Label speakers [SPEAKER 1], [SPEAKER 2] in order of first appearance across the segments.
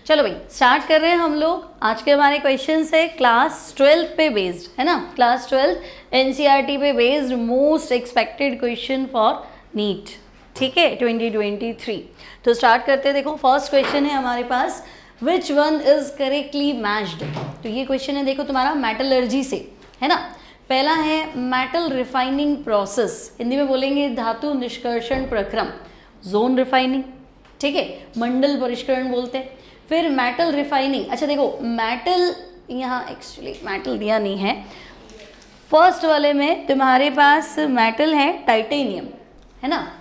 [SPEAKER 1] चलो भाई स्टार्ट कर रहे हैं हम लोग। आज के हमारे क्वेश्चन है क्लास 12 पे बेस्ड, है ना, क्लास 12 एनसीईआरटी पे based most expected question for NEET, ठीक है, 2023। तो स्टार्ट करते हैं। देखो फर्स्ट क्वेश्चन है हमारे पास, which one is correctly matched. तो ये क्वेश्चन है देखो तुम्हारा मेटलर्जी से, है ना। पहला है मेटल रिफाइनिंग प्रोसेस, हिंदी में बोलेंगे धातु निष्कर्षण प्रक्रम, जोन रिफाइनिंग, ठीक है, मंडल परिष्करण बोलते हैं। फिर मेटल रिफाइनिंग, अच्छा देखो मेटल यहाँ एक्चुअली मेटल दिया नहीं है, फर्स्ट वाले में तुम्हारे पास मेटल है टाइटेनियम, है ना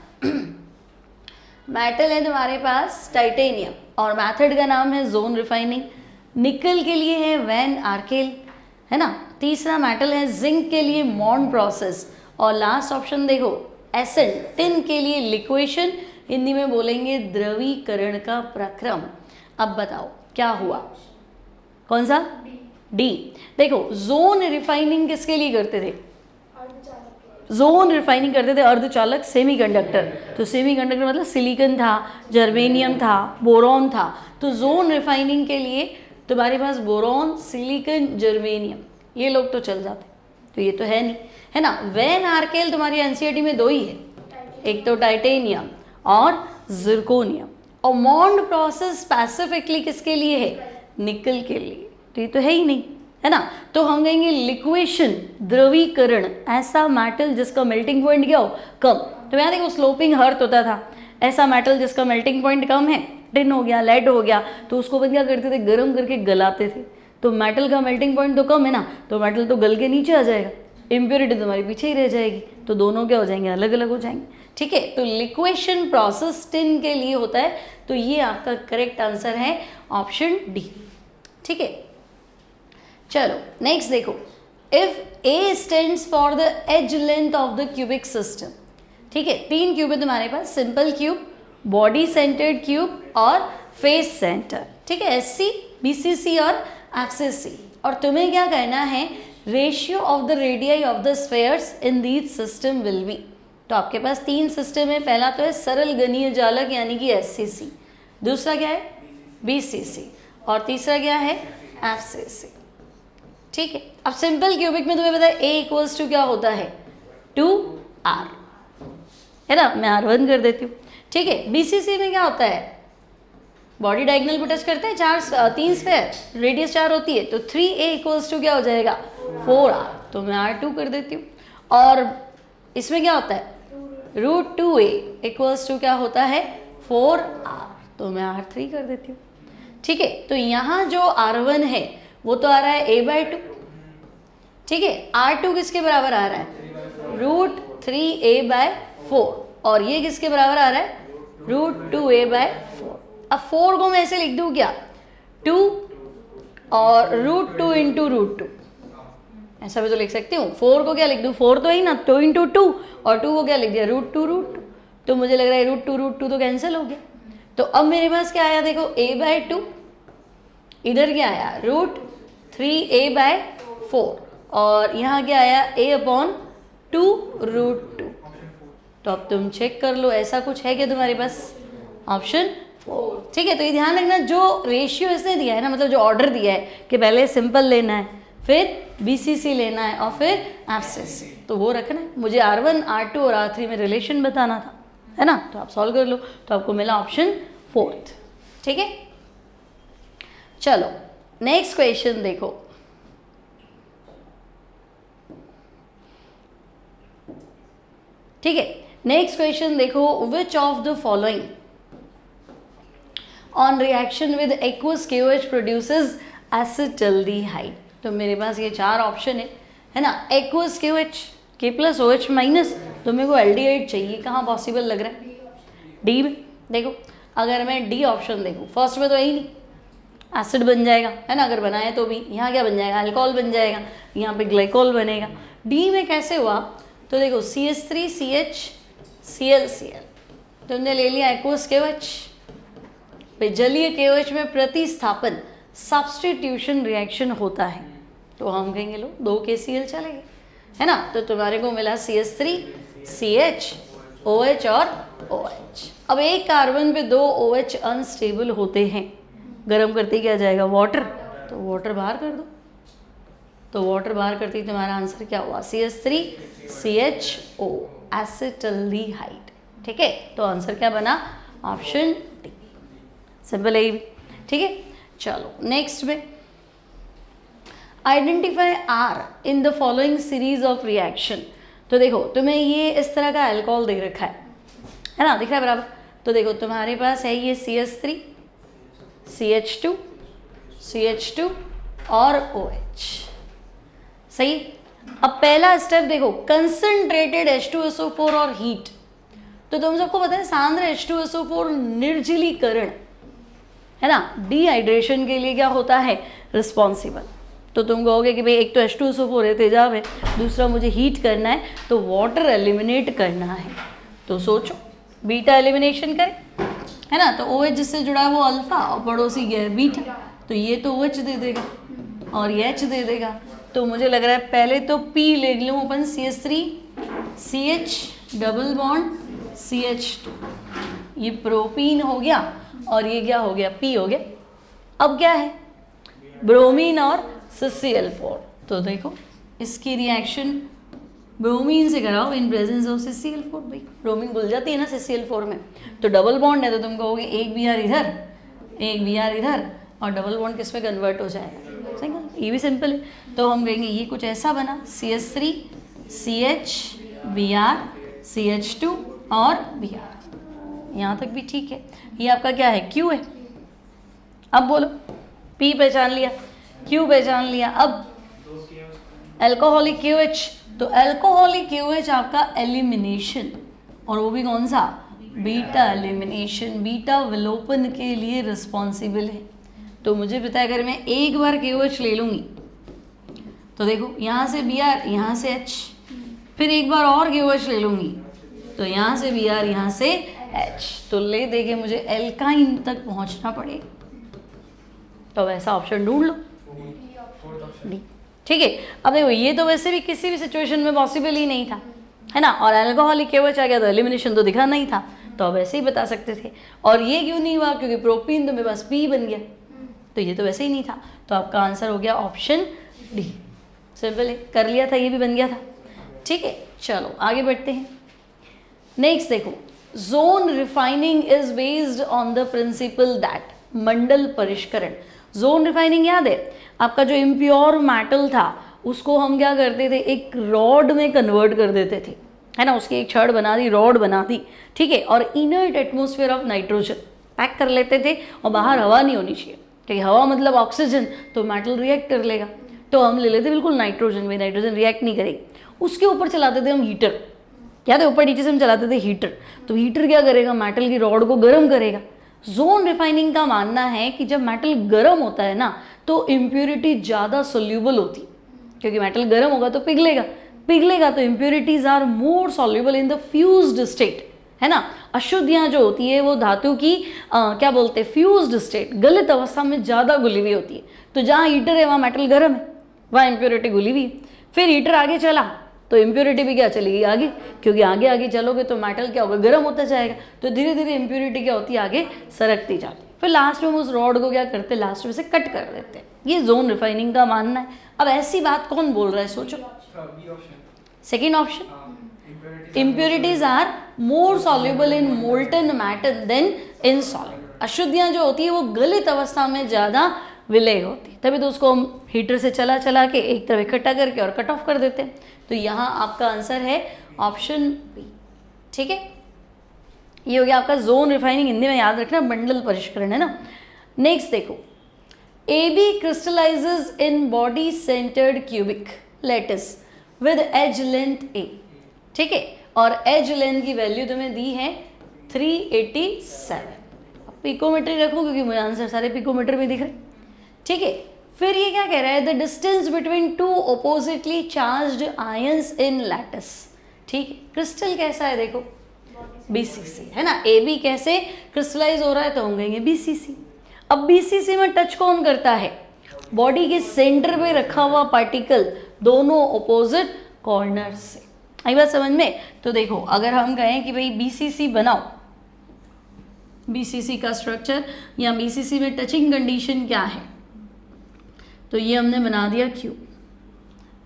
[SPEAKER 1] मेटल है तुम्हारे पास टाइटेनियम और मेथड का नाम है जोन रिफाइनिंग। निकल के लिए है वैन आर्केल, है ना। तीसरा मेटल है जिंक के लिए मॉन्ड प्रोसेस और लास्ट ऑप्शन देखो एसिड, टिन के लिए लिक्वेशन, हिंदी में बोलेंगे द्रवीकरण का प्रक्रम। अब बताओ क्या हुआ, कौन सा? डी। देखो जोन रिफाइनिंग किसके लिए करते थे? जोन रिफाइनिंग करते थे अर्धचालक सेमीकंडक्टर। तो सेमीकंडक्टर मतलब सिलिकॉन था, जर्मेनियम था, बोरॉन था। तो जोन रिफाइनिंग के लिए तुम्हारे पास बोरॉन, सिलिकॉन, जर्मेनियम, ये लोग तो चल जाते, तो ये तो है नहीं, है ना। वैन आर्केल तुम्हारी एनसीईआरटी में दो ही है, एक तो टाइटेनियम और जिरकोनियम। और मॉन्ड प्रोसेस स्पेसिफिकली किसके लिए है? निकल के लिए, तो ये तो है ही नहीं, है ना। तो हम कहेंगे लिक्वेशन, द्रवीकरण, ऐसा मेटल जिसका मेल्टिंग पॉइंट क्या हो? कम। तो यहाँ देखो स्लोपिंग हर्थ होता था, ऐसा मेटल जिसका मेल्टिंग पॉइंट कम है, टिन हो गया, लेड हो गया, तो उसको अपन क्या करते थे? गर्म करके गलाते थे। तो मेटल का मेल्टिंग पॉइंट तो कम है ना, तो मेटल तो गल के नीचे आ जाएगा, इम्प्योरिटी तुम्हारी पीछे ही रह जाएगी, तो दोनों क्या हो जाएंगे? अलग अलग हो जाएंगे, ठीक है। तो लिक्वेशन प्रोसेस टिन के लिए होता है, तो ये आपका करेक्ट आंसर है ऑप्शन डी, ठीक है। चलो नेक्स्ट देखो, if a stands for the edge length of the cubic system, ठीक है। तीन क्यूब है तुम्हारे पास, simple cube, body centred cube और फेस सेंटर, ठीक है, एससी, बीसीसी और एफसीसी। और तुम्हें क्या करना है? Ratio of the radii of the spheres in these system will be. तो आपके पास तीन सिस्टम है, पहला तो है सरल गणीय जालक यानी कि एससीसी, दूसरा क्या है? बीसीसी, और तीसरा क्या है? एफसीसी, ठीक है। अब सिंपल क्यूबिक में तुम्हें पता है ए इक्वल्स टू क्या होता है? 2r, है ना। मैं r1 कर देती हूँ, ठीक है। बीसीसी में क्या होता है? बॉडी डायगोनल पे टच करते हैं, तीन स्फेयर, रेडियस 4 होती है, तो 3a इक्वल्स टू क्या हो जाएगा? 4r, तो मैं r2 कर देती हूँ। और इसमें क्या होता है? √2a इक्वल्स टू क्या होता है? 4r, तो मैं r3 कर देती हूँ, ठीक है। तो यहाँ जो r1 है वो तो आ रहा है a/2, ठीक है। r2 किसके बराबर आ रहा है? √3a/4, और ये किसके बराबर आ रहा है? √2a/4। अब 4 को मैं ऐसे लिख दूँ क्या? 2 और √2 इंटू √2, ऐसा भी तो लिख सकती हूँ। 4 को क्या लिख दूँ? 4 तो ही ना, 2 इंटू 2, और 2 को क्या लिख दिया? √2, तो मुझे लग रहा है √2 तो कैंसिल हो गया। तो अब मेरे पास क्या आया देखो? a/2, इधर क्या आया? √3a/4, और यहाँ क्या आया? a/2 √2। तो अब तुम चेक कर लो ऐसा कुछ है क्या तुम्हारे पास? ऑप्शन 4, ठीक है। तो ये ध्यान रखना, जो रेशियो इसने दिया है ना, मतलब जो ऑर्डर दिया है कि पहले सिंपल लेना है, फिर बीसीसी लेना है और फिर एफसीसी, तो वो रखना है। मुझे r1, r2 और r3 में रिलेशन बताना था, है ना। तो आप सॉल्व कर लो, तो आपको मिला ऑप्शन 4, ठीक है। चलो नेक्स्ट क्वेश्चन देखो, ठीक है। नेक्स्ट क्वेश्चन देखो, विच of the following on reaction with aqueous KOH produces acetaldehyde. तो मेरे पास ये 4 ऑप्शन है ना। एक्वस KOH, K+OH-, तो मेरे को एल्डिहाइड चाहिए, कहाँ पॉसिबल लग रहा है? डी में। देखो अगर मैं डी ऑप्शन देखूँ, फर्स्ट में तो यही नहीं, एसिड बन जाएगा, है ना, अगर बनाए तो भी। यहाँ क्या बन जाएगा? अल्कोहल बन जाएगा, यहाँ पे ग्लाइकोल बनेगा। डी में कैसे हुआ? तो देखो CH3CHClCl, तुमने ले लिया एक्वस KOH, जलीय KOH में प्रतिस्थापन, सब्स्टिट्यूशन रिएक्शन होता है, तो हम कहेंगे लो 2 KCl चलेंगे, है ना। तो तुम्हारे को मिला CH3, CH, OH और OH। अब एक कार्बन पे 2 OH अनस्टेबल होते हैं, गर्म करते ही क्या जाएगा, वाटर, तो वाटर बाहर कर दो, तो वाटर बाहर करते ही तुम्हारा आंसर क्या हुआ, CH3CHO, एसिटल्डिहाइड। ठीक है, तो आंसर क्या बना, ऑप्शन डी। सिंपल है ये भी। ठीक है, चलो नेक्स्ट में, identify R in the following series of reaction. तो देखो तुम्हें ये इस तरह का अल्कोहल दे रखा है ना, दिख रहा है बराबर। तो देखो तुम्हारे पास है ये CH3, CH2, CH2 और OH। सही। अब पहला स्टेप देखो, कंसंट्रेटेड H2SO4 और हीट। तो तुम सबको पता है सांद्र H2SO4 निर्जलीकरण है ना, डिहाइड्रेशन के लिए क्या होता है, रिस्पॉन्सिबल। तो तुम कहोगे कि भाई एक तो H2SO4 है, तेजाब है, दूसरा मुझे हीट करना है, तो वाटर एलिमिनेट करना है। तो सोचो बीटा एलिमिनेशन करें, है ना। तो OH जिससे जुड़ा है वो अल्फा और पड़ोसी क्या है, बीटा। तो ये तो OH दे देगा और ये H दे देगा। तो मुझे लग रहा है पहले तो P ले लूँ अपन, CH3 CH double bond CH2, ये प्रोपीन हो गया और ये क्या हो गया, P हो गया। अब क्या है, ब्रोमीन और CCl4। तो देखो इसकी रिएक्शन ब्रोमीन से कराओ इन प्रेजेंस ऑफ CCl4। भाई ब्रोमीन घुल जाती है ना CCl4 में, तो डबल बॉन्ड है, तो तुम कहोगे एक Br इधर, एक Br इधर, और डबल बॉन्ड किस में कन्वर्ट हो जाएगा, सही। ये भी सिंपल है। तो हम कहेंगे ये कुछ ऐसा बना, CH3 CH Br CH2 और Br। यहाँ तक भी ठीक है। ये आपका क्या है, Q है। अब बोलो, P पहचान लिया, Q पहचान लिया, अब अल्कोहलिक QH। तो अल्कोहलिक QH आपका एलिमिनेशन, और वो भी कौन सा, बीटा एलिमिनेशन, बीटा विलोपन के लिए रिस्पॉन्सिबल है। तो मुझे पता है अगर मैं एक बार KOH ले लूँगी तो देखो यहाँ से Br, यहाँ से H, फिर एक बार और KOH ले लूँगी तो यहाँ से Br, यहाँ से H, तो ले देके मुझे एल्काइन तक पहुँचना पड़ेगा। तो वैसा ऑप्शन ढूंढ लो, डी। ठीक है। अब देखो ये तो वैसे भी किसी भी सिचुएशन में पॉसिबल ही नहीं था, है ना, और अल्कोहलिक KOH आ गया तो एलिमिनेशन तो दिखा नहीं था, तो अब ऐसे ही बता सकते थे। और ये क्यों नहीं हुआ, क्योंकि प्रोपीन तो मेरे पास P बन गया, तो ये तो वैसे ही नहीं था। तो आपका आंसर हो गया ऑप्शन डी। सिंपल है, कर लिया था, ये भी बन गया था। ठीक है, चलो आगे बढ़ते हैं। नेक्स्ट देखो, zone refining is based on the principle that, मंडल परिष्करण। जोन रिफाइनिंग याद है आपका, जो इम्प्योर मेटल था उसको हम क्या करते थे, एक रॉड में कन्वर्ट कर देते थे, है ना, उसकी एक छड़ बना दी, रॉड बना दी, ठीक है, और inert atmosphere of nitrogen pack कर लेते थे, और बाहर हवा नहीं होनी चाहिए, ठीक है, हवा मतलब ऑक्सीजन, तो मेटल रिएक्ट कर लेगा। तो हम ले लेते बिल्कुल नाइट्रोजन में, नाइट्रोजन रिएक्ट नहीं करेगी। उसके ऊपर चलाते थे हम हीटर, याद है, ऊपर नीचे से हम चलाते थे हीटर। तो हीटर क्या करेगा, मेटल की रॉड को गर्म करेगा। जोन रिफाइनिंग का मानना है कि जब मेटल गर्म होता है ना, तो इम्प्योरिटी ज़्यादा सोल्यूबल होती, क्योंकि मेटल गर्म होगा तो पिघलेगा, पिघलेगा तो impurities are more soluble in the fused state, है ना। अशुद्धियाँ जो होती है वो धातु की क्या बोलते हैं, फ्यूज्ड स्टेट, गलित अवस्था में ज़्यादा घुली हुई होती है। तो जहाँ हीटर है वहाँ मेटल गर्म है, वहाँ इम्प्योरिटी घुली हुई है। फिर हीटर आगे चला तो इम्प्योरिटी भी क्या चलेगी आगे, क्योंकि आगे आगे चलोगे तो मेटल क्या होगा, गर्म होता जाएगा, तो धीरे धीरे इम्प्योरिटी क्या होती है, आगे सरकती जाती है। फिर लास्ट में हम उस रॉड को क्या करते हैं, लास्ट में से कट कर देते हैं। ये जोन रिफाइनिंग का मानना है। अब ऐसी बात कौन बोल रहा है, सोचो। Second option, impurities are more soluble in molten matter than in solid. अशुद्धियाँ जो होती है वो गलित अवस्था में ज़्यादा विलय होती, तभी तो उसको हम हीटर से चला चला के एक तरफ इकट्ठा करके और कट ऑफ कर देते हैं। तो यहाँ आपका आंसर है ऑप्शन बी। ठीक है, ये हो गया आपका जोन रिफाइनिंग, हिंदी में याद रखना मंडल परिष्करण, है ना। नेक्स्ट देखो, AB crystallizes in body centered cubic lattice with edge length A, ठीक है, और एज लेंथ की वैल्यू तुम्हें दी है 387। पिकोमीटर रखो क्योंकि मुझे आंसर सारे पिकोमीटर में दिख रहे, ठीक है। फिर ये क्या कह रहा है, the distance between two oppositely charged ions in lattice, ठीक है। क्रिस्टल कैसा है देखो, BCC, है ना। AB कैसे क्रिस्टलाइज हो रहा है, तो हम कहेंगे BCC। अब BCC में टच कौन करता है, बॉडी के सेंटर पे रखा हुआ पार्टिकल दोनों ऑपोजिट कॉर्नर से। आई बात समझ में। तो देखो अगर हम कहें कि भाई BCC बनाओ, BCC का स्ट्रक्चर या BCC में टचिंग कंडीशन क्या है, तो ये हमने बना दिया Q,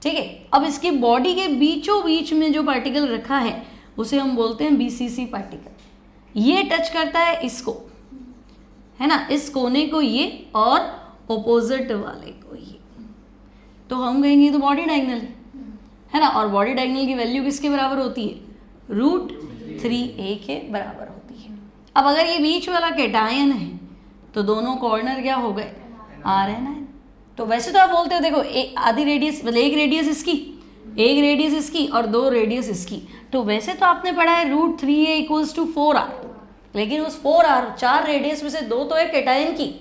[SPEAKER 1] ठीक है। अब इसकी बॉडी के बीचों बीच में जो पार्टिकल रखा है उसे हम बोलते हैं BCC पार्टिकल। ये टच करता है इसको, है ना, इस कोने को ये और ऑपोजिट वाले को ये, तो हम कहेंगे तो बॉडी डायगोनल है ना। और बॉडी डायगोनल की वैल्यू किसके बराबर होती है, √3a के बराबर होती है। अब अगर ये बीच वाला कैटायन है तो दोनों कॉर्नर क्या हो गए, RNN। तो वैसे तो आप बोलते हो देखो आधी रेडियस मतलब एक रेडियस इसकी और 2 रेडियस इसकी, तो वैसे तो आपने पढ़ा है √3a = 4r, लेकिन उस 4 रेडियस में से 2 तो है कैटायन की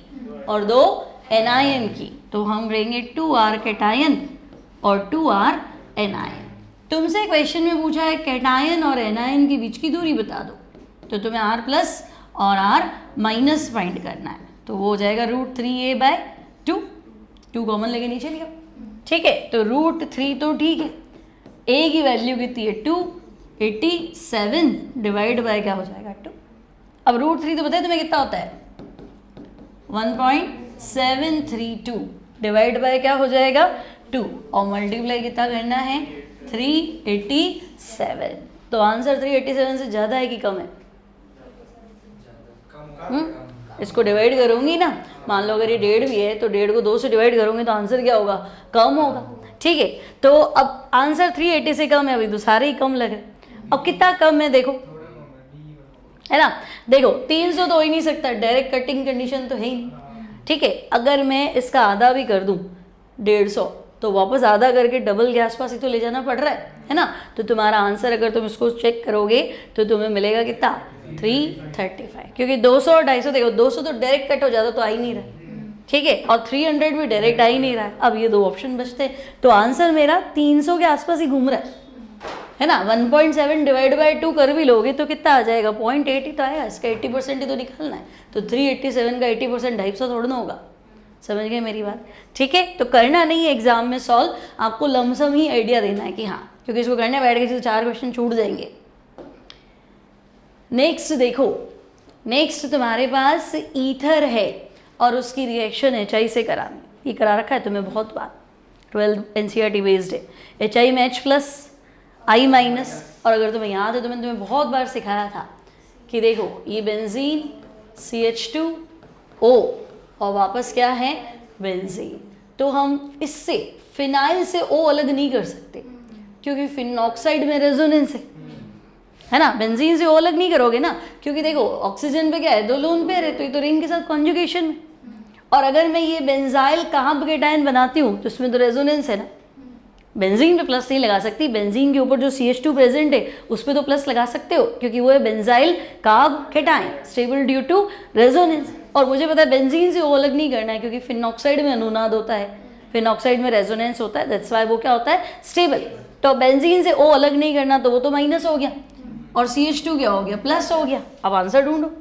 [SPEAKER 1] और 2 एनायन की, तो हम लेंगे 2r कैटायन और 2r एनायन। तुमसे क्वेश्चन में पूछा है कैटायन और एनायन के बीच की दूरी बता दो, तो तुम्हें r+ और r- फाइंड करना है, तो वो हो जाएगा √3a/2, 2 कॉमन लेके नीचे लिया, ठीक है। तो √3 तो ठीक है, a की वैल्यू कितनी है 287 डिवाइड बाय क्या हो जाएगा 2। अब √3 तो बताए तुम्हें कितना होता है 1.732 डिवाइड बाय क्या हो जाएगा 2 और मल्टीप्लाई कितना करना है 387। तो आंसर 387 से ज़्यादा है कि कम है? इसको डिवाइड करूँगी ना, मान लो अगर ये 1.5 भी है तो 1.5 को 2 से डिवाइड करूँगी तो आंसर क्या होगा, कम होगा, ठीक है। तो अब आंसर 380 से कम है, अभी तो सारे ही कम लगे। अब कितना कम है देखो, है ना, देखो 300 तो हो ही नहीं सकता, डायरेक्ट कटिंग कंडीशन तो है ही नहीं, ठीक है। अगर मैं इसका आधा भी कर दूं 150 तो वापस आधा करके डबल के आसपास ही तो ले जाना पड़ रहा है ना। तो तुम्हारा आंसर अगर तुम इसको चेक करोगे तो तुम्हें मिलेगा कितना 335, क्योंकि 200 और 250 देखो 200 तो डायरेक्ट कट हो जाता तो आ ही नहीं रहा, ठीक है, और 300 भी डायरेक्ट आ ही नहीं रहा है। अब ये 2 ऑप्शन बचते हैं, तो आंसर मेरा 300 के आसपास ही घूम रहा है ना। 1.7 डिवाइड बाय 2 कर भी लोगे तो कितना आ जाएगा 0.8 ही तो आएगा, इसका 80% ही तो निकालना है, तो 387 का 80% 250 थोड़ा ना होगा, समझ गए मेरी बात, ठीक है। तो करना नहीं है एग्जाम में सॉल्व, आपको लमसम ही आइडिया देना है कि हाँ, क्योंकि इसको करने बैठ गए तो 4 क्वेश्चन छूट जाएंगे। नेक्स्ट देखो, नेक्स्ट तुम्हारे पास ईथर है और उसकी रिएक्शन HI से करानी, ये करा रखा है तुम्हें बहुत बार, 12 NCERT बेस्ड है। HI में H+ I-, और अगर तुम्हें याद है तो मैंने तुम्हें बहुत बार सिखाया था कि देखो ये बेंजीन CH2O और वापस क्या है बेंजीन, तो हम इससे फिनाइल से O अलग नहीं कर सकते क्योंकि फिनॉक्साइड में रेजोनेंस है ना। बेंजीन से O अलग नहीं करोगे ना, क्योंकि देखो ऑक्सीजन पे क्या है 2 लोन पेयर है, तो ये तो रिंग के साथ कॉन्जुगेशन में, और अगर मैं ये बेंजाइल कार्बोकेटायन बनाती हूँ तो इसमें तो रेजोनेंस है ना, बेंजीन पे प्लस नहीं लगा सकती, बेंजीन के ऊपर जो CH2 प्रेजेंट है उस पर तो प्लस लगा सकते हो क्योंकि वो है benzyl carbocation stable due to resonance, और मुझे पता है बेंजीन से वो अलग नहीं करना है क्योंकि फिनॉक्साइड में अनुनाद होता है, फिनॉक्साइड में रेजोनेंस होता है, दैट्स व्हाई वो क्या होता है स्टेबल। तो बेंजीन से ओ अलग नहीं करना तो वो तो माइनस हो गया और CH2 क्या हो गया प्लस हो गया। अब आंसर ढूंढो,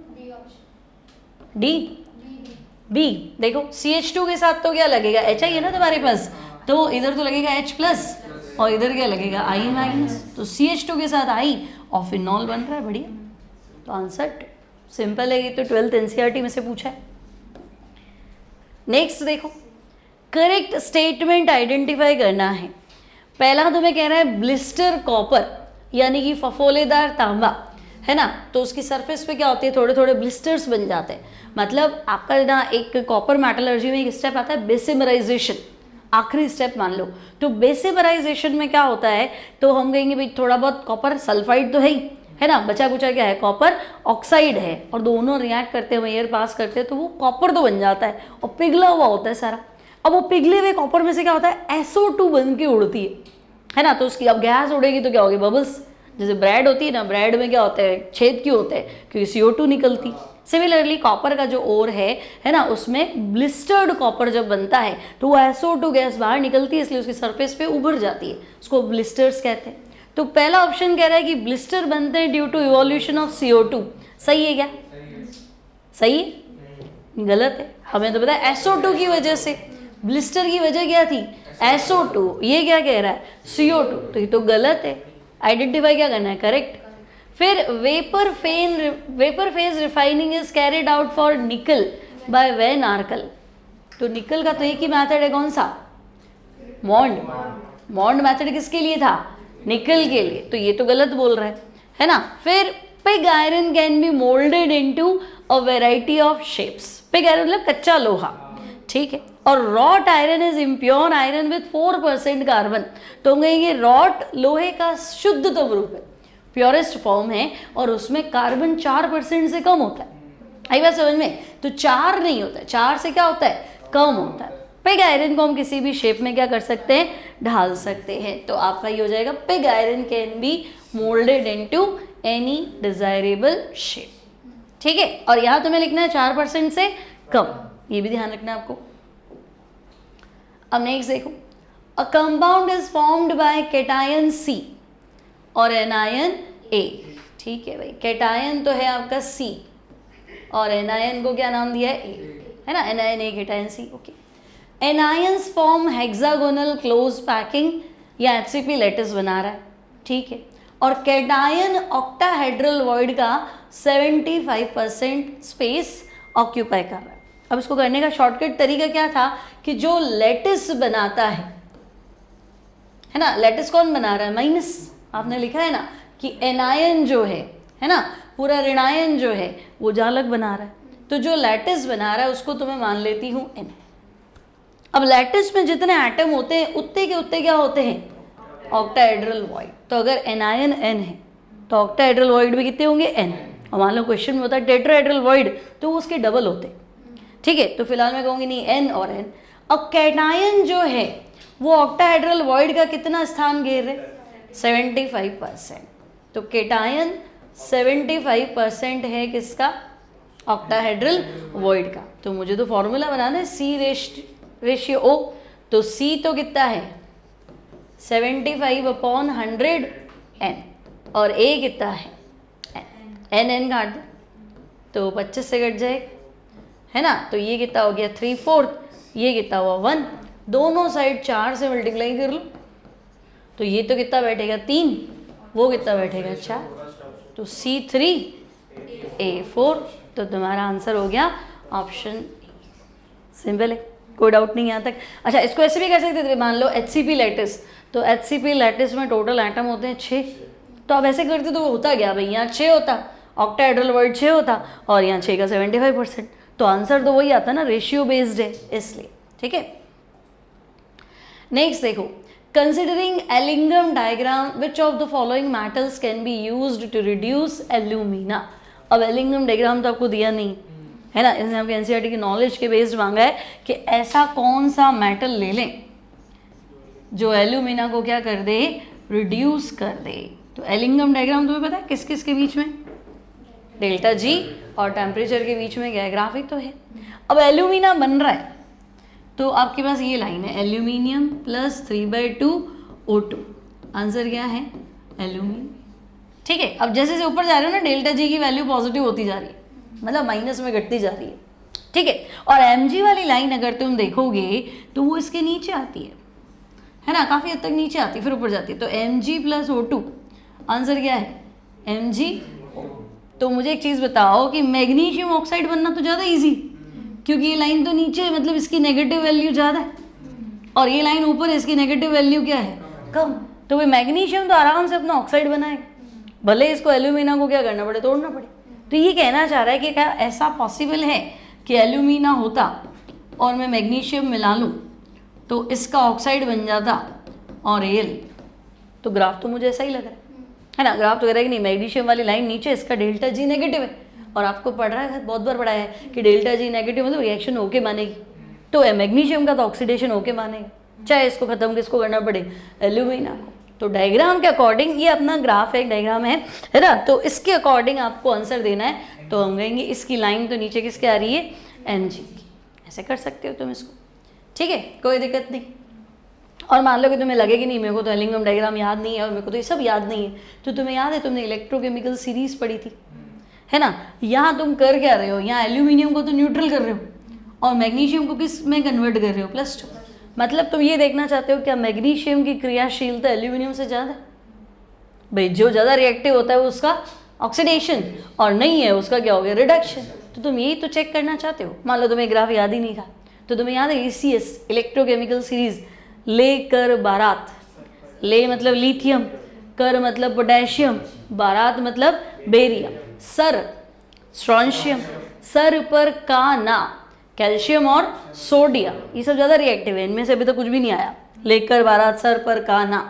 [SPEAKER 1] डी बी। देखो CH2 के साथ तो क्या लगेगा HI है ना तुम्हारे पास, तो इधर तो लगेगा H+ और इधर क्या लगेगा I-, तो CH2 के साथ I और फिनॉल बन रहा है, बढ़िया। तो आंसर सिंपल है, ये तो 12th NCERT में से पूछा है। नेक्स्ट देखो, करेक्ट स्टेटमेंट आइडेंटिफाई करना है। पहला तुम्हें कह रहा है ब्लिस्टर कॉपर यानी कि फफोलेदार तांबा है ना, तो उसकी सरफेस पे क्या होती है थोड़े थोड़े ब्लिस्टर्स बन जाते हैं, मतलब आपका ना एक कॉपर मेटलर्जी में एक स्टेप आता है बेसिमराइजेशन, आखिरी स्टेप मान लो। तो बेसिमराइजेशन में क्या होता है, तो हम कहेंगे भाई थोड़ा बहुत कॉपर सल्फाइड तो है ही है ना, बचा कुचा क्या है कॉपर ऑक्साइड है, और दोनों रिएक्ट करते हैं एयर पास करते हैं तो वो कॉपर तो बन जाता है और पिघला हुआ होता है सारा। अब वो पिघले हुए कॉपर में से क्या होता है SO2 बन के उड़ती है ना, तो उसकी अब गैस उड़ेगी तो क्या होगी बबल्स, जैसे ब्रेड होती है ना, ब्रेड में क्या होता है छेद क्यों होते हैं क्योंकि CO2 निकलती। सिमिलरली कॉपर का जो ओर है ना, उसमें ब्लिस्टर्ड कॉपर जब बनता है तो वो SO2 गैस बाहर निकलती है, इसलिए उसकी सरफेस पे उभर जाती है, उसको ब्लिस्टर्स कहते हैं। तो पहला ऑप्शन कह रहा है कि ब्लिस्टर बनते हैं due to evolution of CO2, सही है क्या? सही है? गलत है, हमें तो पता है SO2 की वजह से। ब्लिस्टर की वजह क्या थी SO2, ये क्या कह रहा है CO2, तो ये तो गलत है। आइडेंटिफाई क्या करना है करेक्ट। फिर vapour phase refining is carried out for निकल बाय वैन आर्कल। तो निकल का तो एक ही मैथड है, कौन सा? मॉन्ड मैथड किसके लिए था? निकल के लिए। तो ये तो गलत बोल रहा है ना। फिर pig iron can be moulded into a variety of shapes. Pig iron मतलब कच्चा लोहा, ठीक है। और wrought iron is impure iron with 4% carbon. तो हम कहेंगे रॉट लोहे का शुद्धतम रूप है, प्योरेस्ट फॉर्म है, और उसमें कार्बन 4% से कम होता है। आई बात समझ में? तो 4 नहीं होता है, 4 से क्या होता है? कम होता है। पिग आयरन को हम किसी भी शेप में क्या कर सकते हैं? ढाल सकते हैं। तो आपका ये हो जाएगा pig iron can be moulded into any desirable shape, ठीक है। और यहाँ तुम्हें लिखना है 4% से कम, ये भी ध्यान रखना है आपको। अब नेक्स्ट देखो, a compound is formed by cation C और एनायन A, ठीक है भाई। कैटायन तो है आपका C और एनायन को क्या नाम दिया है? A, है ना। Anion A, cation C, okay. Anions form hexagonal close packing या HCP लैटिस बना रहा है, ठीक है। और कैटायन ऑक्टाहेड्रल वॉइड का 75% स्पेस ऑक्यूपाई कर रहा है। अब इसको करने का शॉर्टकट तरीका क्या था कि जो लैटिस बनाता है ना, लैटिस कौन बना रहा है? माइनस। आपने लिखा है ना कि एनायन जो है ना, पूरा ऋणायन जो है वो जालक बना रहा है। तो जो लैटिस बना रहा है उसको तो मैं मान लेती हूँ N। अब लैटिस में जितने एटम होते हैं उतने के उतने क्या होते हैं? Octahedral void. तो अगर एनायन N है तो ऑक्टाहेड्रल वॉइड भी कितने होंगे? N। और मान लो क्वेश्चन में होता है टेट्राहेड्रल वॉइड, तो वो उसके डबल होते, ठीक है। तो फिलहाल मैं कहूँगी नहीं, N और N। अब कैटायन जो है वो ऑक्टाहेड्रल वॉइड का कितना स्थान घेर रहे? 75%। तो कैटायन 75% है किसका? ऑक्टाहेड्रल वॉइड का। तो मुझे तो फॉर्मूला बनाना है C रेशियो O। तो C तो कितना है? 75/100 N, और A कितना है? N काट दो तो 25 से कट जाएगा, है ना। तो ये कितना हो गया? 3/4। ये कितना हुआ? 1। दोनों साइड 4 से मल्टीप्लाई कर लो, तो ये तो कितना बैठेगा? 3। वो कितना बैठेगा? 4। तो C3A4। तो तुम्हारा आंसर हो गया ऑप्शन ए। सिंपल है, कोई डाउट नहीं यहाँ तक। अच्छा, इसको ऐसे भी कर सकते थे, मान लो HCP लैटिस। तो HCP लैटिस में टोटल एटम होते हैं 6। तो अब ऐसे करते तो होता क्या भाई? यहाँ 6 होता, ऑक्टाहेड्रल वॉइड 6 होता, और यहाँ 6 का 75%। तो आंसर तो वही आता ना, रेशियो बेस्ड है इसलिए, ठीक है। नेक्स्ट देखो, considering Ellingham diagram which of the following metals can be used to reduce alumina. अब एलिंगम डायग्राम तो आपको दिया नहीं है ना, इसने आपके एनसीईआरटी की नॉलेज के बेस्ड मांगा है कि ऐसा कौन सा मेटल ले लें जो एल्यूमिना को क्या कर दे? रिड्यूस कर दे। तो एलिंगम डायग्राम तुम्हें पता है किस किस के बीच में? डेल्टा G और टेम्परेचर के बीच में क्या है? ग्राफिक तो है। अब एल्यूमिना बन रहा है तो आपके पास ये लाइन है, एल्यूमिनियम प्लस 3/2 O2। आंसर क्या है? एल्यूमिनियम, ठीक है। अब जैसे जैसे ऊपर जा रहे हो ना, डेल्टा G की वैल्यू पॉजिटिव होती जा रही है, मतलब माइनस में घटती जा रही है, ठीक है। और Mg वाली लाइन अगर तुम देखोगे तो वो इसके नीचे आती है ना, काफ़ी हद तक नीचे आती है, फिर ऊपर जाती है। तो Mg प्लस O2, आंसर क्या है? Mg। तो मुझे एक चीज़ बताओ कि मैग्नीशियम ऑक्साइड बनना तो ज़्यादा ईजी, क्योंकि ये लाइन तो नीचे है, मतलब इसकी नेगेटिव वैल्यू ज़्यादा है, और ये लाइन ऊपर है, इसकी नेगेटिव वैल्यू क्या है? कम। तो भाई मैग्नीशियम तो आराम से अपना ऑक्साइड बनाएगा, भले इसको एल्यूमिना को क्या करना पड़े? तोड़ना पड़े। तो ये कहना चाह रहा है कि क्या ऐसा पॉसिबल है कि एल्यूमिना होता और मैं मैग्नीशियम मिला लूँ तो इसका ऑक्साइड बन जाता और Al। तो ग्राफ तो मुझे ऐसा ही लग रहा है ना, ग्राफ तो कह रहा है कि नहीं, मैग्नीशियम वाली लाइन नीचे, इसका डेल्टा G नेगेटिव है, और आपको पढ़ रहा है, बहुत बार पढ़ा है कि डेल्टा G नेगेटिव मतलब रिएक्शन होके मानेगी, तो मैग्नीशियम का तो ऑक्सीडेशन होके मानेगा, चाहे इसको खत्म किसको करना पड़े? एल्यूमिना को। तो डायग्राम के अकॉर्डिंग, ये अपना ग्राफ है, एक डायग्राम है ना, तो इसके अकॉर्डिंग आपको आंसर देना है। तो हम कहेंगे इसकी लाइन तो नीचे किसके आ रही है? Mg की। ऐसे कर सकते हो तुम इसको, ठीक है, कोई दिक्कत नहीं। और मान लो कि तुम्हें लगे कि नहीं मेरे को तो एलिंगम डायग्राम याद नहीं है और मेरे को तो ये सब याद नहीं है, तो तुम्हें याद है तुमने इलेक्ट्रोकेमिकल सीरीज पढ़ी थी, है ना। यहाँ तुम कर क्या रहे हो? यहाँ एल्यूमिनियम को तो न्यूट्रल कर रहे हो और मैग्नीशियम को किस में कन्वर्ट कर रहे हो? +2। मतलब तुम ये देखना चाहते हो क्या मैग्नीशियम की क्रियाशीलता एल्यूमिनियम से ज़्यादा है? भाई जो ज़्यादा रिएक्टिव होता है वो उसका ऑक्सीडेशन, और नहीं है उसका क्या हो गया, रिडक्शन। तो तुम यही तो चेक करना चाहते हो। मान लो तुम्हें ग्राफ याद ही नहीं था, तो तुम्हें याद है ECS, इलेक्ट्रोकेमिकल सीरीज, ले कर बारात, ले मतलब लिथियम, कर मतलब पोटेशियम, बारात मतलब बेरियम, सर स्ट्रॉन्शियम, सर पर का ना कैल्शियम और सोडियम, ये सब ज़्यादा रिएक्टिव है, इनमें से अभी तो कुछ भी नहीं आया। लेकर बारात, सर पर का ना।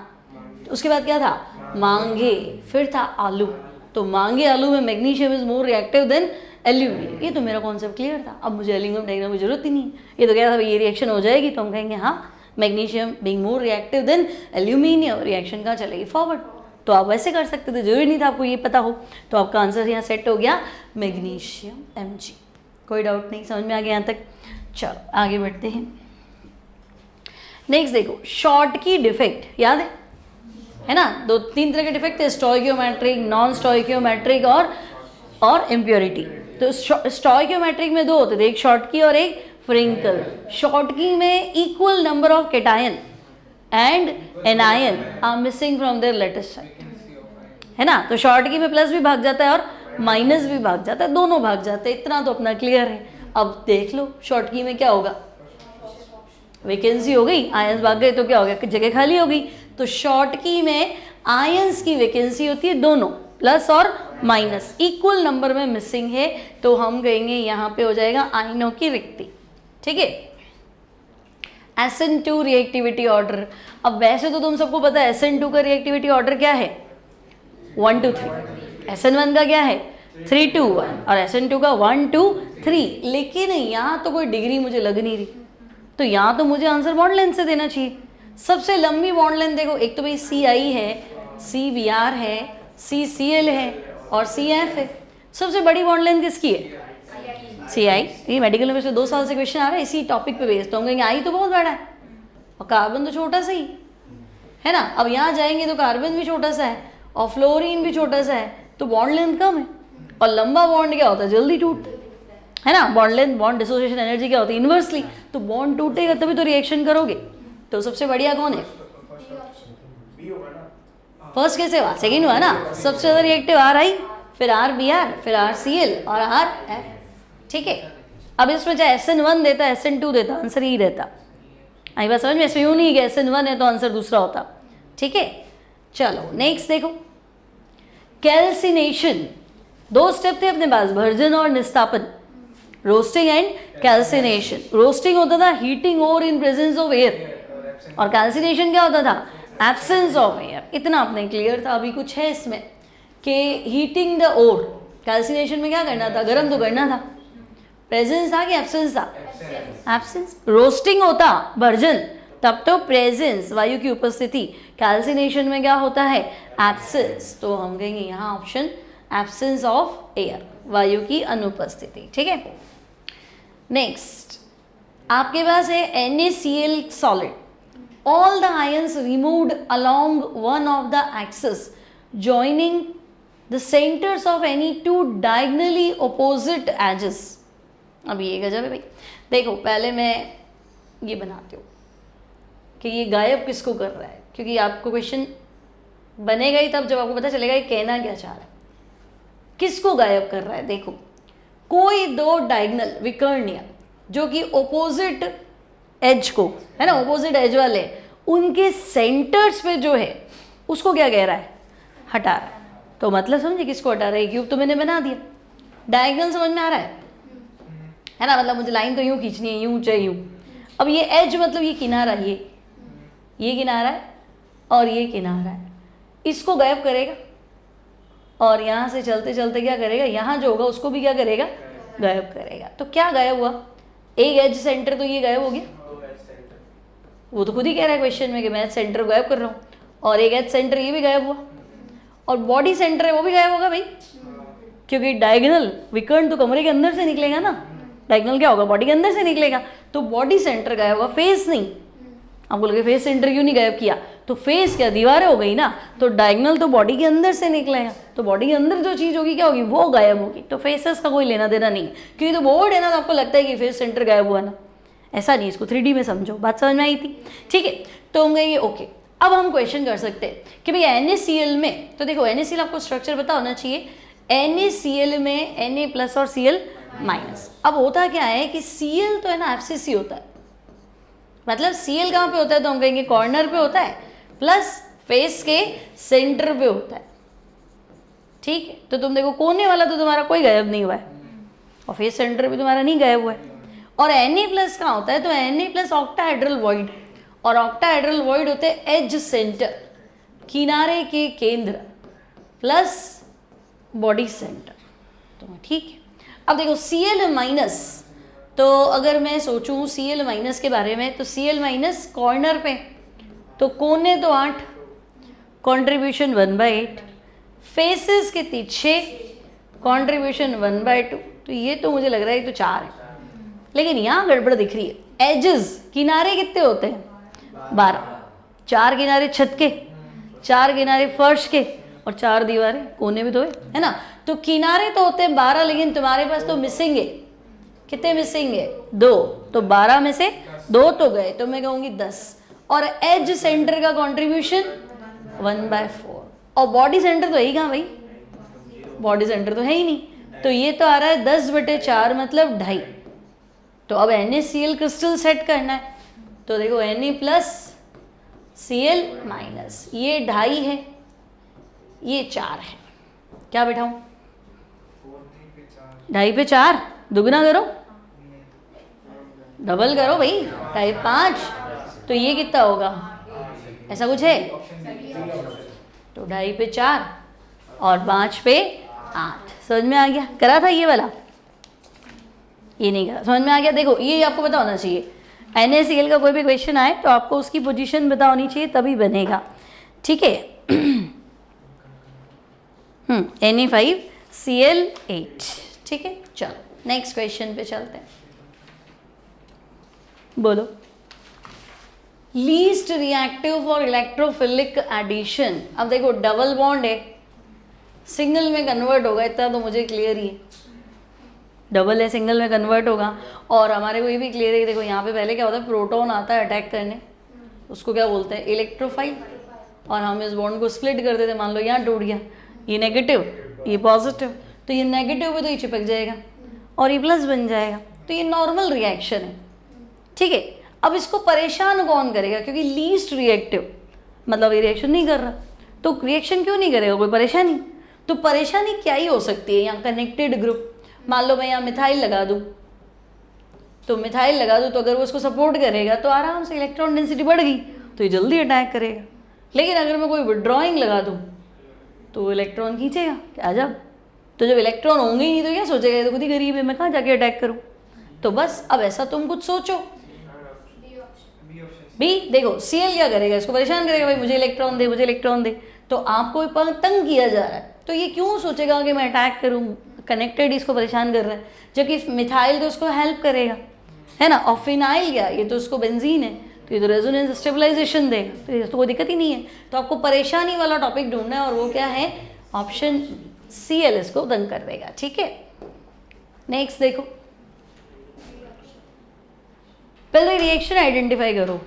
[SPEAKER 1] उसके बाद क्या था, मांगे, फिर था आलू। तो मांगे आलू में magnesium is more reactive than aluminium. ये तो मेरा कॉन्सेप्ट क्लियर था। अब मुझे एल्यूमिनियम डायग्राम की जरूरत ही नहीं है, ये तो कह था ये रिएक्शन हो जाएगी तो हम कहेंगे हाँ magnesium being more reactive than aluminium, reaction कहाँ चलेगी, फॉरवर्ड। तो आप वैसे कर सकते थे, जरूरी नहीं था आपको ये पता हो। तो आपका आंसर यहाँ सेट हो गया मैग्नीशियम Mg। कोई डाउट नहीं, समझ में आ गया यहाँ तक। चलो आगे बढ़ते हैं। नेक्स्ट देखो, शॉर्ट की डिफेक्ट याद है ना, 2-3 तरह के डिफेक्ट थे, स्टोइकियोमेट्रिक, नॉन स्टोइकियोमेट्रिक और इम्प्योरिटी। तो स्टोइकियोमेट्रिक में 2 होते थे, एक शॉर्ट की और एक फ्रिंकल। शॉर्ट की में equal number of cation and anion are missing from their lattice site, है ना। तो शॉर्ट की में प्लस भी भाग जाता है और माइनस भी भाग जाता है, दोनों भाग जाते हैं, इतना तो अपना क्लियर है। अब देख लो शॉर्ट की में क्या होगा, वैकेंसी हो गई, आयंस भाग गए तो क्या हो गया, जगह खाली हो गई। तो शॉर्ट की में आयंस की वैकेंसी होती है दोनों, प्लस और माइनस, इक्वल नंबर में मिसिंग है, तो हम कहेंगे यहाँ पे हो जाएगा आयनों की रिक्ति। ठीक है। SN2 reactivity order. अब वैसे तो तुम सबको पता है SN2 का रिएक्टिविटी ऑर्डर क्या है, 1 to 3। SN1 का क्या है, 3 to 1, और SN2 का 1 to 3। लेकिन यहाँ तो कोई डिग्री मुझे लग नहीं रही, तो यहाँ तो मुझे आंसर बॉन्ड लेंथ से देना चाहिए। सबसे लंबी बॉन्ड लेंथ देखो, एक तो भाई CI है, CBr है, CCl है और CF है। सबसे बड़ी बॉन्ड लेंथ किसकी है, CI। ये मेडिकल में पिछले 2 साल से क्वेश्चन आ रहा है इसी टॉपिक पे बेस्ड, तो हम कहेंगे आई तो बहुत बड़ा है और कार्बन तो छोटा सा ही है ना। अब यहाँ जाएंगे तो कार्बन भी छोटा सा है और फ्लोरीन भी छोटा सा है, तो बॉन्ड लेंथ कम है। और लंबा बॉन्ड क्या होता है, जल्दी टूटता है ना। Bond length, bond dissociation energy क्या होती है, इन्वर्सली। तो बॉन्ड टूटेगा तभी तो रिएक्शन करोगे। तो सबसे बढ़िया कौन है, फर्स्ट कैसे हुआ, सेकेंड हुआ ना। सबसे ज़्यादा रिएक्टिव RI, फिर RBr, फिर RCl और RF। ठीक है। अब इसमें चाहे SN1 देता, SN2 देता, आंसर यही रहता। आई बात समझ में, इसमें यूँ नहीं कि SN1 है तो आंसर दूसरा होता। ठीक है। चलो नेक्स्ट देखो, कैल्सिनेशन। 2 स्टेप थे अपने पास, भर्जन और निस्तापन, रोस्टिंग एंड कैल्सिनेशन। रोस्टिंग होता था heating ore in presence of air, और कैल्सिनेशन क्या होता था, एब्सेंस ऑफ एयर। इतना अपने क्लियर था। अभी कुछ है इसमें कि हीटिंग द ओर, कैल्सिनेशन में क्या करना था, गर्म तो करना था। प्रेजेंस था कि एब्सेंस था, एब्सेंस। रोस्टिंग होता भर्जन, तब तो प्रेजेंस, वायु की उपस्थिति। कैल्सिनेशन में क्या होता है, एब्सेंस। तो हम कहेंगे यहाँ ऑप्शन एब्सेंस ऑफ एयर, वायु की अनुपस्थिति। ठीक है। नेक्स्ट आपके पास है NaCl solid. All the ions removed along one of the axis joining the centers of any 2 diagonally opposite edges। अब ये गजब है भाई। देखो पहले मैं ये बनाती हूँ कि ये गायब किसको कर रहा है, क्योंकि आपको क्वेश्चन बनेगा ही तब जब आपको पता चलेगा ये कहना क्या चाह रहा है, किसको गायब कर रहा है। देखो कोई 2 डायगनल विकर्णीय जो कि ओपोजिट एज को, है ना, ओपोजिट एज वाले, उनके सेंटर्स पे जो है उसको क्या कह रहा है, हटा रहा है। तो मतलब समझे किसको हटा रहा है, क्यूब तो मैंने बना दिया, डायगोनल समझ में आ रहा है ना। मतलब मुझे लाइन तो यूँ खींचनी है, यूँ चाहे यूँ। अब ये एज मतलब ये किनारा, ये किनारा है और ये किनारा है, इसको गायब करेगा। और यहाँ से चलते चलते क्या करेगा, यहाँ जो होगा उसको भी क्या करेगा, गायब करेगा। तो क्या गायब हुआ, एक एज सेंटर तो ये गायब हो गया, वो तो खुद ही कह रहा है क्वेश्चन में कि मैं सेंटर गायब कर रहा हूँ, और एक एज सेंटर ये भी गायब हुआ, और बॉडी सेंटर है वो भी गायब होगा भाई, क्योंकि डायगोनल विकर्ण तो कमरे के अंदर से निकलेगा ना, डायगोनल क्या होगा, बॉडी के अंदर से निकलेगा। तो बॉडी सेंटर गायब होगा, फेस नहीं। आप बोलोगे फेस सेंटर क्यों नहीं गायब किया, तो फेस क्या दीवारें हो गई ना, तो डायगोनल तो बॉडी के अंदर से निकलेगा, तो बॉडी के अंदर जो चीज़ होगी क्या होगी, वो गायब होगी। तो फेसेस का कोई लेना देना नहीं, क्योंकि तो बोर्ड है ना, तो आपको लगता है कि फेस सेंटर गायब हुआ ना, ऐसा नहीं। इसको 3D में समझो, बात समझ में आई थी। ठीक है। तो हम कहेंगे ओके, अब हम क्वेश्चन कर सकते हैं कि भाई NaCl में, तो देखो NaCl आपको स्ट्रक्चर पता होना चाहिए, NaCl में Na प्लस और Cl माइनस। अब होता क्या है कि Cl तो है ना FCC होता है, मतलब Cl कहाँ पे होता है तो हम कहेंगे कॉर्नर पे होता है, प्लस फेस के सेंटर पे होता है, ठीक है। तो तुम देखो कोने वाला तो तुम्हारा कोई गायब नहीं हुआ है और फेस सेंटर भी तुम्हारा नहीं गायब हुआ है। और Na प्लस कहाँ होता है तो Na प्लस ऑक्टाहेड्रल वॉइड, और ऑक्टाहेड्रल वॉइड होते हैं एज सेंटर, किनारे के केंद्र, प्लस बॉडी सेंटर, तो ठीक है। अब देखो Cl माइनस, तो अगर मैं सोचूं Cl माइनस के बारे में तो Cl माइनस कॉर्नर पे, तो कोने तो 8, कंट्रीब्यूशन 1/8, फेसेस के पीछे कंट्रीब्यूशन 1/2, तो ये तो मुझे लग रहा है ये तो 4 है, लेकिन यहाँ गड़बड़ दिख रही है। एजेस किनारे कितने होते हैं 12, 4 किनारे छत के, 4 किनारे फर्श के और 4 दीवारें कोने भी तो है ना। तो किनारे तो होते हैं 12, लेकिन तुम्हारे पास तो मिसिंग है, कितने मिसिंग है 2, तो 12 में से 2 तो गए, तो मैं कहूँगी 10। और एज सेंटर का कंट्रीब्यूशन 1/4, और बॉडी सेंटर तो है ही कहाँ भाई, बॉडी सेंटर तो है ही नहीं, तो ये तो आ रहा है 10/4 मतलब 2.5। तो अब NaCl क्रिस्टल सेट करना है, तो देखो Na प्लस Cl माइनस, ये 2.5 है, ये 4 है, क्या बैठाऊं 2.5 पे 4, दुगना करो, डबल करो भाई, 2.5 5, तो ये कितना होगा, ऐसा कुछ है, तो 2.5 पे 4 और 5 पे 8, समझ में आ गया। करा था ये वाला, ये नहीं करा, समझ में आ गया। देखो ये आपको पता होना चाहिए, NaCl का कोई भी क्वेश्चन आए तो आपको उसकी पोजीशन पता होनी चाहिए तभी बनेगा, ठीक है। Na5Cl8, ठीक है। चलो नेक्स्ट क्वेश्चन पे चलते हैं, बोलो। Least reactive for electrophilic addition. अब देखो डबल बॉन्ड है, सिंगल में कन्वर्ट होगा, इतना तो मुझे क्लियर ही है, डबल है सिंगल में कन्वर्ट होगा। और हमारे को ये भी क्लियर है कि देखो यहाँ पे पहले क्या होता है, प्रोटॉन आता है अटैक करने, उसको क्या बोलते हैं इलेक्ट्रोफाइल, और हम इस बॉन्ड को स्प्लिट कर देते, मान लो यहाँ टूट गया, ये नेगेटिव ये पॉजिटिव, तो ये नेगेटिव पे तो ये चिपक जाएगा और ये प्लस बन जाएगा, तो ये नॉर्मल रिएक्शन है, ठीक है। अब इसको परेशान कौन करेगा, क्योंकि लीस्ट रिएक्टिव मतलब ये रिएक्शन नहीं कर रहा, तो रिएक्शन क्यों नहीं करेगा, कोई परेशानी, तो परेशानी क्या ही हो सकती है। यहाँ कनेक्टेड ग्रुप, मान लो मैं यहाँ मिथाइल लगा दूँ, तो मिथाइल लगा दूँ तो अगर वो उसको सपोर्ट करेगा तो आराम से इलेक्ट्रॉन डेंसिटी बढ़ गई तो ये जल्दी अटैक करेगा। लेकिन अगर मैं कोई विड्रॉइंग लगा दूँ तो इलेक्ट्रॉन खींचेगा क्या, जब तो जब इलेक्ट्रॉन होंगे ही नहीं तो क्या सोचेगा, ये तो खुद ही गरीब है, मैं कहाँ जाके अटैक करूँ। तो बस अब ऐसा तुम कुछ सोचो, भी देखो Cl क्या करेगा, इसको परेशान करेगा, भाई मुझे इलेक्ट्रॉन दे, मुझे इलेक्ट्रॉन दे, तो आपको तंग किया जा रहा है, तो ये क्यों सोचेगा कि मैं अटैक करूँ, कनेक्टेड इसको परेशान कर रहा है, जबकि मिथाइल तो उसको हेल्प करेगा, है ना। और फिनाइल क्या, ये तो उसको बेंजीन है, तो ये तो रेजोनेंस स्टेबलाइजेशन देगा, तो ये तो कोई दिक्कत ही नहीं है। तो आपको परेशानी वाला टॉपिक ढूंढना है, और वो क्या है, ऑप्शन Cl इसको तंग कर देगा, ठीक है। नेक्स्ट देखो, पहले रिएक्शन आइडेंटिफाई करो,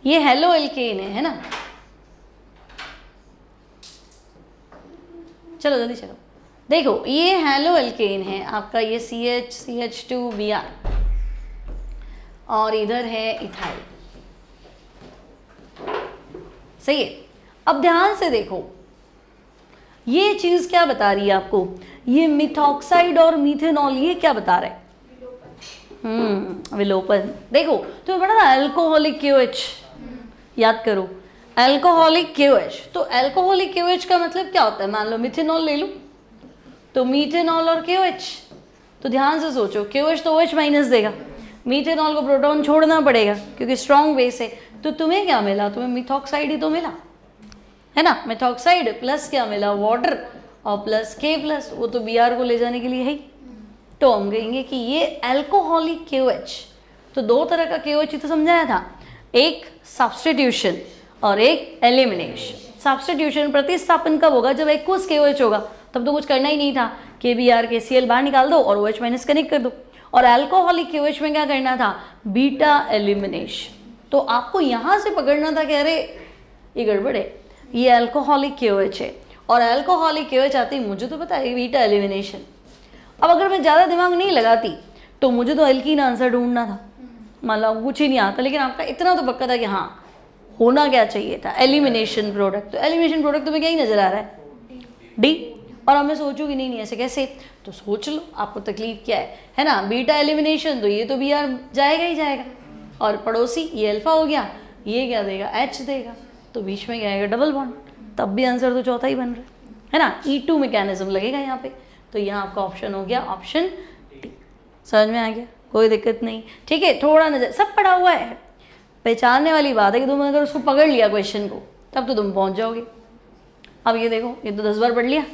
[SPEAKER 1] ये हेलो एल्केन है ना, चलो जल्दी चलो, देखो ये हेलो एल्केन है आपका, ये CH2Br और इधर है इथाइल, सही है। अब ध्यान से देखो ये चीज क्या बता रही है आपको, ये मिथॉक्साइड और मीथेनॉल ये क्या बता रहे हैं, विलोपन। देखो तुम्हें पता था अल्कोहलिक KOH, याद करो अल्कोहलिक KOH, तो अल्कोहलिक KOH का मतलब क्या होता है, मान लो मिथेनॉल ले लो तो मीथेनॉल और KOH, तो ध्यान से सोचो KOH तो OH माइनस देगा, मीथेनॉल को प्रोटॉन छोड़ना पड़ेगा क्योंकि स्ट्रॉन्ग बेस है, तो तुम्हें क्या मिला, तुम्हें मिथॉक्साइड ही तो मिला है ना, मिथॉक्साइड प्लस क्या मिला वाटर और प्लस K प्लस, वो तो Br को ले जाने के लिए है ही। तो हम कहेंगे कि ये अल्कोहलिक KOH, तो दो तरह का KOH ही तो समझाया था, एक सब्स्टिट्यूशन और एक एलिमिनेशन। सब्स्टिट्यूशन प्रतिस्थापन कब होगा, जब एक्वस KOH होगा, तब तो कुछ करना ही नहीं था, KBr KCl बाहर निकाल दो और OH माइनस कनेक्ट कर दो। और अल्कोहलिक KOH में क्या करना था, बीटा एलिमिनेशन। तो आपको यहाँ से पकड़ना था कि अरे ये गड़बड़ है, ये अल्कोहलिक KOH है और अल्कोहलिक KOH आती, मुझे तो पता है बीटा एलिमिनेशन। अब अगर मैं ज़्यादा दिमाग नहीं लगाती तो मुझे तो एल्कीन आंसर ढूंढना था, मतलब कुछ ही नहीं आता, लेकिन आपका इतना तो पक्का था कि हाँ होना क्या चाहिए था, एलिमिनेशन प्रोडक्ट। तो एलिमिनेशन प्रोडक्ट तुम्हें क्या ही नजर आ रहा है, डी। और अब मैं सोचूंगी नहीं ऐसे कैसे, तो सोच लो आपको तकलीफ क्या है ना। बीटा एलिमिनेशन तो ये तो BR जाएगा ही जाएगा, और पड़ोसी ये अल्फा हो गया, ये क्या देगा, H देगा, तो बीच में क्या आएगा, डबल बॉन्ड, तब भी आंसर तो चौथा ही बन रहा है ना। E2 मैकेनिज्म लगेगा यहाँ पे, तो यहाँ आपका ऑप्शन हो गया ऑप्शन डी। समझ में आ गया, कोई दिक्कत नहीं, ठीक है। थोड़ा नजर, सब पढ़ा हुआ है, पहचानने वाली बात है कि तुम अगर उसको पकड़ लिया क्वेश्चन को तब तो तुम पहुंच जाओगे। अब ये देखो, ये तो 10 बार पढ़ लिया।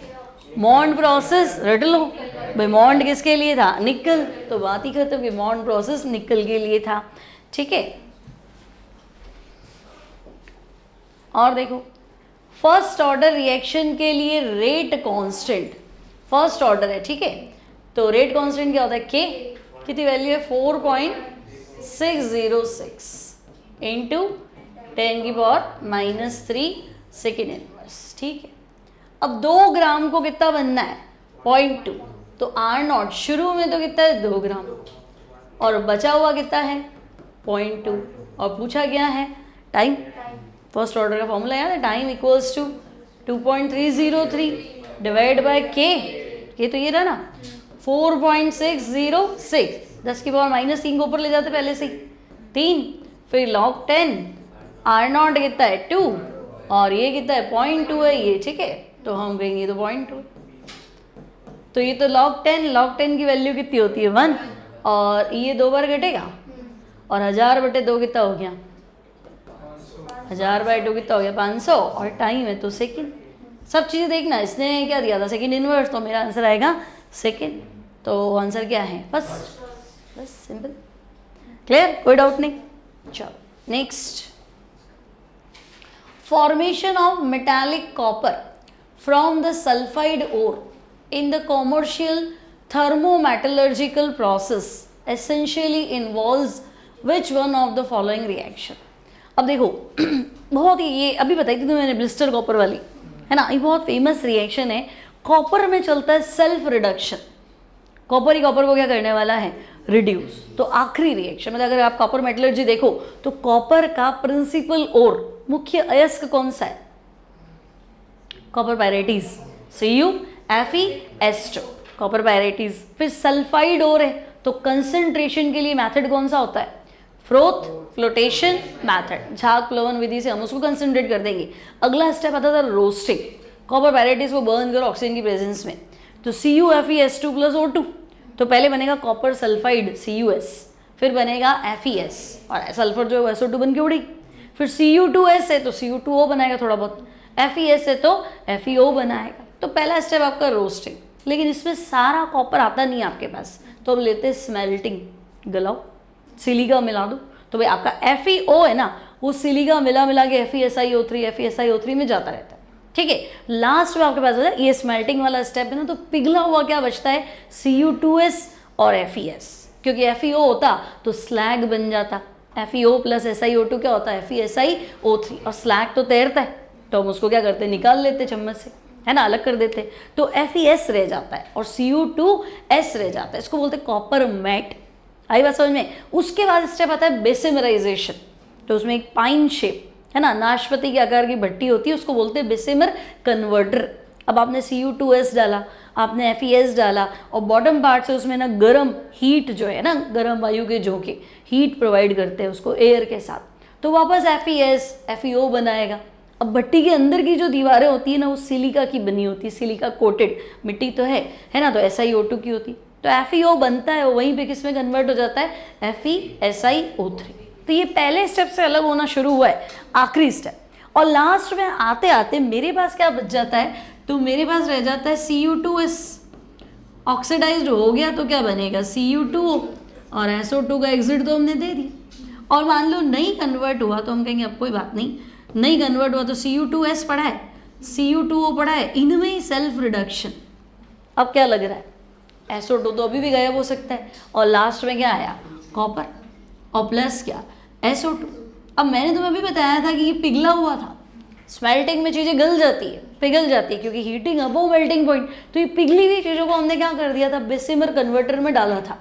[SPEAKER 1] मॉन्ड प्रोसेस रट लो भाई, मॉन्ड किसके लिए था, निकल, तो बात ही खत्म कि मॉन्ड प्रोसेस निकल के लिए था, ठीक है। और देखो फर्स्ट ऑर्डर रिएक्शन के लिए रेट कांस्टेंट, फर्स्ट ऑर्डर है, ठीक है, तो रेट कांस्टेंट क्या होता है, के, कितनी वैल्यू है, 4.606 इंटू 10⁻³ सेकेंड इनवर्स, ठीक है। अब 2 ग्राम को कितना बनना है, 0.2, तो R0 शुरू में तो कितना है 2 ग्राम, और बचा हुआ कितना है 0.2, और पूछा गया है टाइम। फर्स्ट ऑर्डर का फॉर्मूला याद है, time equals to 2.303 divide by k तो ये रहा ना 4.606, 10⁻³ को ऊपर ले जाते पहले से 3, फिर log 10, R0 कितना है 2, और ये कितना है 0.2 है ये, ठीक है, तो हम कहेंगे तो 0.2, तो ये तो log 10 की वैल्यू कितनी होती है 1, और ये 2 बार घटेगा, और 1000/2 कितना हो गया, 1000/2 कितना हो गया 500, और टाइम है तो सेकेंड। सब चीज़ें देखना, इसने क्या दिया था सेकेंड इनवर्स, तो मेरा आंसर आएगा सेकेंड, तो आंसर क्या है फर्स्ट, बस सिंपल, क्लियर, कोई डाउट नहीं। चलो next, formation of metallic copper from the sulphide ore in the commercial thermometallurgical process essentially involves which one of the following reaction। अब देखो बहुत ही, ये अभी बताई थी तो मैंने ब्लिस्टर कॉपर वाली, है ना, ये बहुत फेमस रिएक्शन है। कॉपर में चलता है सेल्फ रिडक्शन, कॉपर ही कॉपर को क्या करने वाला है, रिड्यूस। तो आखिरी रिएक्शन मतलब अगर आप कॉपर मेटलर्जी देखो तो कॉपर का प्रिंसिपल ओर, मुख्य अयस्क कौन सा है, कॉपर पायरेटीज, CuFeS2, कॉपर पायरेटीज। फिर सल्फाइड ओर है, तो कंसंट्रेशन के लिए मेथड कौन सा होता है, फ्रोथ फ्लोटेशन मेथड, झाग प्लवन विधि से हम उसको कंसंट्रेट कर देंगे। अगला स्टेप आता था रोस्टिंग, कॉपर पायरेटीज को बर्न करो ऑक्सीजन की प्रेजेंस में, तो CuFeS2 + O2, तो पहले बनेगा कॉपर सल्फाइड CuS, फिर बनेगा FeS, और सल्फर जो है SO2 बन के उड़ेगी, फिर Cu2S है तो Cu2O बनाएगा थोड़ा बहुत, FeS है तो FeO बनाएगा। तो पहला स्टेप आपका रोस्टिंग, लेकिन इसमें सारा कॉपर आता नहीं है आपके पास, तो अब लेते हैं स्मेल्टिंग, गलाओ, सिलिका मिला दो, तो भाई आपका FeO है ना, वो सिलिका मिला के FeSiO3 में जाता रहता है, ठीक है। लास्ट में आपके पास होता है ये स्मेल्टिंग वाला स्टेप है ना, तो पिघला हुआ क्या बचता है, Cu2S और FeS, क्योंकि FeO होता तो स्लैग बन जाता, FeO + SiO2 क्या होता है, FeSiO3, और स्लैग तो तैरता है, तो हम उसको क्या करते हैं, निकाल लेते चम्मच से, है ना, अलग कर देते, तो FeS रह जाता है और Cu2S रह जाता है, इसको बोलते हैं कॉपर मैट। आई बात समझ में। उसके बाद स्टेप आता है बेसिमराइजेशन, तो उसमें एक पाइन शेप, है ना, नाशपाती के आकार की भट्टी होती है, उसको बोलते हैं बेसिमर कन्वर्टर। अब आपने Cu2S डाला, आपने FeS डाला, और बॉटम पार्ट से उसमें ना गर्म हीट जो है ना, गर्म वायु के झोंके हीट प्रोवाइड करते हैं उसको एयर के साथ, तो वापस FeS FeO बनाएगा। अब भट्टी के अंदर की जो दीवारें होती है ना, वो सिलिका की बनी होती है, सिलिका कोटेड, मिट्टी तो है ना, तो SiO2 की होती, तो FeO बनता है, वहीं पे किस में कन्वर्ट हो जाता है, FeSiO3। तो ये पहले स्टेप से अलग होना शुरू हुआ है, आखिरी स्टेप। और लास्ट में आते आते मेरे पास क्या बच जाता है, तो मेरे पास रह जाता है Cu2S, ऑक्सीडाइज्ड हो गया तो क्या बनेगा, Cu2O, और SO2 का एग्जिट तो हमने दे दिया। और मान लो नहीं कन्वर्ट हुआ तो हम कहेंगे अब कोई बात नहीं कन्वर्ट हुआ तो Cu2S पड़ा है, Cu2O पड़ा है, इनमें ही सेल्फ रिडक्शन। अब क्या लग रहा है, SO2 तो अभी भी गायब हो सकता है, और लास्ट में क्या आया, कॉपर, और प्लस क्या, SO2। अब मैंने तुम्हें अभी बताया था कि ये पिघला हुआ था, स्मेल्टिंग में चीज़ें गल जाती है, पिघल जाती है क्योंकि हीटिंग अबव मेल्टिंग पॉइंट। तो ये पिघली हुई चीज़ों को हमने क्या कर दिया था, बेसिमर कन्वर्टर में डाला था।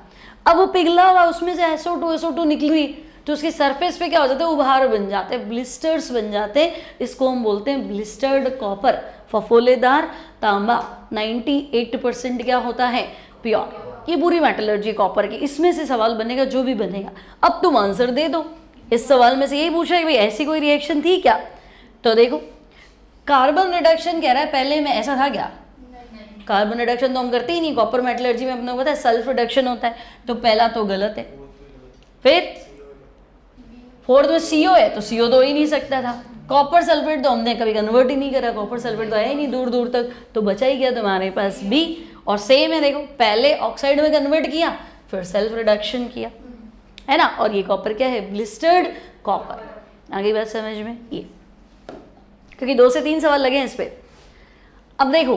[SPEAKER 1] अब वो पिघला हुआ उसमें से SO2 निकली तो उसकी सरफेस पे क्या हो जाता है, उभार बन जाते हैं, ब्लिस्टर्स बन जाते हैं। इसको हम बोलते हैं ब्लिस्टर्ड कॉपर, फफोलेदार तांबा। 98% क्या होता है, प्योर। ये पूरी मेटलर्जी कॉपर की। इसमें से सवाल बनेगा जो भी बनेगा। अब तुम आंसर दे दो। इस सवाल में से यही पूछा है कि भाई ऐसी कोई रिएक्शन थी क्या। तो देखो कार्बन रिडक्शन कह रहा है, पहले में ऐसा था क्या, कार्बन रिडक्शन तो हम करते ही नहीं। कॉपर मेटलर्जी में अपने को पता है सल्फ रिडक्शन होता है, तो पहला तो गलत है। फिर फोर्थ में CO है तो CO तो हो ही नहीं सकता था। कॉपर सल्फेट तो हमने कभी कन्वर्ट ही नहीं करा, कॉपर सल्फेट तो आया ही नहीं दूर दूर तक, तो बचा ही गया तुम्हारे पास B। और सेम है, देखो पहले ऑक्साइड में कन्वर्ट किया फिर सेल्फ रिडक्शन किया, है ना। और ये कॉपर क्या है, ब्लिस्टर्ड कॉपर। आगे बात समझ में, ये क्योंकि 2 से 3 सवाल लगे हैं इस पे। अब देखो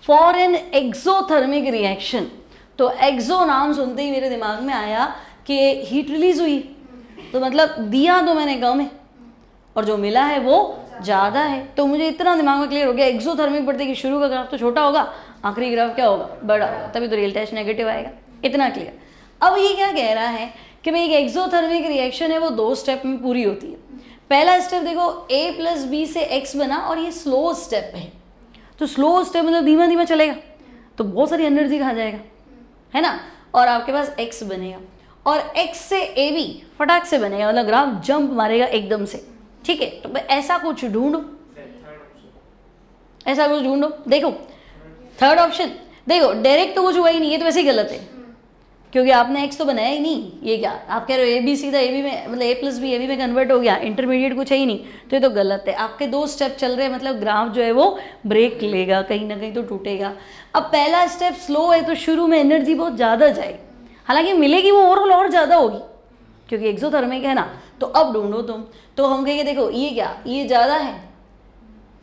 [SPEAKER 1] फॉर एन एक्सोथर्मिक रिएक्शन, तो एक्सो नाम सुनते ही मेरे दिमाग में आया कि हीट रिलीज हुई, तो मतलब दिया तो मैंने कम है और जो मिला है वो ज़्यादा है। तो मुझे इतना दिमाग में क्लियर हो गया, एक्सोथर्मिक पढ़ते कि शुरू का ग्राफ तो छोटा होगा, आखिरी ग्राफ क्या होगा, बड़ा होगा, तभी तो रियल टेस्ट नेगेटिव आएगा। इतना क्लियर। अब ये क्या कह रहा है कि भाई एक एक्सोथर्मिक रिएक्शन है वो 2 स्टेप में पूरी होती है। पहला स्टेप देखो A + B से X बना और ये स्लो स्टेप है। तो स्लो स्टेप मतलब धीमा धीमा चलेगा तो बहुत सारी एनर्जी खा जाएगा, है ना। और आपके पास X बनेगा और X से AB फटाक से बनेगा, मतलब ग्राफ जंप मारेगा एकदम से, ठीक है। तो ऐसा कुछ ढूंढो, ऐसा कुछ ढूंढो। देखो थर्ड ऑप्शन, देखो डायरेक्ट तो कुछ हुआ ही नहीं, ये तो वैसे ही गलत है क्योंकि आपने X तो बनाया ही नहीं। ये क्या आप कह रहे हो, AB सीधा AB में, मतलब A + B AB में कन्वर्ट हो गया, इंटरमीडिएट कुछ है ही नहीं, तो ये तो गलत है। आपके 2 स्टेप चल रहे हैं, मतलब ग्राफ जो है वो ब्रेक लेगा, कहीं ना कहीं तो टूटेगा। अब पहला स्टेप स्लो है तो शुरू में एनर्जी बहुत ज़्यादा जाएगी, हालांकि मिलेगी वो ओवरऑल और ज़्यादा होगी क्योंकि एक्सोथर्मिक है ना। तो अब ढूंढो तुम, तो हम कहेंगे देखो ये क्या, ये ज़्यादा है,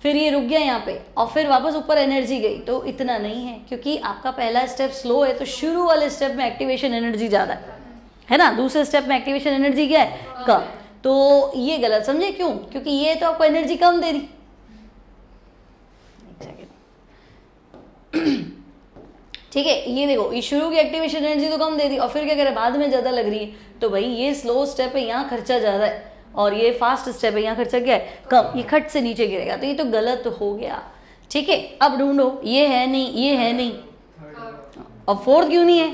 [SPEAKER 1] फिर ये रुक गया यहाँ पे और फिर वापस ऊपर एनर्जी गई, तो इतना नहीं है क्योंकि आपका पहला स्टेप स्लो है। तो शुरू वाले स्टेप में एक्टिवेशन एनर्जी ज़्यादा है ना, दूसरे स्टेप में एक्टिवेशन एनर्जी क्या है, कम। तो ये गलत समझे, क्यों, क्योंकि ये तो आपको एनर्जी कम दे दी। ठीक है, ये देखो ये शुरू की एक्टिवेशन एनर्जी तो कम दे दी और फिर क्या करे, बाद में ज़्यादा लग रही है। तो भाई ये स्लो स्टेप है, यहाँ खर्चा ज़्यादा है, और ये फास्ट स्टेप है, यहाँ खर्चा क्या है, कम, ये खट से नीचे गिरेगा, तो ये तो गलत हो गया। ठीक है, अब ढूंढो, ये है नहीं, ये है नहीं, अब फोर्थ क्यों नहीं है,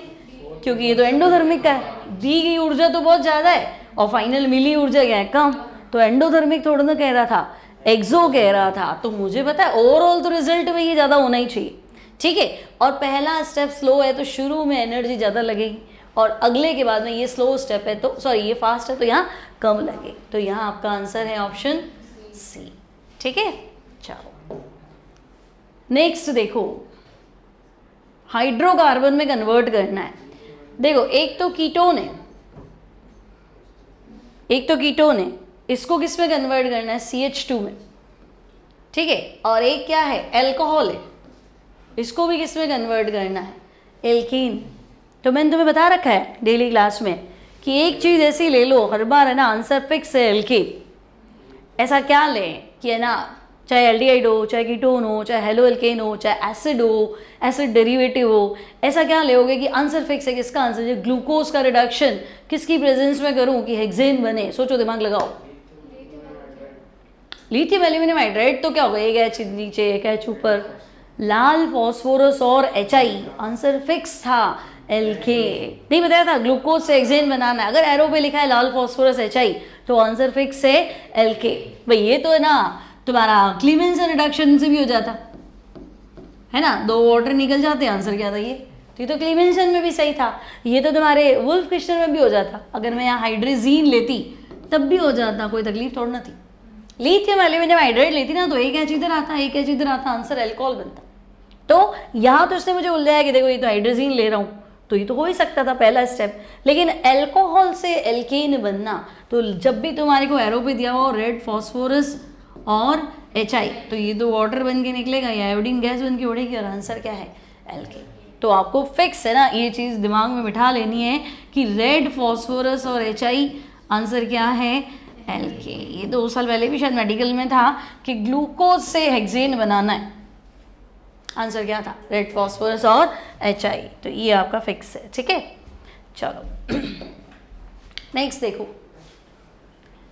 [SPEAKER 1] क्योंकि ये तो एंडोथर्मिक का है, दी गई ऊर्जा तो बहुत ज़्यादा है और फाइनल मिली ऊर्जा क्या है, कम। तो एंडोथर्मिक थोड़ा ना कह रहा था, एक्सो कह रहा था। तो मुझे पता है ओवरऑल तो रिजल्ट में ये ज़्यादा होना ही चाहिए। ठीक है, और पहला स्टेप स्लो है तो शुरू में एनर्जी ज़्यादा लगेगी और अगले के बाद में ये स्लो स्टेप है तो सॉरी ये फास्ट है तो यहाँ कम लगे। तो यहाँ आपका आंसर है ऑप्शन सी। ठीक है, चलो नेक्स्ट देखो, हाइड्रोकार्बन में कन्वर्ट करना है। देखो एक तो कीटोन है, एक तो कीटोन है, इसको किस में कन्वर्ट करना है, CH2 में। ठीक है, और एक क्या है, एल्कोहल है, इसको भी किस में कन्वर्ट करना है, एल्कीन। तो मैंने तुम्हें बता रखा है डेली क्लास में कि एक चीज़ ऐसी ले लो, हर बार है ना आंसर फिक्स है एल्कीन। ऐसा क्या लें कि है ना, चाहे एल्डिहाइड हो, चाहे कीटोन हो, चाहे हेलो एल्केन हो, चाहे एसिड हो, एसिड डेरिवेटिव हो, ऐसा क्या लेोगे कि आंसर फिक्स है। किसका आंसर है, ग्लूकोज का रिडक्शन किसकी प्रेजेंस में करूं कि हेक्सेन बने, सोचो दिमाग लगाओ। लिथियम एल्यूमिनियम हाइड्राइड तो क्या होगा, एक एच नीचे एक एच ऊपर, लाल फॉस्फोरस और HI, आंसर फिक्स था LK। नहीं बताया था ग्लूकोज से हेक्सेन बनाना है, अगर एरो पे लिखा है लाल फॉस्फोरस HI तो आंसर फिक्स है LK। भाई ये तो है ना तुम्हारा क्लीमेंसन रिडक्शन से भी हो जाता है ना, 2 वाटर निकल जाते, आंसर क्या था ये, तो ये तो क्लीमेंसन में भी सही था। ये तो तुम्हारे वुल्फ क्रिस्टल में भी हो जाता, अगर मैं यहाँ हाइड्रेजीन लेती तब भी हो जाता, कोई तकलीफ थोड़ी ना थी। लिथियम एल्यूमिनियम हाइड्राइड लेती ना तो एक एच इधर आता, एक एच इधर आता, आंसर एल्कोहल बनता। तो यहाँ तो इसने मुझे उलझाया कि देखो ये तो हाइड्रोजीन ले रहा हूँ, तो ये तो हो ही सकता था पहला स्टेप, लेकिन एल्कोहल से एल्केन बनना, तो जब भी तुम्हारे को एरो पे दिया हो रेड फॉस्फोरस और HI, तो ये तो वाटर बन के निकलेगा, या आयोडीन गैस बन के उड़ेगी, और आंसर क्या है, एल्केन। तो आपको फिक्स है ना ये चीज़ दिमाग में बिठा लेनी है कि रेड फॉस्फोरस और HI, आंसर क्या है, LK। ये 2 साल पहले भी शायद मेडिकल में था कि ग्लूकोज से हेक्सेन बनाना है। आंसर क्या था? रेड फॉस्फोरस और HI। तो ये आपका फिक्स है, ठीक है। चलो नेक्स्ट देखो,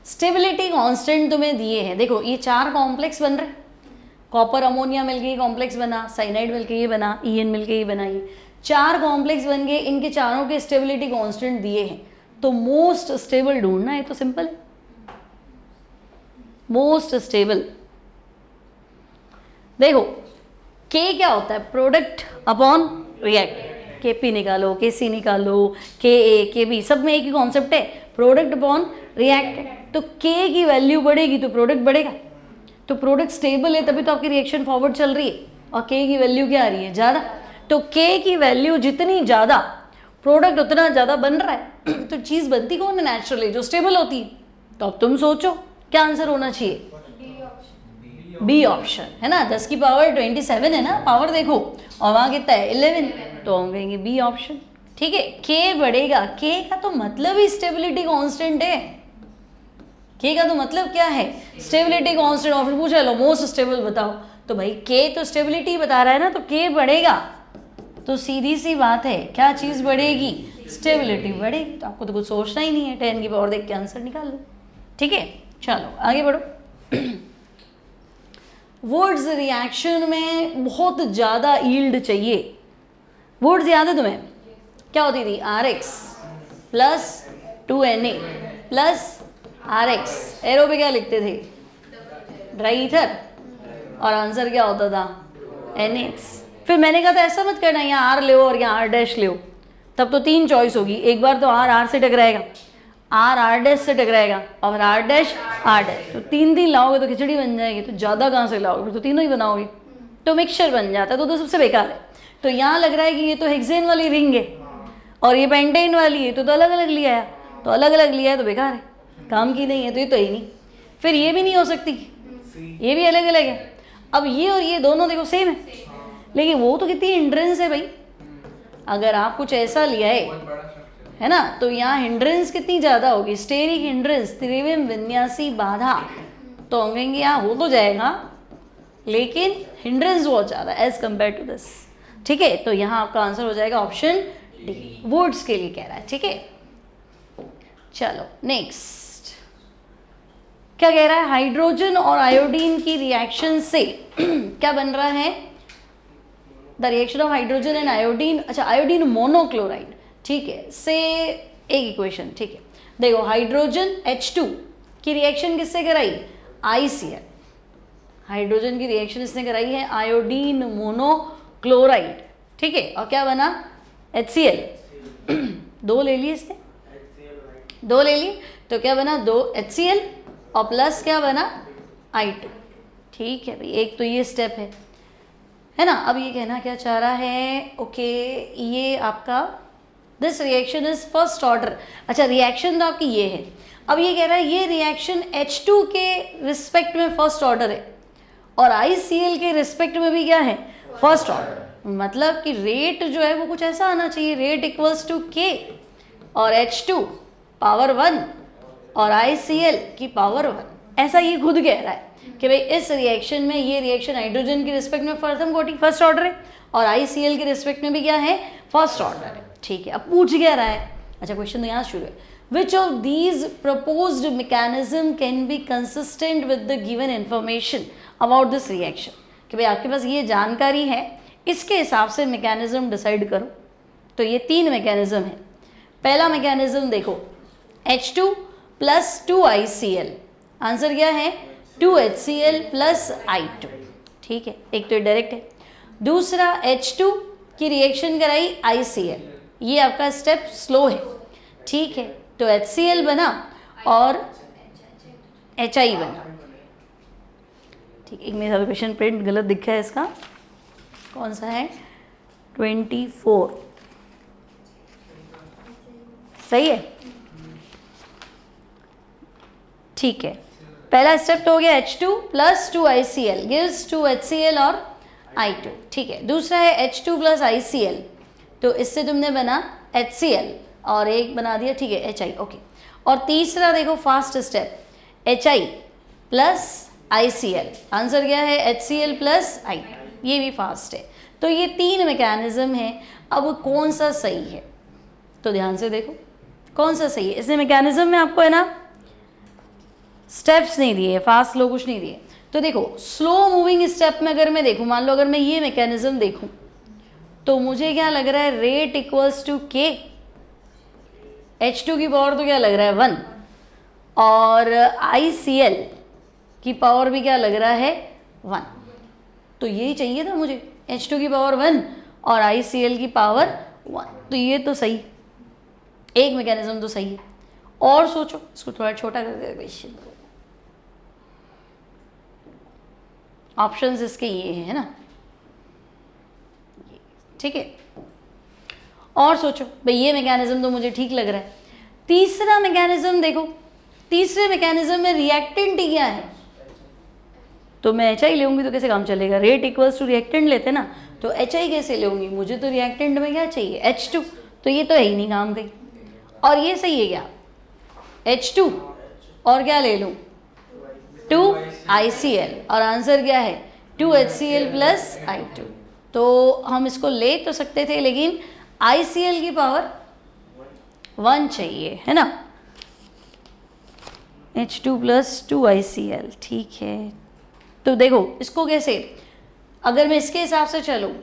[SPEAKER 1] स्टेबिलिटी कांस्टेंट तुम्हें दिए हैं। देखो ये 4 कॉम्प्लेक्स बन रहे, कॉपर अमोनिया मिलके ये कॉम्प्लेक्स बना, साइनाइड मिलके ये बना, EN मिलके ये बना। ये 4 कॉम्प्लेक्स बन गए, इनके चारों के स्टेबिलिटी कांस्टेंट दिए हैं। तो मोस्ट स्टेबल ढूंढना है, तो सिंपल है, मोस्ट स्टेबल। देखो K क्या होता है? Product upon react. Kp निकालो, Kc निकालो, Ka, Kb, सब में एक ही कॉन्सेप्ट है, प्रोडक्ट अपॉन रिएक्ट। तो K की वैल्यू बढ़ेगी तो प्रोडक्ट बढ़ेगा, तो प्रोडक्ट स्टेबल है तभी तो आपकी रिएक्शन फॉरवर्ड चल रही है। और K की वैल्यू क्या आ रही है? ज़्यादा। तो K की वैल्यू जितनी ज़्यादा, प्रोडक्ट उतना ज़्यादा बन रहा है। तो चीज़ बनती कौन है नेचुरली? जो स्टेबल होती है। तो अब तुम सोचो क्या आंसर होना चाहिए? बी ऑप्शन, है ना। 10 की पावर 27 है ना, पावर देखो, और वहाँ कितना है? 11। तो हम कहेंगे बी ऑप्शन, ठीक है। K बढ़ेगा, K का तो मतलब ही स्टेबिलिटी कांस्टेंट है। K का तो मतलब क्या है? Stability constant. और फिर पूछा लो मोस्ट स्टेबल बताओ, तो भाई K तो स्टेबिलिटी बता रहा है ना, तो K बढ़ेगा। तो सीधी सी बात है, क्या चीज़ बढ़ेगी? स्टेबिलिटी बढ़ेगी। तो आपको तो कुछ सोचना ही नहीं है, 10 की पावर देख के आंसर निकाल लो, ठीक है। चलो आगे बढ़ो। वुड्स रिएक्शन में बहुत ज़्यादा यील्ड चाहिए। वुड्स याद है तुम्हें? क्या होती थी? RX plus 2Na plus RX। Arrow पे क्या लिखते थे? Dry ether. और आंसर क्या होता था? NX। फिर मैंने कहा था ऐसा मत करना, यहाँ R ले और यहाँ R' ले, तब तो 3 चॉइस होगी। एक बार तो R से टकराएगा, R से टकराएगा, और R'। तो 3 लाओगे तो खिचड़ी बन जाएगी। तो ज़्यादा कहाँ से लाओगे? फिर तो तीनों ही बनाओगे, तो मिक्सचर बन जाता है। तो सबसे बेकार है। तो यहाँ लग रहा है कि ये तो हेक्सेन वाली रिंग है और ये पेंटेन वाली है, तो अलग अलग लिया है। तो अलग अलग लिया है तो बेकार है, काम की नहीं है, तो ये तो ही नहीं। फिर ये भी नहीं हो सकती, ये भी अलग अलग है। अब ये और ये दोनों देखो सेम है, लेकिन वो तो कितनी हिंड्रेंस है भाई। अगर आप कुछ ऐसा लिया है ना, तो यहाँ हिंड्रेंस कितनी ज़्यादा होगी? स्टेरिक हिंड्रेंस, त्रिविम विन्यासी बाधा। तो हम कहेंगे यहाँ हो तो जाएगा, लेकिन हिंड्रेंस बहुत ज़्यादा एज कम्पेयर टू दिस, ठीक है। तो यहाँ आपका आंसर हो जाएगा ऑप्शन डी, वुड्स के लिए कह रहा है, ठीक है। चलो नेक्स्ट क्या कह रहा है? हाइड्रोजन और आयोडीन की रिएक्शन से क्या बन रहा है? The reaction of hydrogen and iodine, अच्छा आयोडीन मोनोक्लोराइड, ठीक है, से एक इक्वेशन, ठीक है। देखो हाइड्रोजन H2 की रिएक्शन किससे कराई? ICl। हाइड्रोजन की रिएक्शन इसने कराई है आयोडीन मोनोक्लोराइड, ठीक है। और क्या बना? HCl। 2 ले लिए इसने, 2 ले लिए, तो क्या बना? 2 HCl और प्लस क्या बना? I2, ठीक है भाई। एक तो ये स्टेप है ना। अब ये कहना क्या चाह रहा है? ओके, ये आपका this reaction is first order. अच्छा रिएक्शन तो आपकी ये है। अब ये कह रहा है ये रिएक्शन H2 के रिस्पेक्ट में फर्स्ट ऑर्डर है और ICl के रिस्पेक्ट में भी क्या है? First order. मतलब कि रेट जो है वो कुछ ऐसा आना चाहिए, रेट इक्वल्स टू K और H2 पावर 1 और ICl की पावर 1। ऐसा ये खुद कह रहा है कि भाई इस रिएक्शन में, ये रिएक्शन हाइड्रोजन के रिस्पेक्ट में प्रथम कोटि फर्स्ट ऑर्डर है और ICl के रिस्पेक्ट में भी क्या है? फर्स्ट ऑर्डर है, ठीक है। अब पूछ क्या रहा है? अच्छा क्वेश्चन तो यहाँ शुरू है। Which of these proposed mechanism can be consistent with the given information about this reaction? कि भाई आपके पास ये जानकारी है, इसके हिसाब से मैकेनिज्म डिसाइड करो। तो ये 3 मैकेनिज्म है। पहला मैकेनिज्म देखो, H2 प्लस 2 ICl, आंसर क्या है? 2 HCl प्लस I2, ठीक है। एक तो डायरेक्ट है। दूसरा H2 की रिएक्शन कराई ICl, ये आपका स्टेप स्लो है, ठीक है। तो HCl बना और HI बना, ठीक। एक मेरे साथ क्वेश्चन प्रिंट गलत दिखा है, इसका कौन सा है? 24, सही है, ठीक है। पहला स्टेप तो हो गया H2 plus 2 ICl gives 2 HCl और I2, ठीक है। दूसरा है H2 प्लस ICl, तो इससे तुमने बना HCl और एक बना दिया, ठीक है, HI, ओके। और तीसरा देखो fast step, HI plus ICl, answer क्या है HCl प्लस I, ये भी फास्ट है। तो ये 3 मैकेनिज्म है। अब कौन सा सही है, तो ध्यान से देखो कौन सा सही है। इसने मैकेनिज्म में आपको है ना स्टेप्स नहीं दिए, फास्ट स्लो कुछ नहीं दिए। तो देखो स्लो मूविंग स्टेप में अगर मैं देखूं, मान लो अगर मैं ये मैकेनिज्म देखूं, तो मुझे क्या लग रहा है, rate equals to K, H2 की पावर तो क्या लग रहा है 1, और ICl की पावर भी क्या लग रहा है 1। तो यही चाहिए था मुझे, H2 की पावर 1 और ICl की पावर 1। तो ये तो सही, एक मैकेनिज्म तो सही है। और सोचो, इसको थोड़ा छोटा कर दे क्वेश्चन को। ऑप्शंस इसके ये है ना, ठीक है। और सोचो भाई, ये मैकेनिज्म तो मुझे ठीक लग रहा है। तीसरा मैकेनिज्म देखो, तीसरे मैकेनिज्म में रिएक्टेंट ही क्या है, तो मैं HI लूँगी तो कैसे काम चलेगा, रेट इक्वल्स टू रिएक्टेंट लेते ना, तो HI कैसे लूँगी, मुझे तो रिएक्टेंट में क्या चाहिए H2, तो ये तो है ही नहीं काम गई। और ये सही है क्या, H2 और क्या ले लूँ 2 ICl, और आंसर क्या है 2 HCl प्लस I2। तो हम इसको ले तो सकते थे, लेकिन ICl की पावर 1 चाहिए, है ना, H2 प्लस 2 ICl, ठीक है। तो देखो इसको कैसे, अगर मैं इसके हिसाब से चलूँ,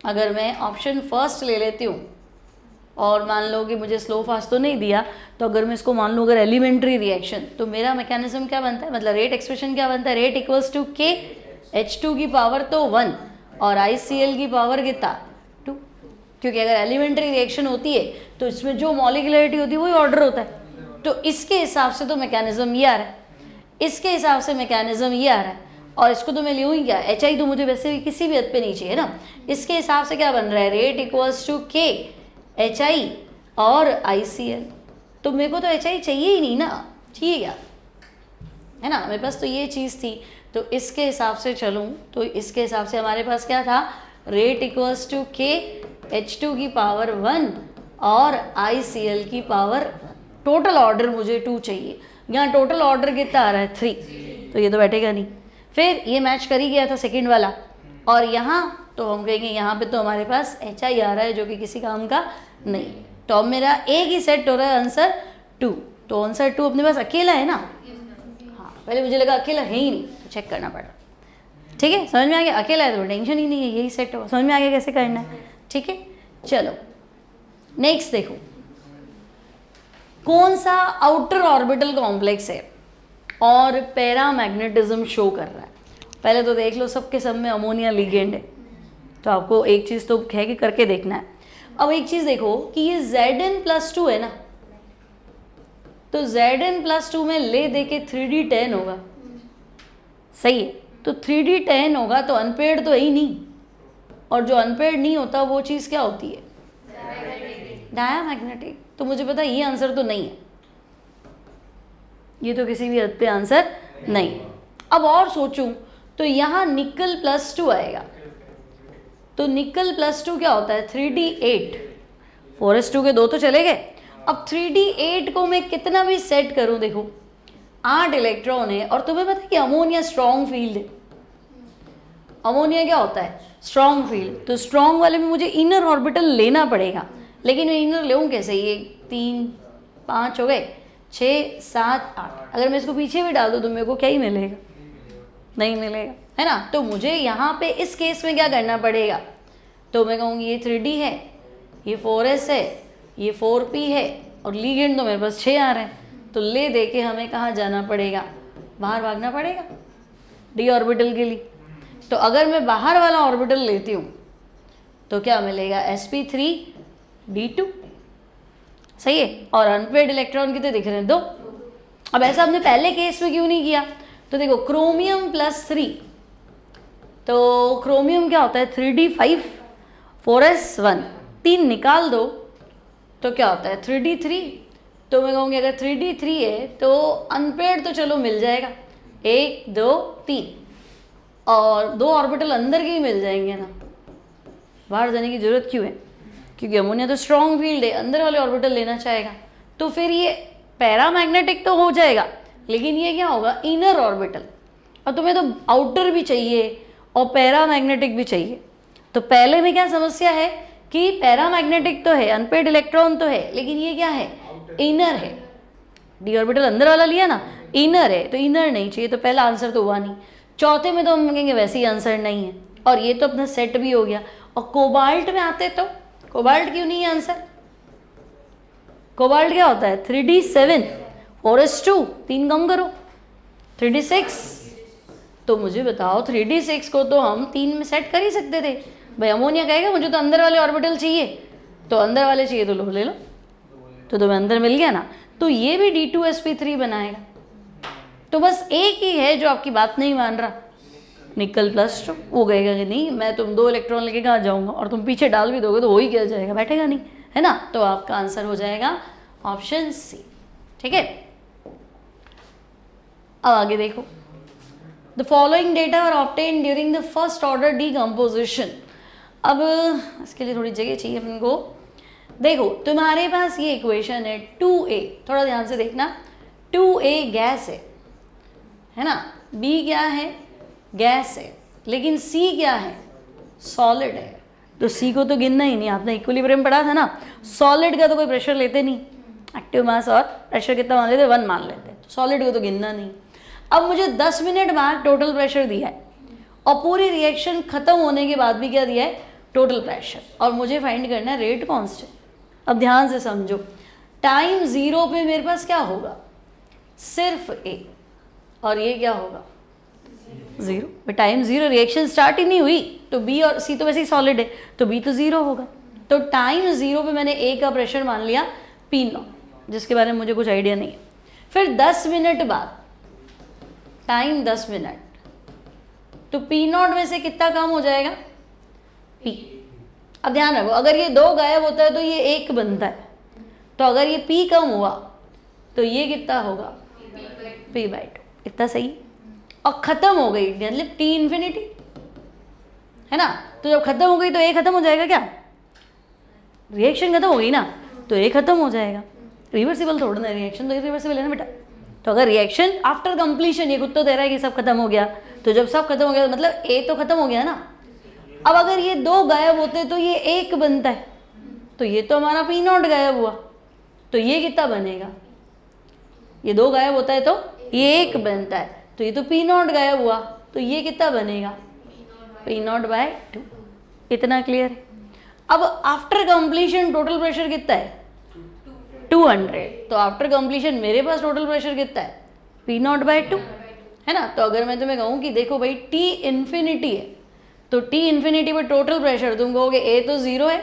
[SPEAKER 1] अगर मैं ऑप्शन फर्स्ट ले लेती हूँ और मान लो कि मुझे स्लो फास्ट तो नहीं दिया, तो अगर मैं इसको मान लूँ अगर एलिमेंट्री रिएक्शन, तो मेरा मैकेनिज्म क्या बनता है, मतलब रेट एक्सप्रेशन क्या बनता है, rate equals to K, H2 की पावर तो 1 और ICl की पावर कितना 2, क्योंकि अगर एलिमेंट्री रिएक्शन होती है तो इसमें जो मॉलिक्युलरिटी होती है वही ऑर्डर होता है। तो इसके हिसाब से तो मैकेनिज्म ये आ रहा है, इसके हिसाब से मैकेनिज्म ये आ रहा है, और इसको तो मैं लूँ ही क्या, HI तो मुझे वैसे भी किसी भी हद पे नहीं चाहिए ना। इसके हिसाब से क्या बन रहा है, rate equals to K, HI और ICl, तो मेरे को तो HI चाहिए ही नहीं ना, ठीक है ना, मेरे पास तो ये चीज़ थी। तो इसके हिसाब से चलूँ तो इसके हिसाब से हमारे पास क्या था, rate equals to K, H2 की पावर 1 और ICl की पावर, टोटल ऑर्डर मुझे 2 चाहिए, यहाँ टोटल ऑर्डर कितना आ रहा है 3, तो ये तो बैठेगा नहीं। फिर ये मैच कर ही गया था सेकंड वाला, और यहाँ तो हम कहेंगे यहाँ पे तो हमारे पास HI आ रहा है जो कि किसी काम का नहीं, तो अब मेरा एक ही सेट हो रहा है आंसर 2, तो आंसर 2 अपने पास अकेला है ना, हाँ पहले मुझे लगा अकेला है ही नहीं, तो चेक करना पड़ा, ठीक है, समझ में आ गया, अकेला है तो टेंशन ही नहीं है, यही सेट हो, समझ में आ गया कैसे करना है, ठीक है। चलो नेक्स्ट देखो, कौन सा आउटर ऑर्बिटल कॉम्प्लेक्स है और पैरामैग्नेटिज्म शो कर रहा है। पहले तो देख लो सबके सब में अमोनिया लिगेंड है, तो आपको एक चीज़ तो है कि करके देखना है। अब एक चीज़ देखो कि ये Zn+2 है ना, तो Zn+2 में ले दे के 3D10 होगा, सही है, तो 3D10 होगा तो अनपेयर्ड तो है ही नहीं, और जो अनपेयर्ड नहीं होता वो चीज़ क्या होती है, डायामैग्नेटिक। तो मुझे पता है ये आंसर तो नहीं है, ये तो किसी भी हद पे आंसर नहीं। अब और सोचूं तो यहाँ निकल+2 आएगा, तो निकल+2 क्या होता है 3D8, 4s2 के 2 तो चले गए। अब 3D8 को मैं कितना भी सेट करूं, देखो 8 इलेक्ट्रॉन है, और तुम्हें पता है कि अमोनिया स्ट्रॉन्ग फील्ड है, अमोनिया क्या होता है स्ट्रॉन्ग फील्ड, तो स्ट्रॉन्ग वाले में मुझे इनर ऑर्बिटल लेना पड़ेगा, लेकिन मैं इनर लेऊँ कैसे, ये 3 5 हो गए, 6 7 8, अगर मैं इसको पीछे भी डाल दूँ तो मेरे को क्या ही मिलेगा, नहीं मिलेगा, है ना। तो मुझे यहाँ पे इस केस में क्या करना पड़ेगा, तो मैं कहूँगी ये 3D है, ये 4s है, ये 4p है, और लीगेंड तो मेरे पास 6 आ रहे हैं, तो ले दे के हमें कहाँ जाना पड़ेगा, बाहर भागना पड़ेगा d ऑर्बिटल के लिए। तो अगर मैं बाहर वाला ऑर्बिटल लेती हूँ तो क्या मिलेगा sp3d2, सही है, और अनपेयर्ड इलेक्ट्रॉन कितने दिख रहे हैं 2। अब ऐसा हमने पहले केस में क्यों नहीं किया, तो देखो क्रोमियम+3, तो क्रोमियम क्या होता है 3d5, 4s1, 3 निकाल दो तो क्या होता है 3d3, तो मैं कहूँगी अगर 3d3 है तो अनपेयर्ड तो चलो मिल जाएगा, 1 2 3, और 2 ऑर्बिटल अंदर के ही मिल जाएंगे ना, बाहर जाने की जरूरत क्यों है, क्योंकि अमोनिया तो स्ट्रॉन्ग फील्ड है, अंदर वाले ऑर्बिटल लेना चाहेगा। तो फिर ये पैरामैग्नेटिक तो हो जाएगा, लेकिन ये क्या होगा, इनर ऑर्बिटल, और तुम्हें तो आउटर भी चाहिए और पैरामैग्नेटिक भी चाहिए। तो पहले में क्या समस्या है कि पैरामैग्नेटिक तो है, अनपेड इलेक्ट्रॉन तो है, लेकिन ये क्या है, इनर है। डी ऑर्बिटल अंदर वाला लिया ना, इनर है, तो इनर नहीं चाहिए, तो पहला आंसर तो हुआ नहीं। चौथे में तो हम कहेंगे वैसे ही आंसर नहीं है, और ये तो अपना सेट भी हो गया। और कोबाल्ट में आते तो कोबाल्ट क्यों नहीं है आंसर? कोबाल्ट क्या होता है, 3d7 4s2, 3 कम करो, 3d6। तो मुझे बताओ 3d6 को तो हम 3 में सेट कर ही सकते थे। भाई अमोनिया कहेगा मुझे तो अंदर वाले ऑर्बिटल चाहिए, तो अंदर वाले चाहिए तो लो ले लो, तो तुम्हें अंदर मिल गया ना। तो ये भी D2sp3 बनाएगा। तो बस एक ही है जो आपकी बात नहीं मान रहा, निकल +2। वो कहेगा कि नहीं मैं तुम 2 इलेक्ट्रॉन लेके कहाँ जाऊँगा, और तुम पीछे डाल भी दोगे तो वही क्या जाएगा, बैठेगा नहीं, है ना। तो आपका आंसर हो जाएगा ऑप्शन सी। ठीक है, अब आगे देखो, the following data are obtain during the first order decomposition. अब इसके लिए थोड़ी जगह चाहिए अपन को। देखो तुम्हारे पास ये इक्वेशन है 2a, थोड़ा ध्यान से देखना, 2a गैस है ना, b क्या है, गैस है, लेकिन c क्या है, सॉलिड है। तो c को तो गिनना ही नहीं, आपने इक्विलिब्रियम पढ़ा था ना, सॉलिड का तो कोई प्रेशर लेते नहीं, एक्टिव मास और प्रेशर कितना मान लेते, 1 मान लेते, तो सॉलिड को तो गिनना नहीं। अब मुझे 10 मिनट बाद टोटल प्रेशर दिया है, और पूरी रिएक्शन खत्म होने के बाद भी क्या दिया है, टोटल प्रेशर, और मुझे फाइंड करना है रेट कांस्टेंट। अब ध्यान से समझो, टाइम 0 पे मेरे पास क्या होगा, सिर्फ A, और ये क्या होगा 0। टाइम 0, रिएक्शन स्टार्ट ही नहीं हुई, तो B और C तो वैसे ही सॉलिड है, तो B तो 0 होगा। तो टाइम 0 पे मैंने A का प्रेशर मान लिया P0, जिसके बारे में मुझे कुछ आइडिया नहीं है। फिर 10 मिनट बाद, टाइम 10 मिनट, तो P0 में से कितना कम हो जाएगा, P। अब ध्यान रखो, अगर ये 2 गायब होता है तो ये 1 बनता है, तो अगर ये P कम हुआ तो ये कितना होगा, P/2। इतना सही। और खत्म हो गई मतलब T इन्फिनिटी, है ना, तो जब खत्म हो गई तो A खत्म हो जाएगा, क्या रिएक्शन खत्म हो गई ना, तो A खत्म हो जाएगा। रिवर्सिबल थोड़ा ना, रिएक्शन तो रिवर्सिबल है ना बेटा। तो अगर रिएक्शन आफ्टर कंप्लीशन, ये खुद तो दे रहा है कि सब खत्म हो गया, तो जब सब खत्म हो गया मतलब A तो खत्म हो गया ना। अब अगर ये 2 गायब होते तो ये 1 बनता है, तो ये तो हमारा P0 गायब हुआ, तो ये कितना बनेगा, ये 2 गायब होता है तो ये 1 बनता है, तो ये तो P0 गायब हुआ, तो ये कितना बनेगा, P0/2। इतना क्लियर है। अब आफ्टर कंप्लीशन टोटल प्रेशर कितना है, 200। तो आफ्टर कंप्लीशन मेरे पास टोटल प्रेशर कितना है, P0/2, है ना। तो अगर मैं तुम्हें कहूँ कि देखो भाई T इन्फिनिटी है, तो T इन्फिनिटी पर टोटल प्रेशर तुम कहोगे A तो 0 है,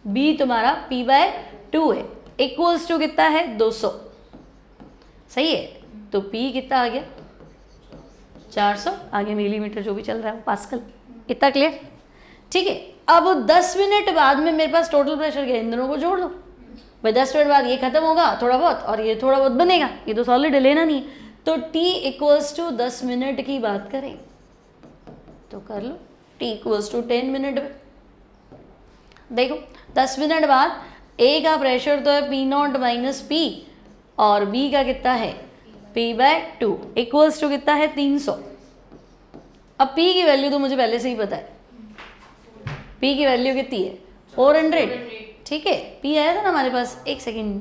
[SPEAKER 1] B तुम्हारा P/2 है, इक्वल्स टू कितना है, 200। सही है, तो P कितना आ गया, 400, आगे मिलीमीटर जो भी चल रहा है पास्कल। इतना क्लियर, ठीक है। अब 10 मिनट बाद में मेरे पास टोटल प्रेशर क्या है, इन दोनों को जोड़ दो भाई। 10 मिनट बाद ये खत्म होगा थोड़ा बहुत, और ये थोड़ा बहुत बनेगा, ये तो सॉलिड है, लेना नहीं। तो T इक्वल्स टू 10 मिनट की बात करें तो कर लो, T इक्वल्स टू 10 मिनट में। देखो 10 मिनट बाद A का प्रेशर तो है P0 - P, और B का कितना है, P/2 इक्वल्स टू कितना है, 300। अब P की वैल्यू तो मुझे पहले से ही पता है, P की वैल्यू कितनी है, 400। ठीक है, P आया था ना हमारे पास, एक सेकेंड,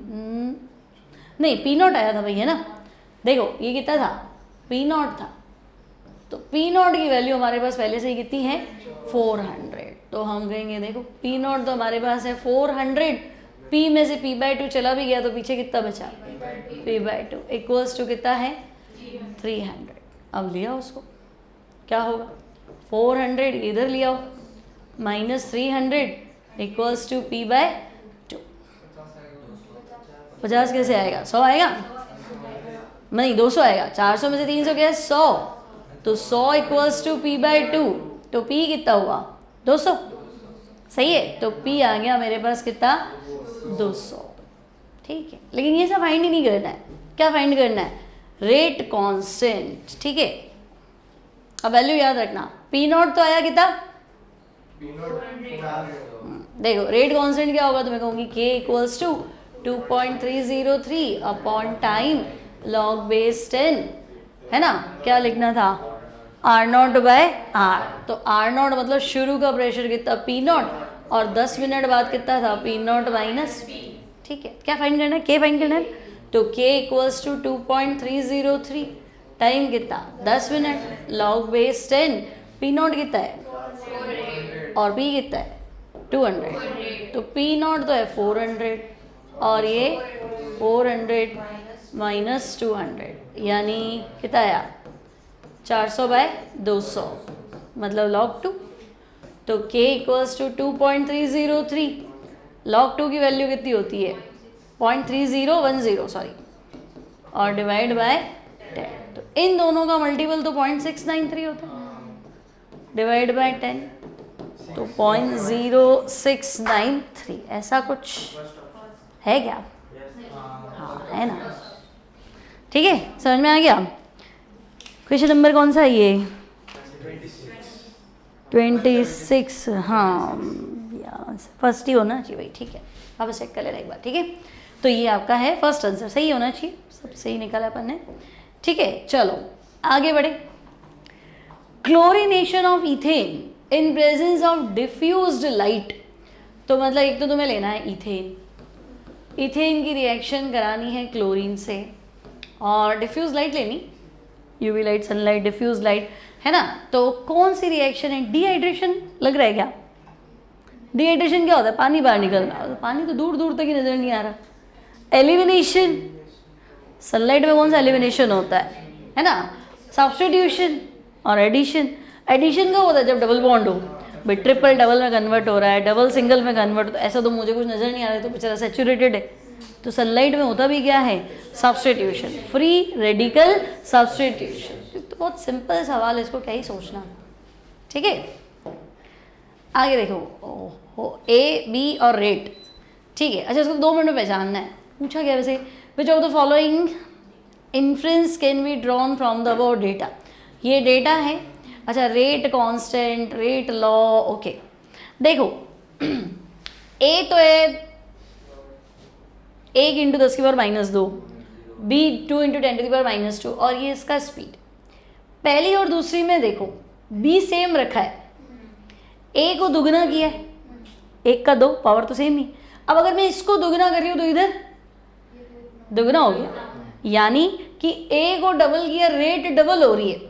[SPEAKER 1] नहीं P0 आया था भाई, है ना। देखो ये कितना था, P0 था, तो P0 की वैल्यू हमारे पास पहले से ही कितनी है, 400। तो हम कहेंगे देखो P0 तो हमारे पास है 400, P में से P/2 चला भी गया तो पीछे कितना बचा, P/2 इक्वल्स टू कितना है, 300। अब लिया उसको, क्या होगा, 400 इधर लिया -300 इक्वल्स टू P/2। 50 कैसे आएगा, 100 आएगा, नहीं 200 आएगा। 400 में से 300 क्या है, 100, तो 100 इक्वल्स टू P/2, तो P कितना हुआ, 200। सही है, तो P आ गया मेरे पास कितना, 200। ठीक है, लेकिन ये सब फाइंड ही नहीं करना है, क्या फाइंड करना है, रेट कांस्टेंट। ठीक है, अब वैल्यू याद रखना, P0 तो आया कितना, देखो रेट कांस्टेंट क्या होगा, तो मैं कहूँगी K equals to 2.303 upon time log base 10, है ना। क्या लिखना था, R0 बाय R। तो R0 मतलब शुरू का प्रेशर कितना P0, और 10 मिनट बाद कितना था P0 माइनस P। ठीक है, क्या फाइंड करना है, K फाइंड करना है। तो K इक्वल्स टू 2.303, टाइम कितना 10 मिनट, लॉग बेस 10, P0 कितना है और P कितना है 200। तो P0 तो है 400 और ये 400 माइनस 200 यानी कितना आया 400 बाय 200 मतलब log 2। तो K इक्वल्स टू 2.303, log 2 की वैल्यू कितनी होती है 0.3010 सॉरी, और डिवाइड बाय 10। तो इन दोनों का मल्टीपल तो 0.693 होता है, डिवाइड बाय 10 तो 0.0693। ऐसा कुछ है क्या, हाँ है ना। ठीक है, समझ में आ गया। क्वेश्चन नंबर कौन सा है ये 26। हाँ फर्स्ट ही होना चाहिए भाई, ठीक है, आप चेक कर लेना एक बार। ठीक है, तो ये आपका है फर्स्ट आंसर, सही होना चाहिए, सब सही निकाला अपन ने। ठीक है, चलो आगे बढ़े। Chlorination of ethane in presence of diffused light. तो मतलब एक तो तुम्हें लेना है इथेन, इथेन की रिएक्शन करानी है क्लोरीन से, और डिफ्यूज लाइट लेनी, UV light, sunlight, diffuse light, है ना। तो कौन सी रिएक्शन है, डिहाइड्रेशन लग रहा है क्या। डिहाइड्रेशन क्या होता है, पानी बाहर निकलना, तो पानी तो दूर दूर तक ही नजर नहीं आ रहा। एलिमिनेशन, सनलाइट में कौन सा एलिमिनेशन होता है ना। सब्स्टिट्यूशन और एडिशन, एडिशन का होता है जब डबल बॉन्ड हो, भाई ट्रिपल डबल में कन्वर्ट हो रहा है, डबल सिंगल में कन्वर्ट, तो ऐसा तो मुझे कुछ नजर नहीं आ रहा है, तो बेचारा सैचुरेटेड है। तो सनलाइट में होता भी क्या है, सब्स्टिट्यूशन, फ्री रेडिकल सब्स्टिट्यूशन। तो बहुत सिंपल सवाल है, इसको क्या ही सोचना। ठीक है, आगे देखो, ए बी और रेट। ठीक है, अच्छा इसको 2 मिनट में पहचानना है। पूछा गया वैसे, विच of the following inference can be drawn from the above data. ये डेटा है, अच्छा rate constant, rate law, okay. देखो ए तो है 1 इंटू 10 की पावर -2, बी 2 इंटू 10 की पावर -2, और ये इसका स्पीड। पहली और दूसरी में देखो बी सेम रखा है, ए को दुगना किया है, 1 का 2, पावर तो सेम ही। अब अगर मैं इसको दुगना कर रही हूँ तो इधर दुगना हो गया, यानी कि ए को डबल किया, रेट डबल हो रही है,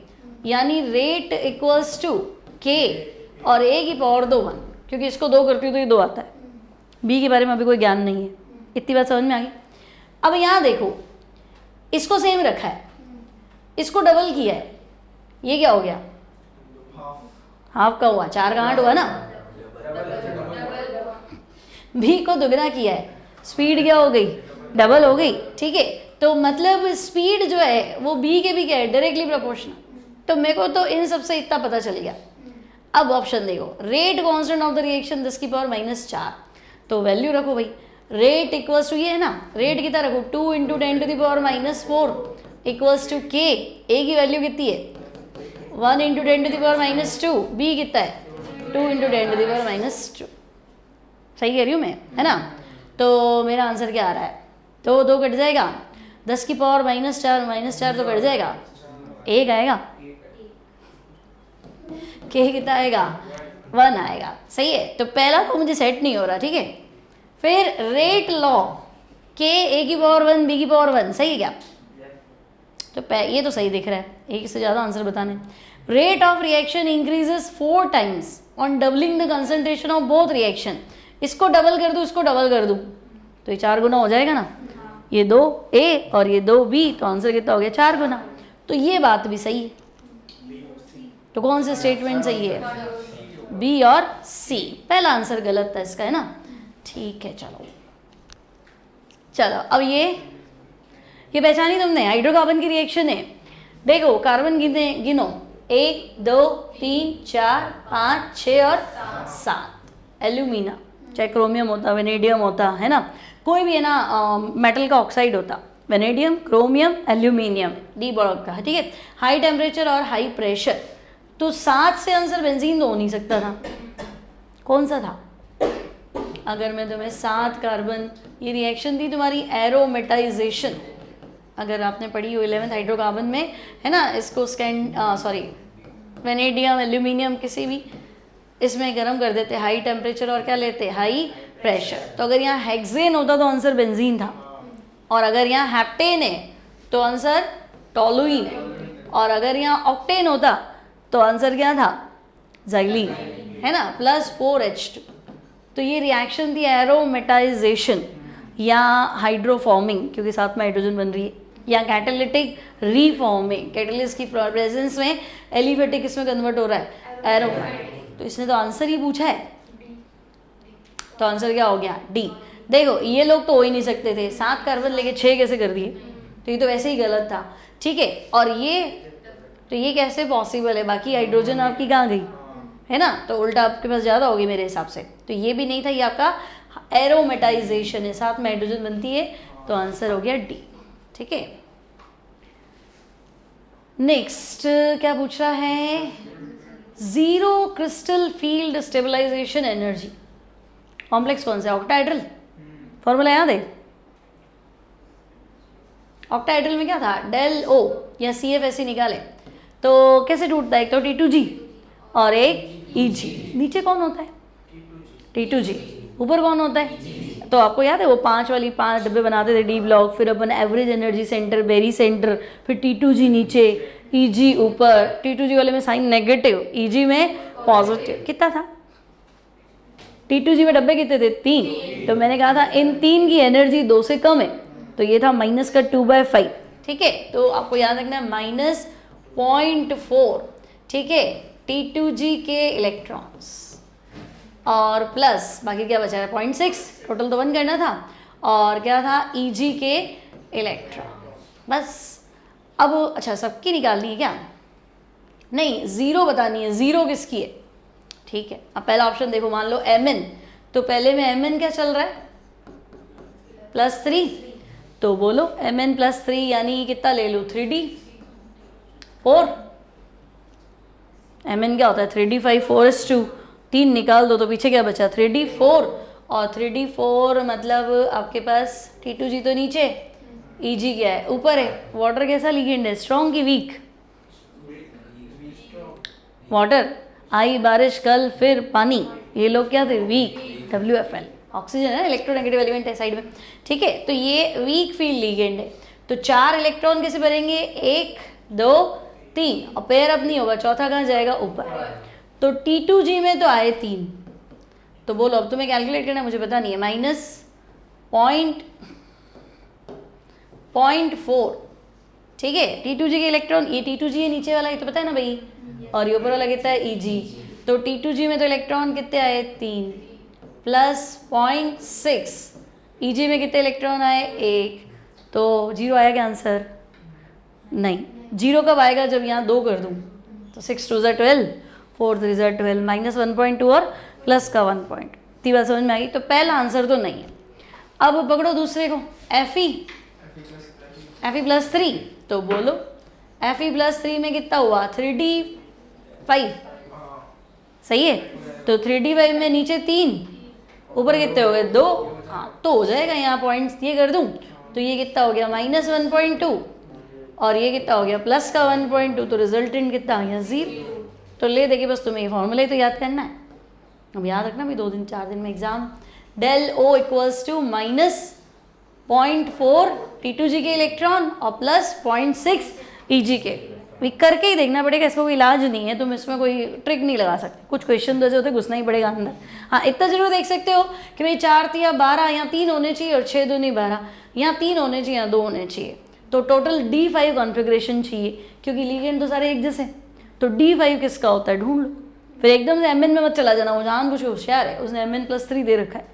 [SPEAKER 1] यानी रेट इक्वल्स टू के और ए की पावर 2 1, क्योंकि इसको 2 करती हूँ तो ये 2 आता है। बी के बारे में अभी कोई ज्ञान नहीं है, इतनी बात समझ में आ गई। अब यहाँ देखो इसको सेम रखा है, इसको डबल किया है, ये क्या हो गया, हाफ का हुआ, 4 का 8 हुआ ना। बी को दुगना किया है, स्पीड क्या हो गई, डबल हो गई। ठीक है, तो मतलब स्पीड जो है वो बी के भी क्या है, डायरेक्टली प्रोपोर्शनल। तो मेरे को तो इन सबसे इतना पता चल गया। अब ऑप्शन देखो, rate constant of the reaction 10 की पावर -4, तो वैल्यू रखो भाई, रेट इक्वल्स टू ये है ना, रेट कितना रखो 2 into 10 to the power -4 equals to k, A की वैल्यू कितनी है 1 into 10 to the power -2, B कितना है 2 इंटू 10 टू द पावर -2। सही कह रही हूँ मैं, है ना। तो मेरा आंसर क्या आ रहा है, तो 2 कट जाएगा, 10 की पावर -4 तो कट जाएगा, 1 आएगा, के कितना आएगा 1 आएगा। सही है, तो पहला तो मुझे सेट नहीं हो रहा। ठीक है, फिर रेट लॉ, के ए की पावर 1 बी की पावर 1, सही है क्या। तो ये तो सही दिख रहा है, एक से ज़्यादा आंसर बताने। Rate of reaction increases 4 times on doubling the concentration of both reaction. इसको डबल कर दूँ, इसको डबल कर दूँ, तो ये 4 गुना हो जाएगा ना, ये 2 ए और ये 2 बी, तो आंसर कितना हो गया 4 गुना। तो ये बात भी सही है। तो कौन से स्टेटमेंट सही है, बी और सी। पहला आंसर गलत था इसका, है ना। ठीक है, चलो अब ये पहचानी तुमने, हाइड्रोकार्बन की रिएक्शन है। देखो कार्बन गिनो 1 2 3 4 5 6 और 7। एल्यूमिना, चाहे क्रोमियम होता, वेनेडियम होता, है ना, कोई भी है ना मेटल का ऑक्साइड होता, vanadium, chromium, aluminium, D block का। ठीक है, हाई टेम्परेचर और हाई प्रेशर। तो 7 से आंसर बेंजीन तो हो नहीं सकता था, कौन सा था, अगर मैं तुम्हें 7 कार्बन, ये रिएक्शन थी तुम्हारी एरोमेटाइजेशन, अगर आपने पढ़ी हो 11th हाइड्रोकार्बन में, है ना, इसको वेनेडियम, एल्यूमिनियम, किसी भी इसमें गर्म कर देते हाई टेम्परेचर और क्या लेते हाई प्रेशर। तो अगर यहाँ हेक्सेन होता तो आंसर बेंजीन था, और अगर यहाँ हेप्टेन है तो आंसर टोलुइन है, और अगर यहाँ ऑक्टेन होता तो आंसर क्या था ज़ाइलीन, है ना, +4H2। तो ये रिएक्शन थी एरोमेटाइजेशन या हाइड्रोफॉर्मिंग, क्योंकि साथ में हाइड्रोजन बन रही है, या कैटालिटिक रीफॉर्मिंग, कैटलिस्ट की प्रेजेंस में एलिफेटिक इसमें कन्वर्ट हो रहा है एरोमेटिक। तो इसने तो आंसर ही पूछा है, तो आंसर क्या हो गया डी। देखो ये लोग तो हो ही नहीं सकते थे, 7 कार्बन लेके 6 कैसे कर दिए, तो ये तो वैसे ही गलत था, ठीक है। और ये कैसे पॉसिबल है, बाकी हाइड्रोजन आपकी कहाँ गई, है ना, तो उल्टा आपके पास ज़्यादा होगी मेरे हिसाब से। तो ये भी नहीं था, ये आपका एरोमेटाइजेशन है, साथ में हाइड्रोजन बनती है, तो आंसर हो गया डी, ठीक है। नेक्स्ट क्या पूछ रहा है, zero crystal field stabilisation energy complex कौन सा है, ऑक्टाहेड्रल, फॉर्मूला याद है, ऑक्टाहेड्रल में क्या था, डेल ओ या CF ऐसे निकाले तो कैसे टूटता है, एक तो T2G और एक EG, नीचे कौन होता है T2G, ऊपर कौन होता है, तो आपको याद है वो 5 डब्बे बनाते थे डी ब्लॉक, फिर अपन average energy centre, barycentre, फिर T2G नीचे, EG ऊपर, T2G वाले में साइन नेगेटिव, EG में पॉजिटिव, कितना था T2G में डब्बे कितने थे 3, तो मैंने कहा था इन 3 की एनर्जी 2 से कम है, तो ये था माइनस का 2/5, ठीक है। तो आपको याद रखना है -0.4, ठीक है, T2G के इलेक्ट्रॉन्स और प्लस बाकी क्या बचा है 0.6, टोटल तो 1 करना था, और क्या था EG के इलेक्ट्रॉन, बस। अब अच्छा सबकी निकालनी है क्या, नहीं जीरो बतानी है, जीरो किसकी है, ठीक है। अब पहला ऑप्शन देखो, मान लो Mn, तो पहले में Mn क्या चल रहा है +3, तो बोलो Mn +3 यानी कितना ले लूँ 3D4, Mn क्या होता है 3D5 4s2, 3 निकाल दो तो पीछे क्या बचा 3D4, और 3D4 मतलब आपके पास T2G तो नीचे, EG क्या है ऊपर है। वाटर कैसा लिगेंड है, स्ट्रॉन्ग की वीक, वाटर आई बारिश कल फिर पानी, ये लोग क्या थे वीक, WFL, ऑक्सीजन है इलेक्ट्रोनेगेटिव एलिमेंट है साइड में, ठीक है। तो ये वीक फील्ड लिगेंड है, तो 4 इलेक्ट्रॉन कैसे भरेंगे 1 2 3, और पेयर अप नहीं होगा, चौथा कहाँ जाएगा ऊपर, तो T2G में तो आए 3, तो बोलो अब तुम्हें कैलकुलेट करना, मुझे पता नहीं है, -0.4, ठीक है। T2G के इलेक्ट्रॉन, ये T2G है नीचे वाला, ये तो पता है ना भाई, और ये ऊपर वाला कितना है EG, तो T2G में तो इलेक्ट्रॉन कितने आए 3 + 0.6, EG में कितने इलेक्ट्रॉन आए 1, तो 0 आया क्या आंसर, नहीं, 0 कब आएगा जब यहाँ 2 कर दूँ, तो 6 2 = 12, 4 3 = 12, -1.2 और प्लस का 1 पॉइंट, इतनी बात समझ में आ गई। तो पहला आंसर तो नहीं है। अब पकड़ो दूसरे को, Fe+3, तो बोलो Fe+3 में कितना हुआ 3D5, सही है, तो 3D5 में नीचे 3, ऊपर कितने हो गए 2, हाँ तो हो जाएगा, यहाँ पॉइंट्स ये कर दूँ तो ये कितना हो गया -1.2, और ये कितना हो गया प्लस का 1.2, तो रिजल्टेंट कितना आ गया 0। तो ले देखिए, बस तुम्हें ये फॉर्मूला ही तो याद करना है, अब याद रखना भी 2 दिन 4 दिन में एग्जाम, del O = -0.4 T2G के इलेक्ट्रॉन और +0.6 EG के, भी करके ही देखना पड़ेगा, इसका कोई इलाज नहीं है, तुम इसमें कोई ट्रिक नहीं लगा सकते, कुछ क्वेश्चन जैसे होते घुसना ही पड़ेगा अंदर। हाँ इतना जरूर देख सकते हो कि भाई 4 3 12, यहाँ 3 होने चाहिए, और 6 2 12, यहाँ 3 होने चाहिए, यहाँ 2 होने चाहिए, तो टोटल D5 कॉन्फ़िगरेशन चाहिए, क्योंकि लिगेंड तो सारे एक जैसे, तो D5 किसका होता है ढूंढ लो, फिर एकदम से Mn में मत चला जाना, वो जानबूझ के होशियार है, उसने Mn+3 दे रखा है,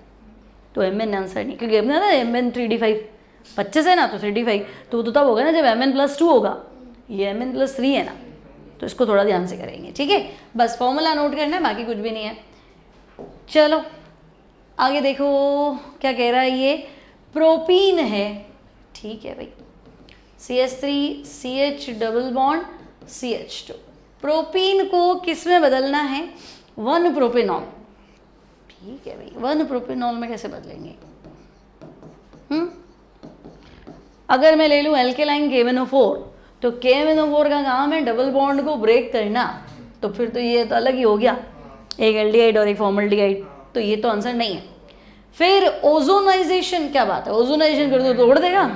[SPEAKER 1] तो Mn आंसर नहीं, क्योंकि अपने ना Mn 3D5 25 है ना, तो 3D5 तो वो तो तब होगा ना जब Mn+2 होगा, ये Mn+3 है ना, तो इसको थोड़ा ध्यान से करेंगे, ठीक है। बस फॉर्मूला नोट करना है, बाकी कुछ भी नहीं है। चलो आगे देखो क्या कह रहा है, ये प्रोपीन है, ठीक है भाई, CH3 CH double bond CH2, propene को किस में बदलना है 1 प्रोपेनॉल, ठीक है भाई, 1 प्रोपेनॉल में कैसे बदलेंगे? अगर मैं ले लूँ एल्केलाइन KMnO4, तो KMnO4 का काम है डबल बॉन्ड को ब्रेक करना, तो फिर तो ये तो अलग ही हो गया, एक एल्डिहाइड और एक फॉर्मल्डिहाइड, तो ये तो आंसर नहीं है। फिर ओजोनाइजेशन, क्या बात है, ओजोनाइजेशन कर दो तो तोड़ देगा,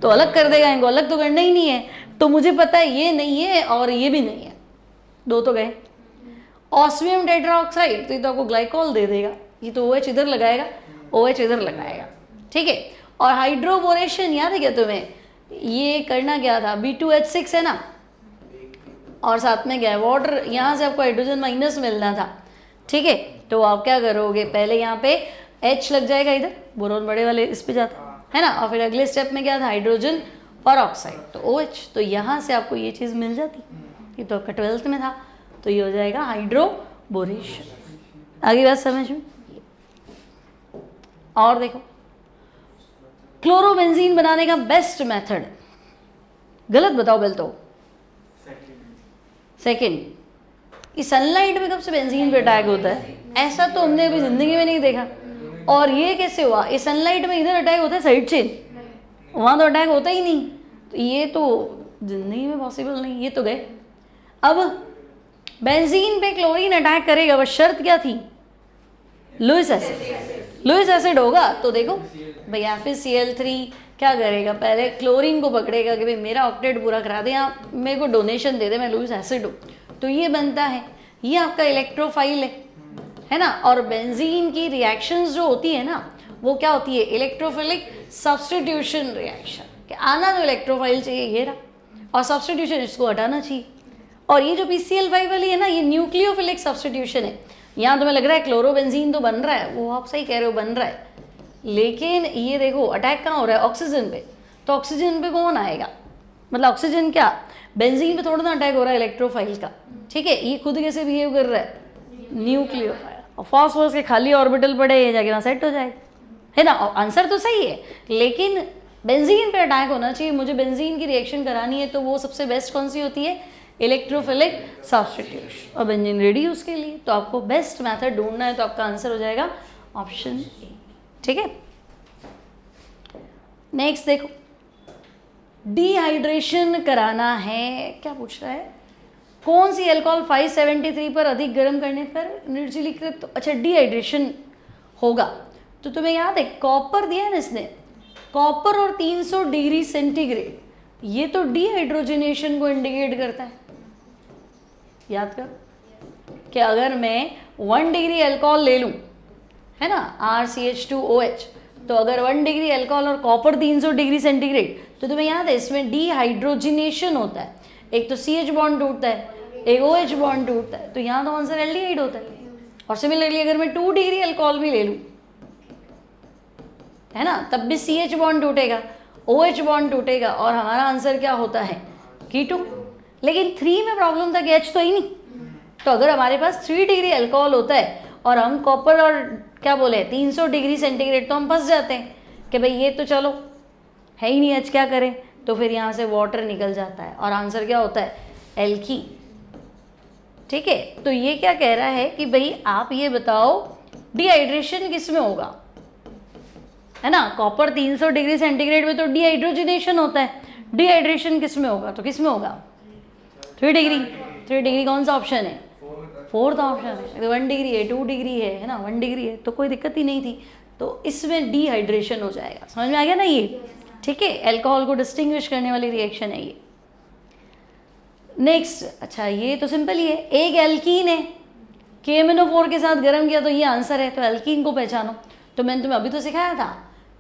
[SPEAKER 1] तो अलग कर देगा, इनको अलग तो करना ही नहीं है, तो मुझे पता है ये नहीं है और ये भी नहीं है, 2 तो गए। ऑस्मियम टेट्राऑक्साइड, तो ये तो आपको ग्लाइकॉल दे देगा, ये तो OH इधर लगाएगा, OH इधर लगाएगा, ठीक है। और हाइड्रोबोरेशन याद है क्या तुम्हें, ये करना क्या था, B2H6 है ना, और साथ में क्या है वाटर, यहाँ से आपको हाइड्रोजन माइनस मिलना था, ठीक है। तो आप क्या करोगे, पहले यहाँ पे H लग जाएगा, इधर बोरोन बड़े वाले इस पे जाता है ना, और फिर अगले स्टेप में क्या था, हाइड्रोजन और ऑक्साइड, तो OH, तो यहाँ से आपको ये चीज़ मिल जाती, ये तो आपका 12th में था, तो ये हो जाएगा हाइड्रोबोरेशन। आगे बात समझ में? और देखो, क्लोरोबेंजीन बनाने का बेस्ट मेथड, गलत बताओ बेल, तो सेकेंड। ये सनलाइट में कब से बेंजीन पे अटैक होता है, ऐसा तो हमने अभी जिंदगी में नहीं देखा। और ये कैसे हुआ, ये सनलाइट में इधर अटैक होता है साइड चेन, वहाँ तो अटैक होता ही नहीं, तो ये तो जिंदगी में पॉसिबल नहीं, ये तो गए। अब बेंजीन पे क्लोरीन अटैक करेगा, बस शर्त क्या थी, लुईस एसिड, लुईस एसिड होगा, तो देखो भाई FeCl3 क्या करेगा, पहले क्लोरीन को पकड़ेगा कि भाई मेरा ऑक्टेट पूरा करा दे, आप मेरे को डोनेशन दे दे, मैं लुईस एसिड हूँ, तो ये बनता है, ये आपका इलेक्ट्रोफाइल है ना। और बेंजीन की रिएक्शंस जो होती है ना, वो क्या होती है, इलेक्ट्रोफिलिक सब्सटीट्यूशन रिएक्शन, कि आना तो इलेक्ट्रोफाइल चाहिए, ये रहा, और सब्सटीट्यूशन इसको हटाना चाहिए। और ये जो PCl5 वाली है ना, ये न्यूक्लियोफिलिक सब्सटीट्यूशन है। यहाँ तुम्हें लग रहा है क्लोरोबेंजीन तो बन रहा है, वो आप सही कह रहे हो, बन रहा है, लेकिन ये देखो अटैक कहाँ हो रहा है, ऑक्सीजन पे, तो ऑक्सीजन पे कौन आएगा, मतलब ऑक्सीजन क्या, बेंजीन पे थोड़ा ना अटैक हो रहा है इलेक्ट्रोफाइल का, ठीक है। ये खुद कैसे बिहेव कर रहा है, न्यूक्लियोफाइल, और फॉस्फोरस के खाली ऑर्बिटल पड़े, ये जाके वहाँ सेट हो जाएगा, है ना। और आंसर तो सही है, लेकिन बेंजीन पे अटैक होना चाहिए, मुझे बेंजीन की रिएक्शन करानी है, तो वो सबसे बेस्ट कौन सी होती है, इलेक्ट्रोफिलिक सब्सटीट्यूशन, और बेंजीन रेडी है उसके लिए, तो आपको बेस्ट मेथड ढूंढना है, तो आपका आंसर हो जाएगा ऑप्शन ए, ठीक है। नेक्स्ट देखो, डिहाइड्रेशन कराना है, क्या पूछ रहा है, कौन सी अल्कोहल 573 पर अधिक गर्म करने पर निर्जलीकृत, तो अच्छा डिहाइड्रेशन होगा, तो तुम्हें याद है कॉपर दिया है ना इसने, कॉपर और 300 डिग्री सेंटीग्रेड, ये तो डिहाइड्रोजनेशन को इंडिकेट करता है, याद कर कि अगर मैं 1 डिग्री अल्कोहल ले लूँ, है ना, RCH2OH, तो अगर 1 डिग्री अल्कोहल और कॉपर 300 डिग्री सेंटीग्रेड, तो तुम्हें याद है इसमें डिहाइड्रोजनेशन होता है, एक तो CH बॉन्ड टूटता है, एक OH बॉन्ड टूटता है, तो यहाँ तो आंसर एल्डिहाइड होता है। और सिमिलरली अगर मैं 2 डिग्री अल्कोहल भी ले लूँ, है ना, तब भी CH बॉन्ड टूटेगा, OH बॉन्ड टूटेगा, और हमारा आंसर क्या होता है, कीटो। लेकिन 3 में प्रॉब्लम था कि H तो ही नहीं, तो अगर हमारे पास 3 डिग्री अल्कोहल होता है और हम कॉपर और क्या बोले 300 डिग्री सेंटीग्रेड, तो हम फंस जाते हैं कि भाई ये तो चलो है ही नहीं, H क्या करें, तो फिर यहाँ से वाटर निकल जाता है, और आंसर क्या होता है, एल्की, ठीक है। तो ये क्या कह रहा है कि भाई आप ये बताओ डिहाइड्रेशन किस में होगा, है ना, कॉपर 300 डिग्री सेंटीग्रेड में तो डिहाइड्रोजनेशन होता है, डिहाइड्रेशन किस में होगा, तो किस में होगा, 3 डिग्री, 3 डिग्री कौन सा ऑप्शन है, 4th ऑप्शन है, 1 डिग्री है, 2 डिग्री है ना, 1 डिग्री है, तो कोई दिक्कत ही नहीं थी, तो इसमें डिहाइड्रेशन हो जाएगा, समझ में आ गया ना ये, ठीक है। अल्कोहल को डिस्टिंग्विश करने वाली रिएक्शन है ये। नेक्स्ट, अच्छा ये तो सिंपल ही है, एक एल्कीन है, KMnO4 के साथ गर्म किया तो ये आंसर है, तो एल्कीन को पहचानो, तो मैंने तुम्हें अभी तो सिखाया था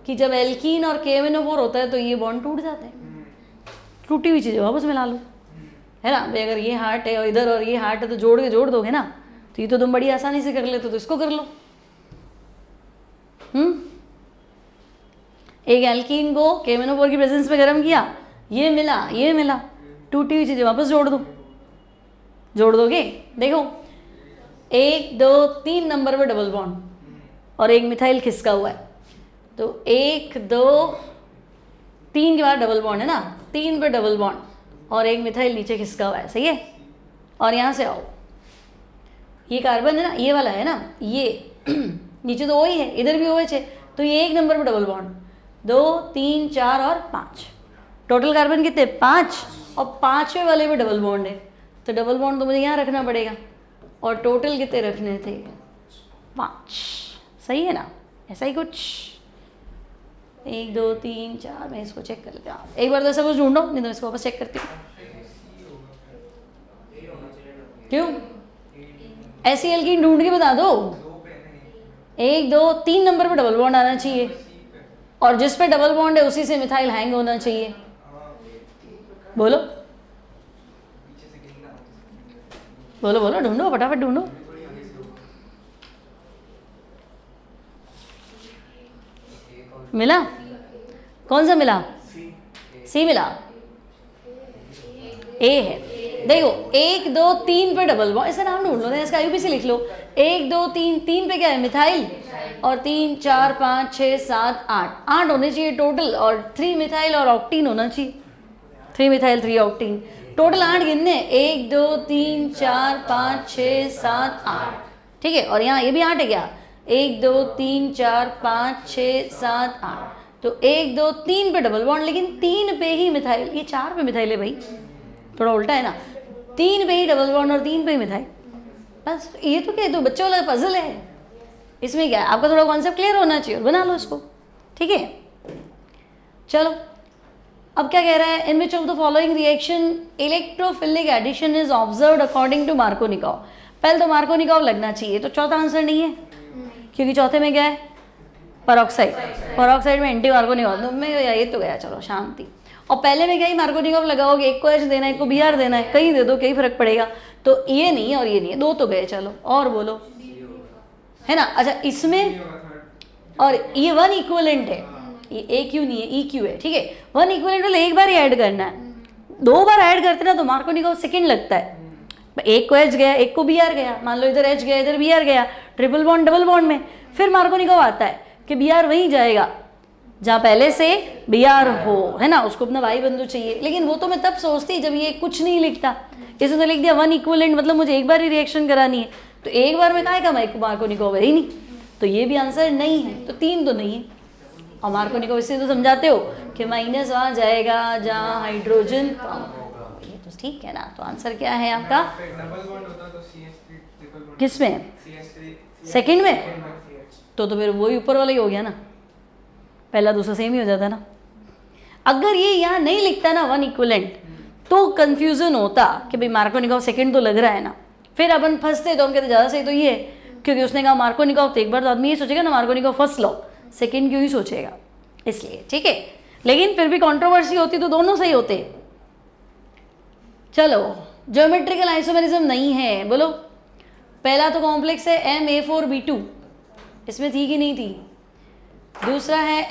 [SPEAKER 1] कि जब एल्कीन और KMnO4 होता है तो ये बॉन्ड टूट जाते हैं, टूटी हुई चीज़ें वापस मिला लो, है ना भाई, अगर ये हार्ट है और इधर और ये हार्ट है तो जोड़ के जोड़ दोगे ना, तो ये तो तुम बड़ी आसानी से कर लेते, तो इसको कर लो। एक एल्कीन को KMnO4 की प्रेजेंस में गर्म किया, ये मिला, टूटी हुई चीज़ें वापस जोड़ दो, जोड़ दोगे, देखो 1 2 3 नंबर पर डबल बॉन्ड और एक मिथाइल खिसका हुआ है, तो 1 2 3 के बाद डबल बॉन्ड है ना, 3 पे डबल बॉन्ड और एक मिथाइल नीचे खिसका हुआ है, सही है। और यहाँ से आओ, ये कार्बन है ना, ये वाला है ना, ये नीचे तो वही है, इधर भी OH है, तो ये एक नंबर पर डबल बॉन्ड, 2 3 4 और 5, टोटल कार्बन कितने 5, और 5वें वाले पे डबल बॉन्ड है, तो डबल बॉन्ड तो मुझे यहाँ रखना पड़ेगा, और टोटल कितने रखने थे 5, सही है ना, ऐसा ही कुछ। 1 2 3 4, मैं इसको चेक कर लेती हूँ, एक बार तो ऐसा कुछ ढूंढो, नहीं तो इसको वापस चेक करती हूँ। क्यों ऐसी एल्कीन ढूंढ के बता दो, 1 2 3 नंबर पे डबल बॉन्ड आना चाहिए, और जिस पे डबल बॉन्ड है उसी से मिथाइल हैंग होना चाहिए। बोलो बोलो बोलो, ढूंढो फटाफट ढूंढो। मिला? कौन सा मिला? सी मिला, ए है। देखो 1 2 3 पे डबल बॉन्ड, इसका नाम ढूंढ लो ना, इसका IUPAC लिख लो। 1 2 3, 3 पे क्या है मिथाइल, और 3 4 5 6 7 8 होने चाहिए टोटल, और 3 मिथाइल और ऑक्टीन होना चाहिए, 3 मिथाइल 3 ऑक्टीन, टोटल 8 गिनने, 1 2 3 4 5 6 7 8, ठीक है। और यहाँ ये भी 8 है क्या, 1 2 3 4 5 6 7 8, तो 1 2 3 पे डबल बॉन्ड, लेकिन 3 पे ही मिथाइल, ये 4 पे मिथाइल है भाई, थोड़ा उल्टा है ना, 3 पे ही डबल बॉन्ड और 3 पे ही मिथाइल, बस। ये तो क्या है, तो बच्चों वाला पजल है, इसमें क्या है, आपका थोड़ा कॉन्सेप्ट क्लियर होना चाहिए, बना लो इसको, ठीक है। चलो अब क्या कह रहा है, in which of the following reaction electrophilic addition is observed according to Markovnikov. पहले तो मार्कोनिकॉव लगना चाहिए, तो चौथा आंसर नहीं है, क्योंकि चौथे में क्या है पेरोक्साइड, पेरोक्साइड में एंटी मार्कोनिकॉव, तो मैं ये तो गया, चलो शांति। और पहले में क्या ही मार्कोनिकॉव लगाओगे, एक को H देना है, एक को Br देना है, कहीं दे दो, कहीं फर्क पड़ेगा, तो ये नहीं है और ये नहीं है, 2 तो गए, चलो और बोलो, है ना। अच्छा इसमें, और ये 1 इक्विवेलेंट है, ये AQ नहीं है EQ है, ठीक है। 1 इक्विवेलेंट मतलब एक बार ही ऐड करना है, 2 बार ऐड करते ना तो मार्कोनिकॉव सेकंड लगता है, एक को H गया, एक को Br गया, मान लो इधर H गया, इधर Br गया, ट्रिपल बॉन्ड डबल बॉन्ड में, फिर मार्कोनिकॉव आता है कि Br वहीं जाएगा जहाँ पहले से Br हो, है ना, उसको अपना वाई बंधु चाहिए, लेकिन वो तो मैं तब सोचती जब ये कुछ नहीं लिखता, इसने तो लिख दिया 1 इक्विवेलेंट, मतलब मुझे एक बार ही रिएक्शन करानी है, तो एक बार में काहे का मार्कोनिकॉव है ही नहीं, तो ये भी आंसर नहीं है, तो 3 तो नहीं है। और मार्कोनिकॉव इससे तो समझाते हो कि माइनस वहाँ जाएगा जहाँ हाइड्रोजन कम, ये तो ठीक है ना, तो आंसर क्या है आपका, किसमें, सेकंड में, तो फिर वही ऊपर वाला ही हो गया ना, पहला दूसरा सेम ही हो जाता ना। अगर ये यहाँ नहीं लिखता ना 1 इक्विवेलेंट, तो कंफ्यूजन होता कि भाई मार्कोनिकॉव सेकंड तो लग रहा है ना, फिर अपन फंसते, तो हम कहते ज़्यादा सही तो ये है, क्योंकि उसने कहा मार्कोनिकॉव, तो एक बार तो आदमी ये सोचेगा ना मार्कोनिकॉव फर्स्ट लो, सेकंड क्यों ही सोचेगा, इसलिए, ठीक है। लेकिन फिर भी कंट्रोवर्सी होती तो दोनों सही होते। चलो ज्योमेट्रिकल आइसोमेरिज्म नहीं है, बोलो। पहला तो कॉम्प्लेक्स है MA4B2, इसमें थी कि नहीं थी। दूसरा है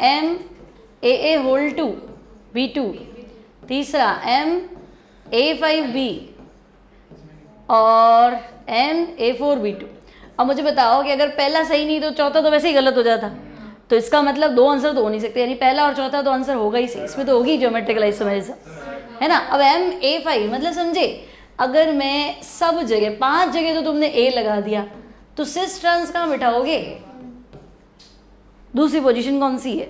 [SPEAKER 1] MAA2B2, तीसरा MA5B और MA4B2। अब मुझे बताओ कि अगर पहला सही नहीं तो चौथा तो वैसे ही गलत हो जाता, तो इसका मतलब 2 आंसर तो हो नहीं सकते, यानी पहला और चौथा तो आंसर होगा ही सही, इसमें तो होगी ज्योमेट्रिकल आइसोमेरिज्म, है ना। अब MA5 मतलब समझे, अगर मैं सब जगह 5 जगह तो तुमने A लगा दिया, तो सिस ट्रांस कहाँ बिठाओगे, दूसरी पोजीशन कौन सी है,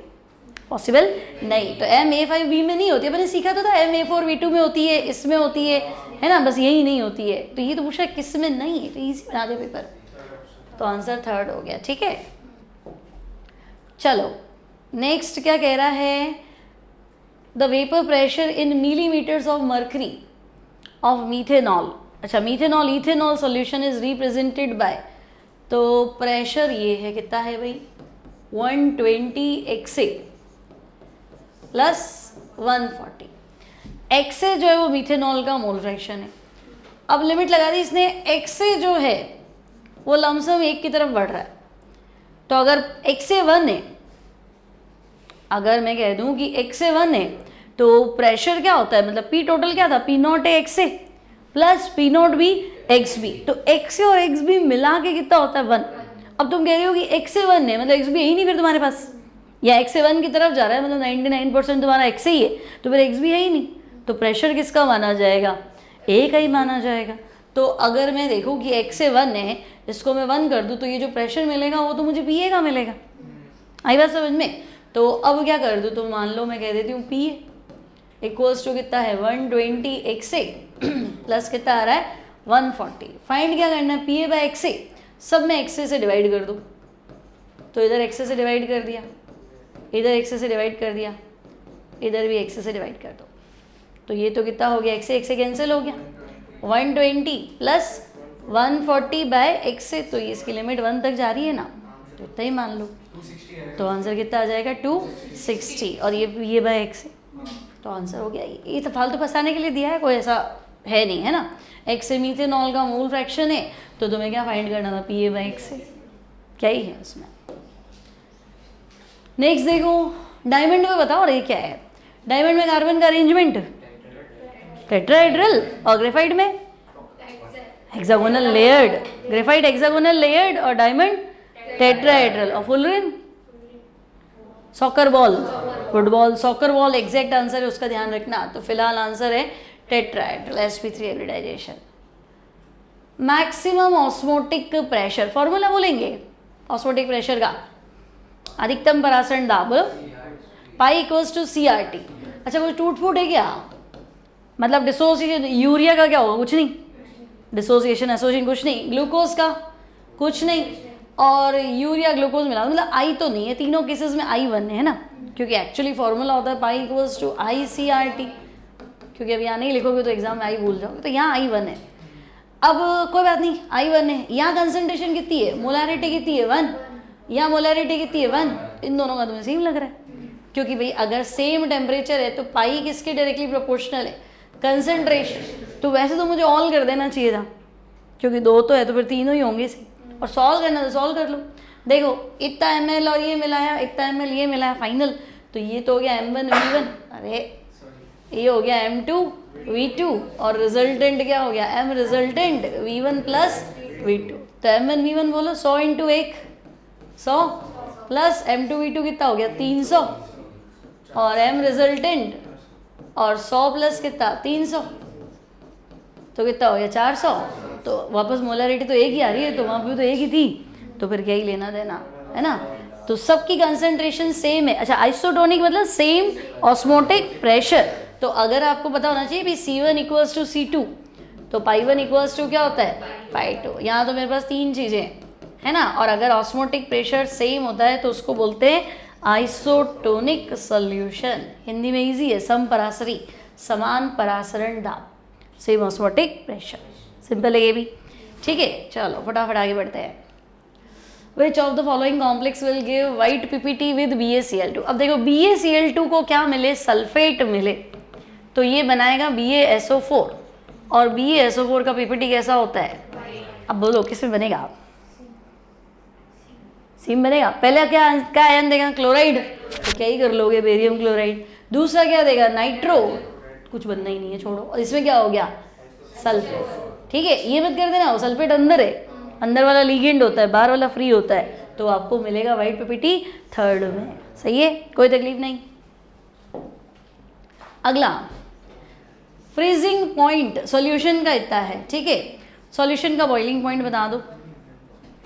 [SPEAKER 1] पॉसिबल नहीं, तो MA5B में नहीं होती है, मैंने सीखा तो था MA4B2 में होती है, इसमें होती है ना, बस यही नहीं होती है। तो ये तो पूछा किस में नहीं है, तो इजी बना दे पेपर, तो आंसर 3rd हो गया, ठीक है। चलो नेक्स्ट क्या कह रहा है, the vapour pressure in millimetres of mercury of methanol. अच्छा methanol ethanol solution is represented by, तो प्रेशर ये है कितना है भाई 120 XA प्लस 140 XA जो है वो मीथेनॉल का मोल फ्रैक्शन है। अब लिमिट लगा दी इसने, XA जो है वो लमसम 1 की तरफ बढ़ रहा है, तो अगर XA 1 है, अगर मैं कह दूं कि XA 1 है, तो प्रेशर क्या होता है, मतलब P टोटल क्या था, P0 है XA प्लस P0 भी XB, तो XA और XB मिला के कितना होता है 1। अब तुम कह रहे हो कि XA 1 है, मतलब XB यही नहीं फिर तुम्हारे पास, या XA 1 की तरफ जा रहा है, मतलब 99% तुम्हारा XA ही है, तो फिर XB है ही नहीं, तो प्रेशर किसका माना जाएगा, A का ही माना जाएगा। तो अगर मैं देखूँ कि x से 1 है, इसको मैं 1 कर दूँ तो ये जो प्रेशर मिलेगा वो तो मुझे PA का मिलेगा। आई बात समझ में? तो अब क्या कर दूँ, तो मान लो मैं कह देती हूँ PA इक्वल्स टू कितना है 120 XA प्लस कितना आ रहा है 140। फाइंड क्या करना है, PA बाय XA, सब मैं XA से डिवाइड कर दूँ। तो इधर XA से डिवाइड कर दिया, इधर XA से डिवाइड कर दिया, इधर भी XA से डिवाइड कर दो। तो ये तो कितना हो गया, XA कैंसिल हो गया, 120 प्लस 140 बाय XA, तो ये इसकी लिमिट 1 तक जा रही है ना, तो इतना ही मान लो। तो आंसर कितना आ जाएगा 260, और ये बाय XA, तो आंसर हो गया। ये तो फालतू फंसाने के लिए दिया है, कोई ऐसा है नहीं, है ना। XA मीथेनॉल का मोल फ्रैक्शन है, तो तुम्हें क्या फाइंड करना था, PA बाय XA, क्या ही है उसमें। नेक्स्ट देखो, डायमंड में बताओ ये क्या है। डायमंड में कार्बन का अरेंजमेंट टेट्राहेड्रल, और ग्रेफाइट में hexagonal layered. Graphite hexagonal layered और डायमंड टेट्राहेड्रल, और fullerene soccer ball, football soccer ball exact answer है, उसका ध्यान रखना। तो फिलहाल आंसर है tetrahedral, sp3 hybridisation. Maximum osmotic pressure, formula बोलेंगे ऑस्मोटिक प्रेशर का, अधिकतम परासरण दाब पाई इक्वल्स टू CRT। अच्छा कुछ टूट फूट है क्या, मतलब डिसोसिएशन, यूरिया का क्या होगा, कुछ नहीं, डिसोसिएशन एसोसिएशन कुछ नहीं, ग्लूकोज का कुछ नहीं, और यूरिया ग्लूकोज मिला मतलब आई तो नहीं है, तीनों केसेस में I1 है ना, क्योंकि एक्चुअली फॉर्मूला होता है पाई इक्वल्स टू ICRT, क्योंकि अभी यहाँ नहीं लिखोगे तो एग्जाम में आई भूल जाओगे, तो यहाँ I1 है। अब कोई बात नहीं, I1 है, यहाँ कंसंट्रेशन कितनी है, मोलारिटी कितनी है 1, यहाँ मोलारिटी कितनी है 1, इन दोनों का तुम्हें सेम लग रहा है, क्योंकि भाई अगर सेम टेम्परेचर है तो पाई किसके डायरेक्टली प्रोपोर्शनल है, कंसंट्रेशन। तो वैसे तो मुझे ऑल कर देना चाहिए था, क्योंकि 2 तो है तो फिर तीनों ही होंगे इसे, और सॉल्व करना तो सॉल्व कर लो। देखो इतना ml और ये मिलाया, इतना ml ये मिलाया, फाइनल तो ये तो हो गया M1 V1, अरे ये हो गया M2 V2, और रिजल्टेंट क्या हो गया, M resultant V1 plus V2। तो M1 V1 बोलो 100 इंटू 1 100 प्लस M2 V2 कितना हो गया 300, और M रिजल्टेंट और 100 प्लस कितना 300, तो कितना हो गया 400। तो वापस मोलारिटी तो एक ही आ रही है, तो वहाँ पे तो एक ही थी, तो फिर क्या ही लेना देना, है ना। तो सबकी कंसंट्रेशन सेम है। अच्छा आइसोटोनिक मतलब सेम ऑस्मोटिक प्रेशर। तो अगर आपको पता होना चाहिए भी C1 इक्वल्स टू C2, तो पाई1 इक्वल्स टू क्या होता है पाई2। यहाँ तो मेरे पास 3 चीज़ें है ना, और अगर ऑस्मोटिक प्रेशर सेम होता है तो उसको बोलते हैं आइसोटोनिक सॉल्यूशन। हिंदी में इजी है, समपरासरी, समान परासरण दाब, सेम ऑस्मोटिक प्रेशर, सिंपल है ये भी। ठीक है चलो फटाफट आगे बढ़ते हैं। विच of the following complex will give white PPT with BaCl2। अब देखो BaCl2 को क्या मिले, सल्फेट मिले, तो ये बनाएगा BaSO4, और BaSO4 का PPT कैसा होता है, अब बोलो किस में बनेगा, सीम बनेगा। पहले क्या आयन देगा, क्लोराइड, तो क्या ही कर लोगे बेरियम क्लोराइड। दूसरा क्या देगा, नाइट्रो, कुछ बनना ही नहीं है छोड़ो, और इसमें क्या हो गया सल्फेट। ठीक है ये मत कर देना, वो सल्फेट अंदर है, अंदर वाला लिगेंड होता है, बाहर वाला फ्री होता है, तो आपको मिलेगा वाइट PPT थर्ड में। सही है, कोई तकलीफ नहीं। अगला फ्रीजिंग पॉइंट सॉल्यूशन का इतना है। ठीक है सॉल्यूशन का बॉइलिंग पॉइंट बता दो,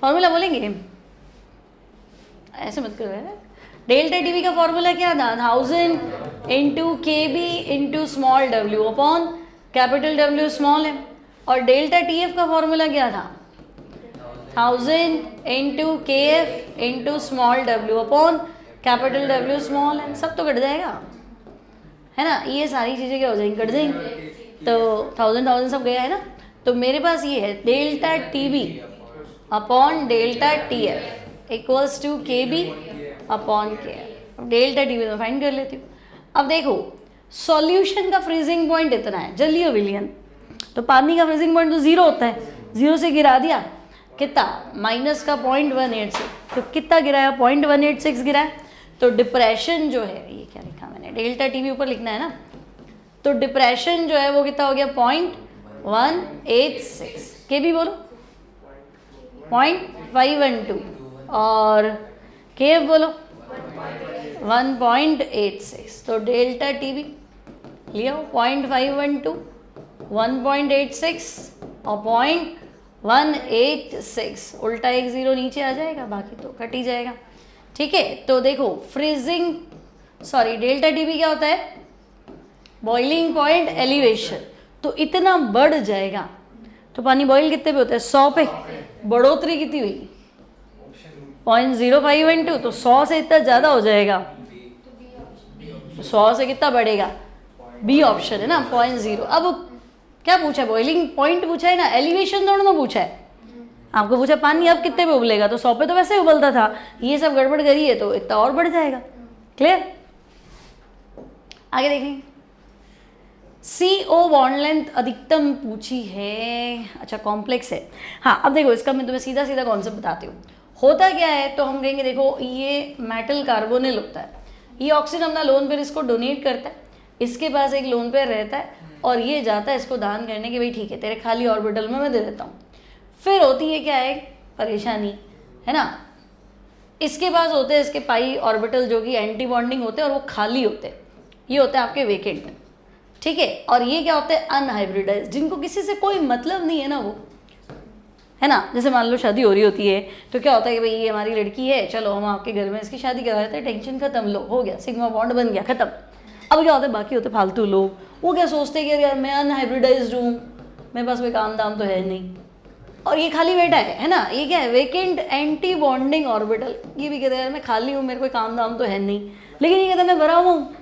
[SPEAKER 1] फॉर्मूला बोलेंगे, ऐसे मत करो। डेल्टा टीवी का फॉर्मूला क्या था, 1000 into KB into small w upon capital W small m, और डेल्टा TF का फॉर्मूला क्या था, 1000 into KF into small w upon capital W small m। सब तो कट जाएगा है ना, ये सारी चीज़ें क्या हो जाएंगी, कट जाएंगी, तो 1000 सब गया है ना। तो मेरे पास ये है delta TB upon delta TF equals to KB upon KF। अब डेल्टा TB तो फाइंड कर लेती हूँ। अब देखो सॉल्यूशन का फ्रीजिंग पॉइंट इतना है, जलीय विलयन, तो पानी का फ्रीजिंग पॉइंट तो 0 होता है, 0 से गिरा दिया कितना, माइनस का 0.186, तो कितना गिराया 0.186 गिराया। तो डिप्रेशन जो है, ये क्या लिखा मैंने, डेल्टा TB ऊपर लिखना है ना, तो डिप्रेशन जो है वो कितना हो गया 0.186, KB बोलो 0.512, और KF बोलो 1.86। तो डेल्टा TB लिया 0.512, 1.86 और 0.186, उल्टा एक जीरो नीचे आ जाएगा, बाकी तो कट ही जाएगा। ठीक है, तो देखो फ्रीजिंग सॉरी डेल्टा टीबी क्या होता है, बॉइलिंग पॉइंट एलिवेशन, तो इतना बढ़ जाएगा। तो पानी बॉईल कितने पे होता है, 100 पे, बढ़ोतरी कितनी हुई 0.05 इंटू, तो 100 से इतना ज़्यादा हो जाएगा, 100 से कितना बढ़ेगा, बी ऑप्शन है ना 0.0। अब क्या पूछा है, बॉइलिंग पॉइंट पूछा है ना, एलिवेशन थोड़ा ना पूछा है, आपको पूछा पानी अब कितने पे उबलेगा, तो 100 पे तो वैसे ही उबलता था, ये सब गड़बड़ करी है तो इतना और बढ़ जाएगा। क्लियर, आगे देखें। CO बॉन्ड लेंथ अधिकतम पूछी है, अच्छा कॉम्प्लेक्स है। हाँ अब देखो इसका मैं तुम्हें सीधा सीधा कॉन्सेप्ट बताती हूँ। होता क्या है, तो हम कहेंगे देखो ये मेटल कार्बोनिल होता है, ये ऑक्सीजन अपना लोन पेयर इसको डोनेट करता है, इसके पास एक लोन पेयर रहता है और ये जाता है इसको दान करने के, भाई ठीक है तेरे खाली ऑर्बिटल में मैं दे देता हूँ। फिर होती है क्या है परेशानी, है ना, इसके पास होते हैं इसके पाई ऑर्बिटल जो कि एंटी बॉन्डिंग होते हैं और वो खाली होते हैं, ये होते हैं आपके वेकेंट। ठीक है, और ये क्या होते हैं अनहाइब्रिडाइज, जिनको किसी से कोई मतलब नहीं है ना वो, है ना। जैसे मान लो शादी हो रही होती है तो क्या होता है कि भाई ये हमारी लड़की है, चलो हम आपके घर में इसकी शादी करा देते हैं, टेंशन खत्म, लो हो गया, सिग्मा बॉन्ड बन गया, खत्म। अब क्या होता है, बाकी होते फालतू लोग, वो क्या सोचते हैं कि यार मैं अनहाइब्रिडाइज्ड हूँ, मेरे पास कोई काम दाम तो है नहीं, और ये खाली बैठा है ना, ये क्या है वेकेंट एंटी बॉन्डिंग ऑर्बिटल। ये भी कहते हैं यार मैं खाली हूँ, मेरे कोई काम दाम तो है नहीं, लेकिन ये कहता है मैं भरा हूँ,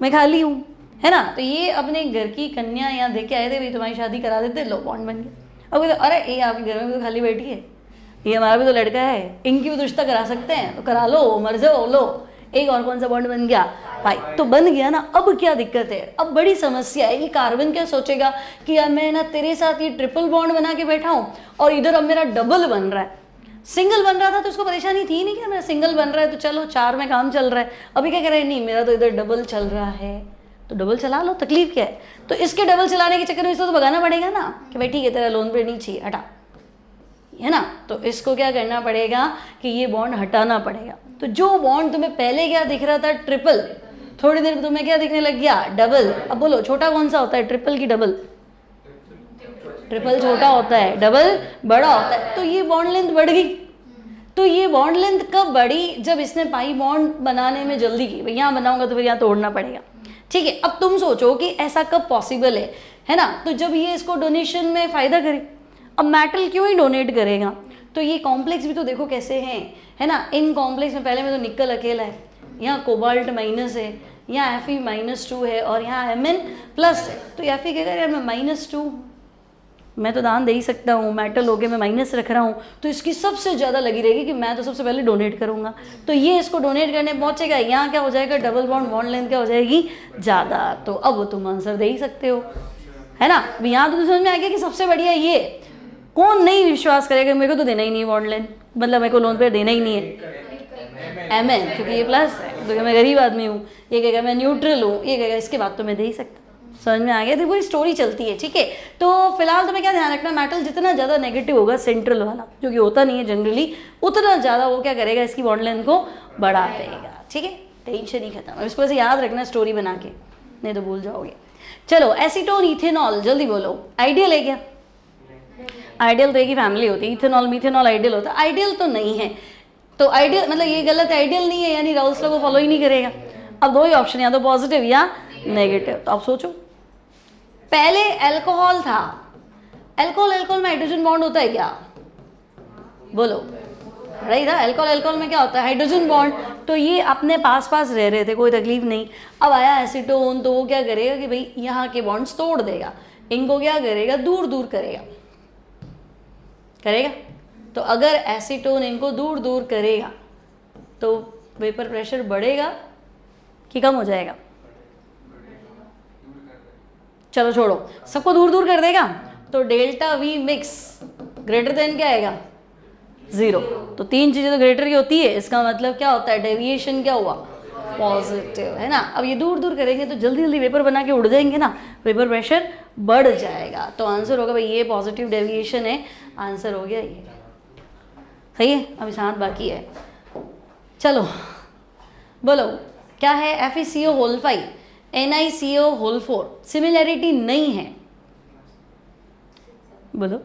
[SPEAKER 1] मैं खाली हूँ, है ना। तो ये अपने घर की कन्या यहाँ देख के आए थे, भाई तुम्हारी शादी करा देते, लो बॉन्ड बन गया। अब कहते अरे ये आपके घर में भी तो खाली बैठी है, ये हमारा भी तो लड़का है, इनकी भी तो रिश्ता करा सकते हैं, तो करा लो, मर जाओ, लो एक और कौन सा बॉन्ड बन गया भाई, तो बन गया ना। अब क्या दिक्कत है, अब बड़ी समस्या है, ये कार्बन क्या सोचेगा कि यार मैं ना तेरे साथ ये ट्रिपल बॉन्ड बना के बैठा हूँ और इधर अब मेरा डबल बन रहा है। सिंगल बन रहा था तो उसको परेशानी थी नहीं कि मेरा सिंगल बन रहा है तो चलो 4 में काम चल रहा है, अभी क्या कह रहे हैं, नहीं मेरा तो इधर डबल चल रहा है, तो डबल चला लो, तकलीफ क्या है। तो इसके डबल चलाने के चक्कर में इसको तो भगाना पड़ेगा ना कि भाई ठीक है तेरा लोन पे नहीं चाहिए, हटा, है ना। तो इसको क्या करना पड़ेगा कि ये बॉन्ड हटाना पड़ेगा। तो जो बॉन्ड तुम्हें पहले क्या दिख रहा था ट्रिपल, थोड़ी देर तुम्हें क्या दिखने लग गया डबल। अब बोलो छोटा कौन सा होता है, ट्रिपल की डबल, ट्रिपल छोटा होता है, डबल बड़ा होता है, तो ये बॉन्ड लेंथ बढ़ गई। तो ये बॉन्ड लेंथ कब बढ़ी, जब इसने पाई बॉन्ड बनाने में जल्दी की, भाई यहाँ बनाऊंगा तो फिर यहाँ तोड़ना पड़ेगा। ठीक है, अब तुम सोचो कि ऐसा कब पॉसिबल है ना, तो जब ये इसको डोनेशन में फ़ायदा करे। अब मेटल क्यों ही डोनेट करेगा, तो ये कॉम्प्लेक्स भी तो देखो कैसे हैं, है ना। इन कॉम्प्लेक्स में पहले में तो निकल अकेला है, यहाँ कोबाल्ट माइनस है, यहाँ Fe -2 है और यहाँ Mn प्लस है। तो Fe कहेगा यार मैं -2, मैं तो दान दे ही सकता हूँ, मेटल हो के मैं माइनस रख रहा हूँ, तो इसकी सबसे ज़्यादा लगी रहेगी कि मैं तो सबसे पहले डोनेट करूँगा। तो ये इसको डोनेट करने पहुँचेगा, यहाँ क्या हो जाएगा डबल बॉन्ड लेंथ क्या हो जाएगी ज़्यादा। तो अब तुम आंसर दे ही सकते हो, है ना। यहाँ तो समझ में आ गया कि सबसे बढ़िया ये, कौन नहीं विश्वास करेगा, मेरे को तो देना ही नहीं है बॉन्ड लेंथ, मतलब मेरे को लोन पे देना ही नहीं है Mn, क्योंकि ये प्लस है, तो मैं गरीब आदमी हूँ, ये कहेगा मैं न्यूट्रल हूँ, ये कहेगा इसके बाद तो मैं दे ही सकता। समझ में आ गया, देखो ये स्टोरी चलती है। ठीक है, तो फिलहाल तुम्हें क्या ध्यान रखना, मेटल जितना ज़्यादा नेगेटिव होगा सेंट्रल वाला, जो कि होता नहीं है जनरली, उतना ज़्यादा वो क्या करेगा इसकी बॉन्ड लेंथ को बढ़ा देगा। ठीक है, टेंशन ही खत्म। इसको वैसे याद रखना स्टोरी बना के, नहीं तो भूल जाओगे। चलो एसीटोन इथेनॉल, जल्दी बोलो, आइडियल है क्या? आइडियल तो एक ही फैमिली होती है, इथेनॉल मीथेनॉल आइडियल होता है, आइडियल तो नहीं है। तो आइडियल मतलब ये गलत है, आइडियल नहीं है यानी राउल्स लॉ को फॉलो ही नहीं करेगा। अब दो ही ऑप्शन, या तो पॉजिटिव या नेगेटिव। तो आप सोचो, पहले अल्कोहल था, अल्कोहल में हाइड्रोजन बॉन्ड होता है क्या? बोलो, राइट था। अल्कोहल में क्या होता है, हाइड्रोजन बॉन्ड। तो ये अपने पास पास रह रहे थे, कोई तकलीफ नहीं। अब आया एसीटोन, तो वो क्या करेगा कि भाई यहाँ के बॉन्ड्स तोड़ देगा, इनको क्या करेगा दूर दूर करेगा। तो अगर एसीटोन इनको दूर दूर करेगा तो वेपर प्रेशर बढ़ेगा कि कम हो जाएगा? चलो छोड़ो, सबको दूर दूर कर देगा, तो delta we mix greater than क्या आएगा? 0। तो 3 चीज़ें तो ग्रेटर की होती है, इसका मतलब क्या होता है, डेविएशन क्या हुआ? पॉजिटिव, है ना। अब ये दूर दूर करेंगे तो जल्दी जल्दी वेपर बना के उड़ जाएंगे ना, वेपर प्रेशर बढ़ जाएगा। तो आंसर होगा भाई ये पॉजिटिव डेविएशन है, आंसर हो गया ये। सही है, अभी 7 बाकी है। चलो बोलो क्या है, FeCO5 NiCO4 सिमिलैरिटी नहीं है, बोलो।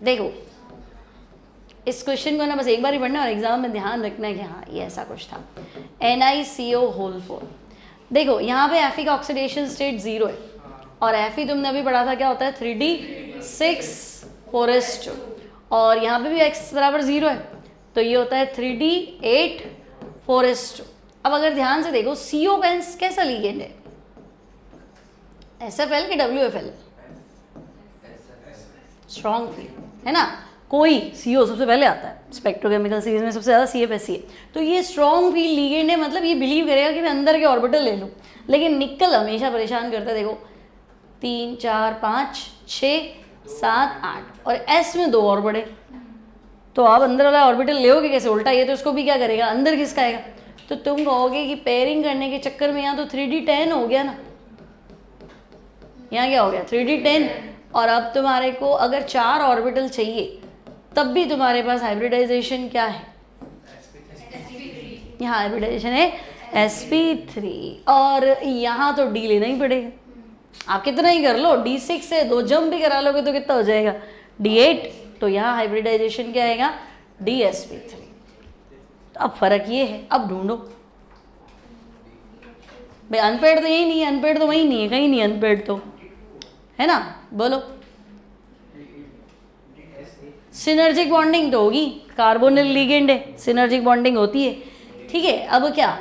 [SPEAKER 1] देखो इस क्वेश्चन को ना बस एक बार ही पढ़ना और एग्जाम में ध्यान रखना है कि हाँ ये ऐसा कुछ था। NiCO4। देखो यहाँ पे Fe का ऑक्सीडेशन स्टेट 0 है और Fe तुमने अभी पढ़ा था क्या होता है 3D6 और यहाँ पे भी x बराबर 0 है तो ये होता है 3D8 अब अगर ध्यान से देखो CO कैसा लिगेंड है, SFL कि WFL? स्ट्रॉन्ग फील्ड है ना, कोई CO सबसे पहले आता है स्पेक्ट्रोकेमिकल सीरीज में, सबसे ज़्यादा CFSE है तो ये स्ट्रॉन्ग फील्ड लिगेंड है, मतलब ये बिलीव करेगा कि मैं अंदर के ऑर्बिटल ले लूँ। लेकिन निकल हमेशा परेशान करता है, देखो 3 4 5 6 7 8 और S में 2 और बड़े, तो आप अंदर वाला ऑर्बिटल लेओगे कैसे, उल्टा ये तो इसको भी क्या करेगा, अंदर खिसकाएगा। तो तुम कहोगे कि पेयरिंग करने के चक्कर में यहाँ तो 3D10 हो गया ना, यहाँ क्या हो गया 3D10 और अब तुम्हारे को अगर 4 ऑर्बिटल चाहिए तब भी तुम्हारे पास हाइब्रिडाइजेशन क्या है, यहाँ हाइब्रिडाइजेशन है sp3 और यहाँ तो D लेना ही पड़ेगा। आप कितना ही कर लो, D6 से 2 जंप भी करा लोगे तो कितना हो जाएगा D8, तो यहाँ हाइब्रिडाइजेशन क्या आएगा DsP3। तो अब फर्क ये है, अब ढूंढो भाई, अनपेड तो यही नहीं है, अनपेड तो वही नहीं है, कहीं नहीं अनपेड तो है ना, बोलो। सिनर्जिक बॉन्डिंग तो होगी, कार्बोनिल लिगेंड है, सिनर्जिक बॉन्डिंग होती है, ठीक है। अब क्या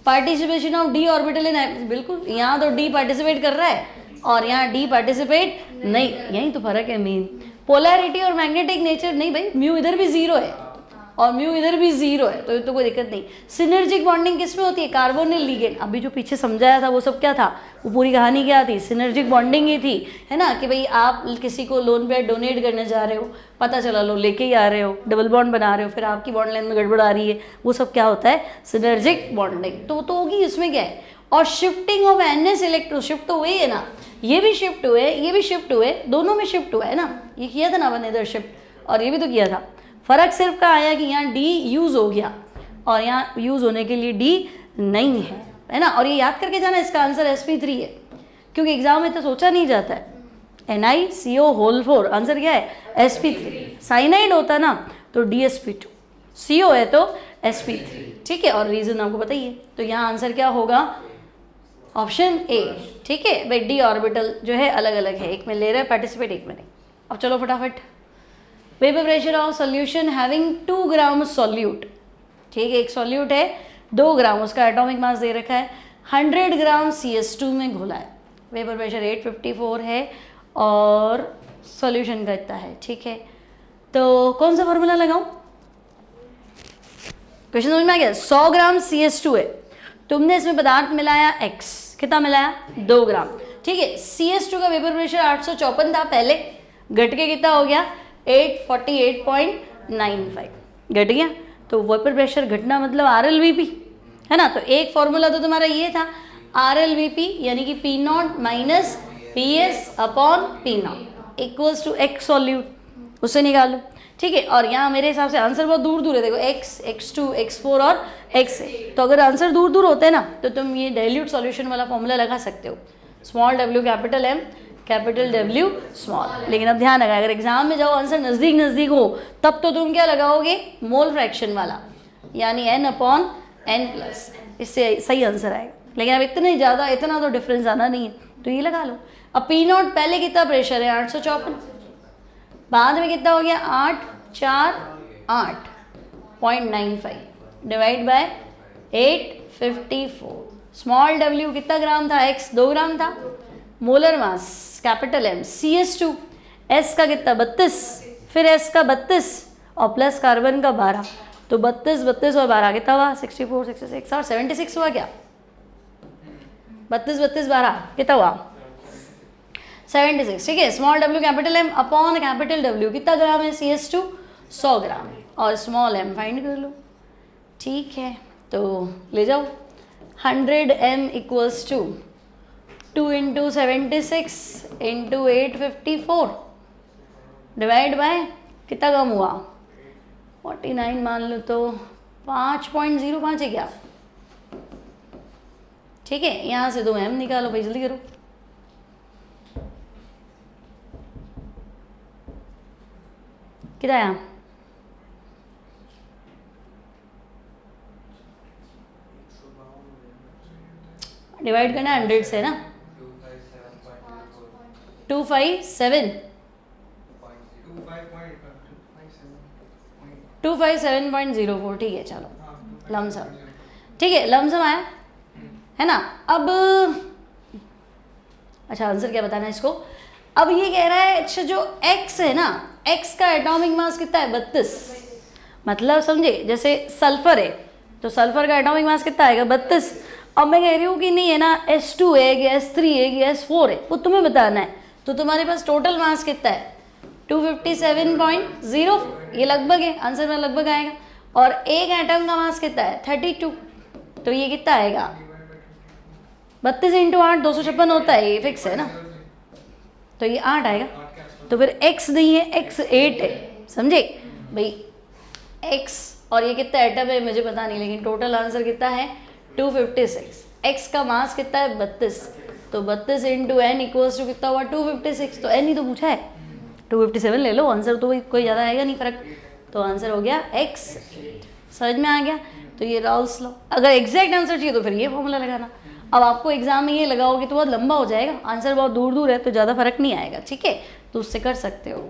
[SPEAKER 1] पार्टिसिपेशन ऑफ D ऑर्बिटल इन, बिल्कुल यहाँ तो D पार्टिसिपेट कर रहा है और यहाँ D पार्टिसिपेट नहीं, यही तो फर्क है मेन। पोलैरिटी और मैग्नेटिक नेचर नहीं भाई, म्यू इधर भी 0 है और म्यू इधर भी 0 है तो कोई दिक्कत नहीं। सिनर्जिक बॉन्डिंग किस में होती है, कार्बोनिल लिगेंड। अभी जो पीछे समझाया था वो सब क्या था, वो पूरी कहानी क्या थी, सिनर्जिक बॉन्डिंग ही थी, है ना, कि भाई आप किसी को लोन पे डोनेट करने जा रहे हो, पता चला लो लेके ही आ रहे हो, डबल बॉन्ड बना रहे हो, फिर आपकी बॉन्ड लेंथ में गड़बड़ आ रही है, वो सब क्या होता है सिनर्जिक बॉन्डिंग। तो होगी, इसमें क्या है। और shifting of NS electro, shift तो हुई है ना, ये भी शिफ्ट हुए, ये भी शिफ्ट हुए, दोनों में शिफ्ट हुआ है ना, ये किया था ना अपन इधर शिफ्ट और ये भी तो किया था। फर्क सिर्फ का आया कि यहाँ D यूज़ हो गया और यहाँ यूज़ होने के लिए D नहीं है ना। और ये याद करके जाना, इसका आंसर sp3 है क्योंकि एग्जाम में तो सोचा नहीं जाता है। NiCO4 आंसर क्या है sp3। साइनाइड होता ना तो DsP2, CO है तो sp3, ठीक है। और रीज़न आपको पता ही है, तो यहाँ आंसर क्या होगा ऑप्शन A, ठीक है भाई। D ऑर्बिटल जो है अलग अलग है, एक में ले रहा है पार्टिसिपेट, एक में नहीं। अब चलो फटाफट, vapour pressure of solution having 2 gram solute, ठीक है, एक सॉल्यूट है 2 ग्राम, उसका एटॉमिक मास दे रखा है, 100 ग्राम CS2 में घुला है, वेपर प्रेशर 854 है और सॉल्यूशन का इतना है, ठीक है। तो कौन सा फॉर्मूला लगाऊं, क्वेश्चन समझ में आ गया। 100 ग्राम CS2 है, तुमने इसमें पदार्थ मिलाया X, कितना मिलाया 2 ग्राम, ठीक है। CS2 का वेपर प्रेशर 854 था पहले, घट के कितना हो गया 848.95 घट गया। तो वेपर प्रेशर घटना मतलब RLVP है ना। तो एक फॉर्मूला तो तुम्हारा ये था RLVP यानी कि P0 minus PS upon P0 equals to X solute, उससे निकालो, ठीक है। और यहाँ मेरे हिसाब से आंसर बहुत दूर दूर है, देखो X, X2, X4 और X है, तो अगर आंसर दूर दूर होते हैं ना तो तुम ये डाइल्यूट सॉल्यूशन वाला फॉर्मूला लगा सकते हो, small W capital M capital W small. लेकिन अब ध्यान रखा, अगर एग्जाम में जाओ आंसर नज़दीक नज़दीक हो तब तो तुम क्या लगाओगे मोल फ्रैक्शन वाला, यानी N अपॉन N प्लस, इससे सही आंसर आएगा। लेकिन अब इतने ज़्यादा, इतना तो डिफरेंस आना नहीं है, तो ये लगा लो। अब P0 पहले कितना प्रेशर है 854, बाद में कितना हो गया 848.95 डिवाइड बाय 854। स्मॉल W कितना ग्राम था, X 2 ग्राम था, molar mass capital M CS2, S का कितना 32, फिर S का 32 और प्लस कार्बन का 12, तो 32 32 और 12 कितना हुआ 64 66 और 76 हुआ क्या, 32 32 12 कितना हुआ 76, ठीक है। Small W capital M upon capital W कितना ग्राम है CS2 100 ग्राम और स्मॉल m फाइंड कर लो, ठीक है। तो ले जाओ 100 m equals to 2 into 76 into 854 divide by कितना कम हुआ 49 मान लो तो 5.05 है क्या, ठीक है। यहाँ से 2 m निकालो भाई, जल्दी करो। कितना आया? डिवाइड करना 100 से ना, 257.04, ठीक है चलो लमसम, ठीक है लमसम आया है ना। अब अच्छा आंसर क्या बताना है इसको। अब ये कह रहा है अच्छा जो x है ना, x का एटॉमिक मास कितना है? 32। मतलब समझे, जैसे सल्फर है तो सल्फर का एटॉमिक मास कितना आएगा? 32। अब मैं कह रही हूँ कि नहीं है ना, S2 है कि S3 है कि S4 है, वो तुम्हें बताना है। तो तुम्हारे पास टोटल मास कितना है? 257.0, ये लगभग है, आंसर में लगभग आएगा। और एक एटम का मास कितना है? 32, तो ये कितना आएगा? 32 × 8 256 होता है, ये फिक्स है ना, तो ये 8 आएगा। तो फिर x नहीं है, x 8 है, समझे भाई। x और ये कितना एटम है मुझे पता नहीं, लेकिन टोटल आंसर कितना है? 256। x का मास कितना है? 32, तो 32 × n = कितना हुआ? 256। तो n ही तो पूछा है, 257 ले लो, आंसर तो कोई ज़्यादा आएगा नहीं फर्क। तो आंसर हो गया x। समझ में आ गया? तो ये राउल्स लॉ। अगर एग्जैक्ट आंसर चाहिए तो फिर ये फॉर्मूला लगाना। अब आपको एग्जाम में ये लगाओगे तो बहुत लंबा हो जाएगा, आंसर बहुत दूर दूर है तो ज़्यादा फर्क नहीं आएगा, ठीक है, तो उससे कर सकते हो।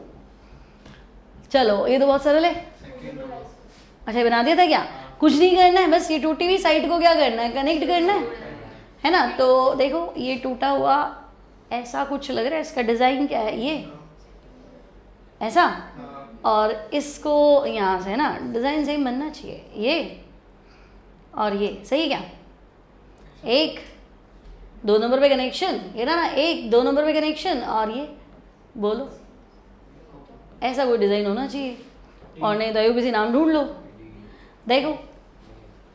[SPEAKER 1] चलो ये तो बहुत सरल है। अच्छा बना दिया था क्या? कुछ नहीं करना है, बस ये टूटी हुई साइड को क्या करना है? कनेक्ट करना है ना। तो देखो ये टूटा हुआ ऐसा कुछ लग रहा है, इसका डिज़ाइन क्या है? ये ऐसा, और इसको यहाँ से ना डिज़ाइन सही बनना चाहिए, ये और ये सही क्या? 1 2 नंबर पे कनेक्शन, ये ना 1 2 नंबर पे कनेक्शन, और ये बोलो ऐसा कोई डिज़ाइन होना चाहिए, और नहीं तो किसी नाम ढूंढ लो। देखो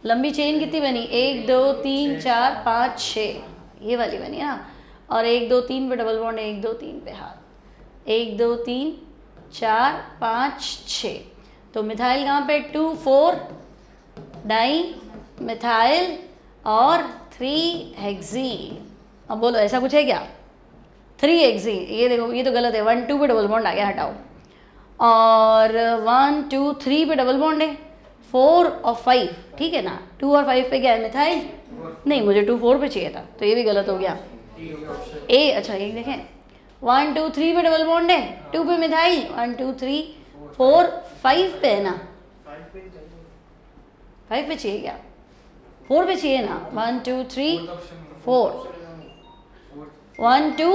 [SPEAKER 1] लंबी चेन कितनी बनी? 1 2 3 4 5 6, ये वाली बनी ना, और 1 2 3 पे डबल बॉन्ड, 1 2 3 पे हाथ, 1 2 3 4 5 6। तो मिथाइल कहाँ पे? 2 4 डाई मिथाइल और 3 हेक्सीन। अब बोलो ऐसा कुछ है क्या? 3 हेक्सीन, ये देखो ये तो गलत है, 1 2 पे डबल बॉन्ड आ गया, हटाओ। और 1 2 3 पे डबल बॉन्ड है, 4 और 5, ठीक है ना। 2 और 5 पे क्या है? मिथाइल। नहीं मुझे 2 4 पे चाहिए था, तो ये भी गलत हो गया। ए अच्छा एक देखें, 1 2 3 पे डबल बॉन्ड है, 2 पे मिथाइल, 1 2 3 4 5 पे है ना, 5 पे चाहिए क्या? 4 पे चाहिए ना, 1 2 3 4, 1 2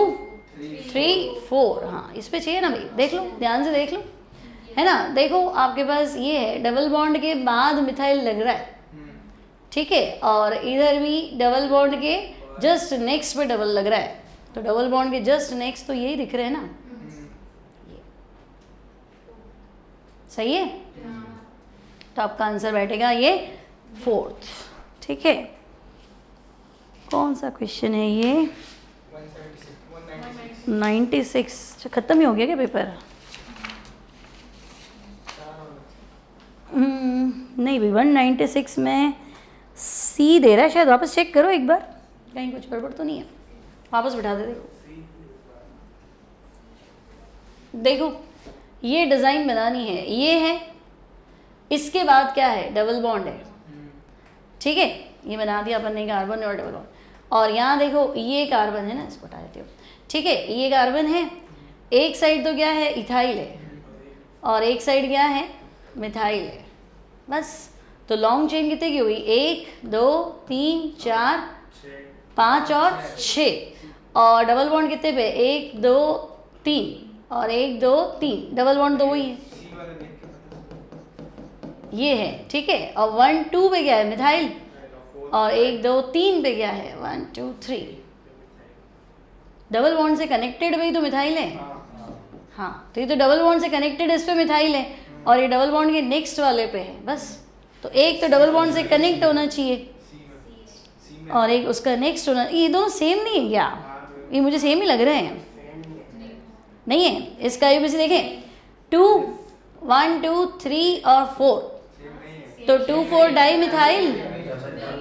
[SPEAKER 1] 3 4, हाँ इस पे चाहिए ना भाई। देख लो ध्यान से देख लो, है ना। देखो आपके पास ये है, डबल बॉन्ड के बाद मिथाइल लग रहा है, ठीक है, और इधर भी डबल बॉन्ड के जस्ट नेक्स्ट पे डबल लग रहा है, तो डबल बॉन्ड के जस्ट नेक्स्ट तो यही दिख रहे हैं ना, ये सही है। तो आपका आंसर बैठेगा ये 4th, ठीक है। कौन सा क्वेश्चन है ये? 96। खत्म ही हो गया क्या पेपर? नहीं भाई 196 में सी दे रहा है शायद, वापस चेक करो एक बार, कहीं कुछ गड़बड़ तो नहीं है, वापस बिठा दे। देखो ये डिज़ाइन बनानी है, ये है, इसके बाद क्या है? डबल बॉन्ड है, ठीक है, ये बना दिया अपन ने कार्बन और डबल बॉन्ड। और यहाँ देखो ये कार्बन है ना, इसको हटा देती हूँ, ठीक है, ये कार्बन है, एक साइड तो क्या है? इथाइल है, और एक साइड क्या है? मिथाइल है, बस। तो लॉन्ग चेन कितने की हुई? 1 2 3 4 5 और 6, और डबल बॉन्ड कितने पे? 1 2 3 और 1 2 3, डबल बॉन्ड तो वही है, ये है, ठीक है। और 1 2 पे क्या है? मिथाइल, और 1 2 3 पे क्या है? 1 2 3, डबल बॉन्ड से कनेक्टेड भाई तो मिथाइल है, हाँ, तो ये तो डबल बॉन्ड से कनेक्टेड, इस पे मिथाइल है, और ये डबल बॉन्ड के नेक्स्ट वाले पे है, बस। तो एक तो डबल बॉन्ड से कनेक्ट होना चाहिए, और एक उसका नेक्स्ट होना। ये दोनों सेम नहीं है क्या? ये मुझे सेम ही लग रहे हैं, नहीं है। इसका यूपीसी देखें, 2 1 2 3 और 4, तो 2 4 डाई मिथाइल।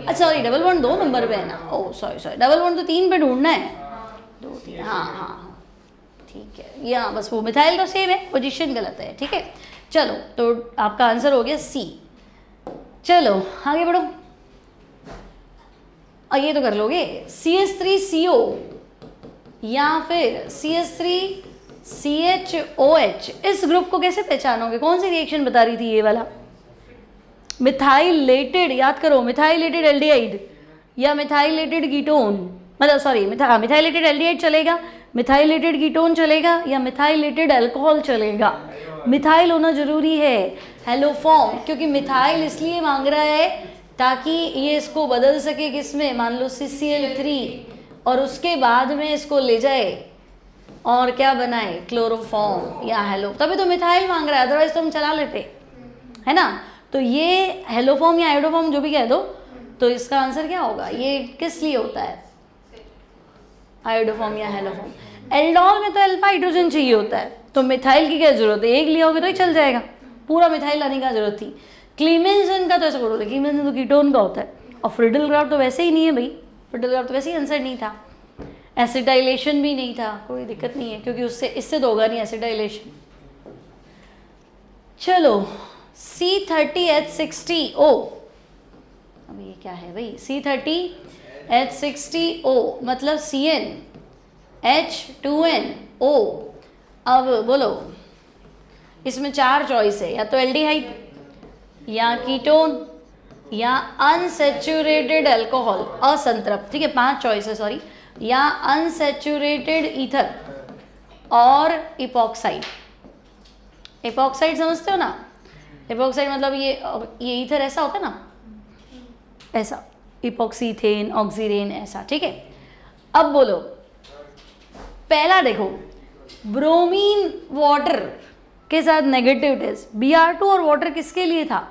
[SPEAKER 1] अच्छा सॉरी, डबल बॉन्ड 2 नंबर पे है ना, ओह सॉरी, डबल बॉन्ड तो 3 पे ढूंढना है, 2 3, हाँ हाँ हाँ ठीक है, यहाँ बस वो मिथाइल तो सेम है, पोजीशन गलत है, ठीक है। चलो तो आपका आंसर हो गया सी। चलो आगे बढ़ो, ये तो कर लोगे। CH3CO या फिर CH3CHOH, इस ग्रुप को कैसे पहचानोगे? कौन सी रिएक्शन बता रही थी ये वाला? मिथाइलेटेड, याद करो, मिथाइलेटेड एल्डिहाइड या मिथाइलेटेड कीटोन, मतलब सॉरी मिथाइलेटेड एल्डिहाइड चलेगा, मिथाइलेटेड कीटोन चलेगा, या मिथाइलेटेड अल्कोहल चलेगा? मिथाइल होना जरूरी है, हेलोफॉर्म, क्योंकि मिथाइल इसलिए मांग रहा है ताकि ये इसको बदल सके किसमें, मान लो CCl3, और उसके बाद में इसको ले जाए और क्या बनाए, क्लोरोफॉर्म या हेलो, तभी तो मिथाइल मांग रहा है, अदरवाइज तो हम चला लेते, है ना। तो ये हेलोफॉर्म या आयोडोफॉर्म जो भी कह दो, तो इसका आंसर क्या होगा? ये किस लिए होता है, आयोडोफॉर्म या हेलोफॉर्म। एल्डोल में तो अल्फा हाइड्रोजन चाहिए होता है, तो मिथाइल की क्या जरूरत है, एक लिया होगा तो ही चल जाएगा, पूरा मिथाइल लाने की जरूरत थी। क्लीमेंसन का तो ऐसा करो, क्लीमेंसन तो कीटोन का होता है, और फ्रिडल ग्राफ तो वैसे ही नहीं है भाई, फ्रिडल ग्राफ तो वैसे ही आंसर नहीं था, एसिटाइलेशन भी नहीं था, कोई दिक्कत नहीं है, क्योंकि उससे इससे तो होगा नहीं एसिटाइलेशन। चलो C30H60O, अब ये क्या है भाई, C30H60O मतलब CnH2nO। अब बोलो, इसमें 4 चॉइस है, या तो एल्डिहाइड या कीटोन या अनसेचुरेटेड अल्कोहल, असंतृप्त, ठीक है, 5 चॉइस है, सॉरी, या अनसेचुरेटेड ईथर और इपॉक्साइड। इपॉक्साइड समझते हो ना, इपॉक्साइड मतलब ये ईथर ऐसा होता है ना, ऐसा, इपॉक्सीथेन, ऑक्सीरेन, ऐसा, ठीक है। अब बोलो, पहला देखो, ब्रोमीन वाटर के साथ नेगेटिव टेस्ट, Br2 और वाटर किसके लिए था?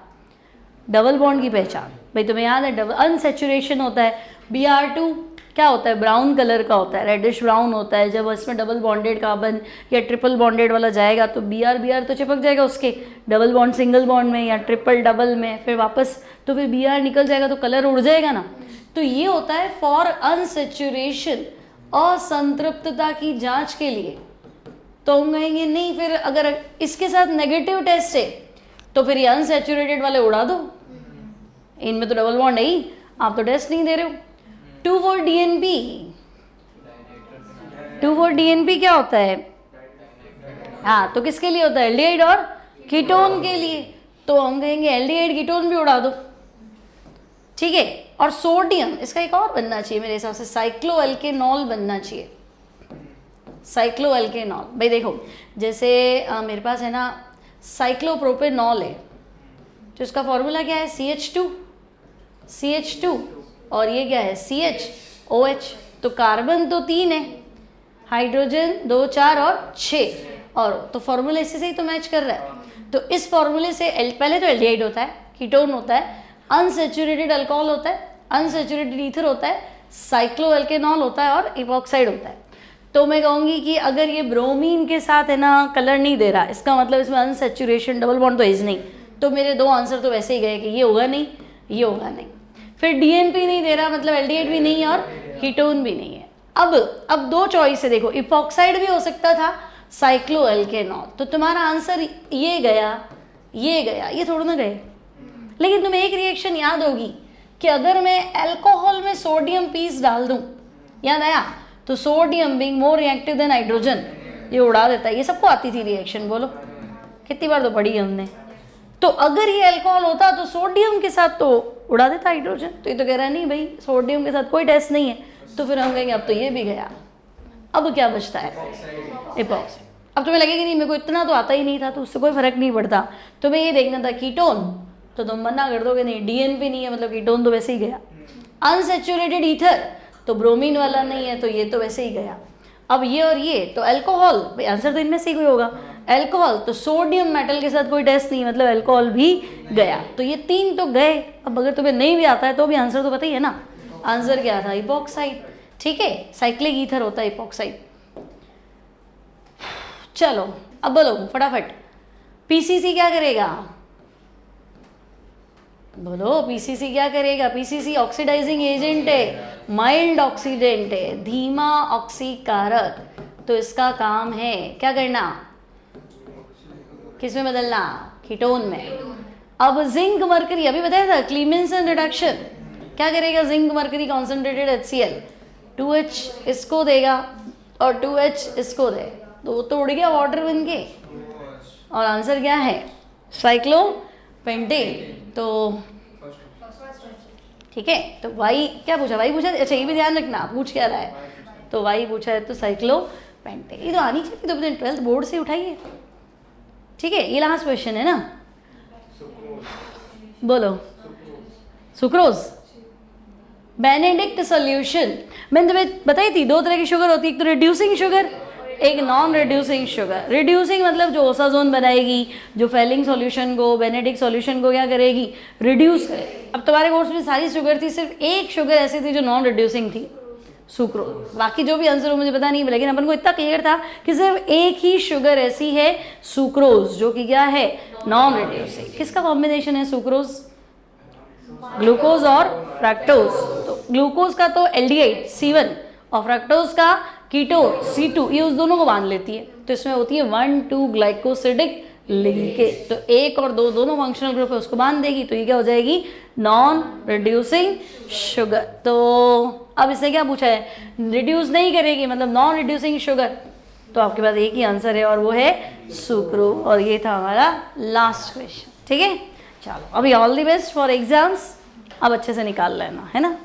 [SPEAKER 1] डबल बॉन्ड की पहचान, भाई तुम्हें याद है, डबल अनसेचुरेशन होता है, Br2 क्या होता है, ब्राउन कलर का होता है, रेडिश ब्राउन होता है, जब इसमें डबल बॉन्डेड कार्बन या ट्रिपल बॉन्डेड वाला जाएगा तो Br तो चिपक जाएगा उसके डबल बॉन्ड सिंगल बॉन्ड में या ट्रिपल डबल में, फिर वापस तो फिर Br निकल जाएगा तो कलर उड़ जाएगा ना। तो ये होता है फॉर अनसेचुरेशन, असंतृप्तता की जांच के लिए। तो हम कहेंगे नहीं, फिर अगर इसके साथ नेगेटिव टेस्ट है तो फिर ये अनसेचुरेटेड वाले उड़ा दो, इनमें तो डबल बॉन्ड है ही, आप तो टेस्ट नहीं दे रहे हो। 2,4-DNP, 2,4-DNP क्या होता है? हाँ, तो किसके लिए होता है? एल्डिहाइड और कीटोन के लिए, तो हम कहेंगे एल्डिहाइड कीटोन भी उड़ा दो, ठीक है। और सोडियम, इसका एक और बनना चाहिए मेरे हिसाब से, साइक्लोएल्केनॉल बनना चाहिए, साइक्लोएल्केनॉल। भाई देखो, जैसे मेरे पास है ना साइक्लोप्रोपेनॉल है, तो इसका फॉर्मूला क्या है, CH2, और ये क्या है, CHOH। तो कार्बन तो 3 है, हाइड्रोजन 2, 4 और 6, और तो फॉर्मूला इससे से ही तो मैच कर रहा है। तो इस फॉर्मूले से पहले तो एल्डिहाइड होता है, कीटोन होता है, अनसेचुरेटेड अल्कोहल होता है, अनसेचुरेटेड ईथर होता है, साइक्लोएल्केनॉल होता है और इपॉक्साइड होता है। तो मैं कहूँगी कि अगर ये ब्रोमीन के साथ है ना कलर नहीं दे रहा, इसका मतलब इसमें अनसेचुरेशन, डबल बॉन्ड तो है नहीं, तो मेरे 2 आंसर तो वैसे ही गए कि ये होगा नहीं, ये होगा नहीं। फिर DNP नहीं दे रहा, मतलब एल्डिहाइड भी नहीं है और कीटोन भी नहीं है। अब 2 चॉइस है, देखो, इपॉक्साइड भी हो सकता था, साइक्लोएल्केनॉल, तो तुम्हारा आंसर ये गया, ये गया, ये थोड़ा ना गए। लेकिन तुम्हें एक रिएक्शन याद होगी कि अगर मैं अल्कोहल में सोडियम पीस डाल दूं, याद आया, तो sodium being more reactive than hydrogen, ये उड़ा देता है। ये सबको आती थी रिएक्शन, बोलो कितनी बार तो पढ़ी हमने। तो अगर ये अल्कोहल होता तो सोडियम के साथ तो उड़ा देता हाइड्रोजन, तो ये तो कह रहा है नहीं भाई, सोडियम के साथ कोई टेस्ट नहीं है, तो फिर हम कहेंगे अब तो ये भी गया, अब क्या बचता है, इपॉक्साइड। अब तुम्हें लगेगा नहीं, मेरे को इतना तो आता ही नहीं था, तो उससे कोई फर्क नहीं पड़ता, तुम्हें ये देखना था कीटोन, तो तुम मना कर दोगे नहीं, DNP नहीं है मतलब कीटोन तो वैसे ही गया। अनसेचुरेटेड ईथर, तो ब्रोमीन वाला नहीं है, तो ये तो वैसे ही गया। अब ये और ये, तो अल्कोहल, भाई आंसर तो इनमें से ही कोई होगा, अल्कोहल, तो सोडियम मेटल के साथ कोई टेस्ट नहीं, मतलब अल्कोहल भी गया, तो ये 3 तो गए। अब अगर तुम्हें नहीं भी आता है तो भी आंसर तो पता ही है ना, आंसर क्या था, इपॉक्साइड, ठीक है, साइक्लिक ईथर होता है इपॉक्साइड। चलो अब बोलो फटाफट, PCC क्या करेगा, बोलो PCC क्या करेगा। PCC ऑक्सीडाइजिंग एजेंट है, माइल्ड ऑक्सीडेंट है, धीमा ऑक्सीकारक, तो इसका काम है क्या करना, किस में बदलना, कीटोन में। अब जिंक मरकरी अभी बताया था, क्लीमेंसन रिडक्शन क्या करेगा, zinc mercury concentrated HCl 2H इसको देगा और 2H इसको दे, तो तो उड़ गया वाटर बन के, और आंसर क्या है, साइक्लोपेंटेन। तो ठीक है, तो वाई क्या पूछा, वाई पूछा, अच्छा ये भी ध्यान रखना पूछ क्या रहा है, तो वाई पूछा है तो साइक्लोपेंटेन, ये तो आनी चाहिए, तो अपने 12th बोर्ड से उठाइए। ठीक है, ये लास्ट क्वेश्चन है ना, बोलो, सुक्रोज, बेनेडिक्ट सोल्यूशन। मैंने तुम्हें बताई थी 2 तरह की शुगर होती है, एक तो रिड्यूसिंग शुगर, एक नॉन रिड्यूसिंग शुगर। रिड्यूसिंग मतलब जो ओसाजोन बनाएगी, जो फेलिंग सॉल्यूशन को, बेनेडिक्ट सॉल्यूशन को क्या करेगी, रिड्यूस करेगी। अब तुम्हारे कोर्स में सारी शुगर थी, सिर्फ एक शुगर ऐसी थी जो नॉन रिड्यूसिंग थी, सुक्रोज। बाकी जो भी आंसर हो मुझे पता नहीं, लेकिन अपन को इतना क्लियर था कि सिर्फ एक ही शुगर ऐसी है, सुक्रोज, जो कि क्या है, नॉन रिड्यूसिंग। किसका कॉम्बिनेशन है सुक्रोज, ग्लूकोज और फ्रैक्टोज। तो ग्लूकोज का तो एल्डिहाइड C1 और फ्रैक्टोज का कीटोन C2, ये उस दोनों को बांध लेती है, तो इसमें होती है 1,2 ग्लाइकोसिडिक लिंकेज। तो 1 और 2 दोनों फंक्शनल ग्रुप है, उसको बांध देगी, तो ये क्या हो जाएगी, नॉन रिड्यूसिंग शुगर। तो अब इसने क्या पूछा है, रिड्यूस नहीं करेगी मतलब नॉन रिड्यूसिंग शुगर, तो आपके पास एक ही आंसर है और वो है सुक्रोज, और ये था हमारा लास्ट क्वेश्चन। ठीक है, चलो अभी all the best for exams, अब अच्छे से निकाल लेना है ना।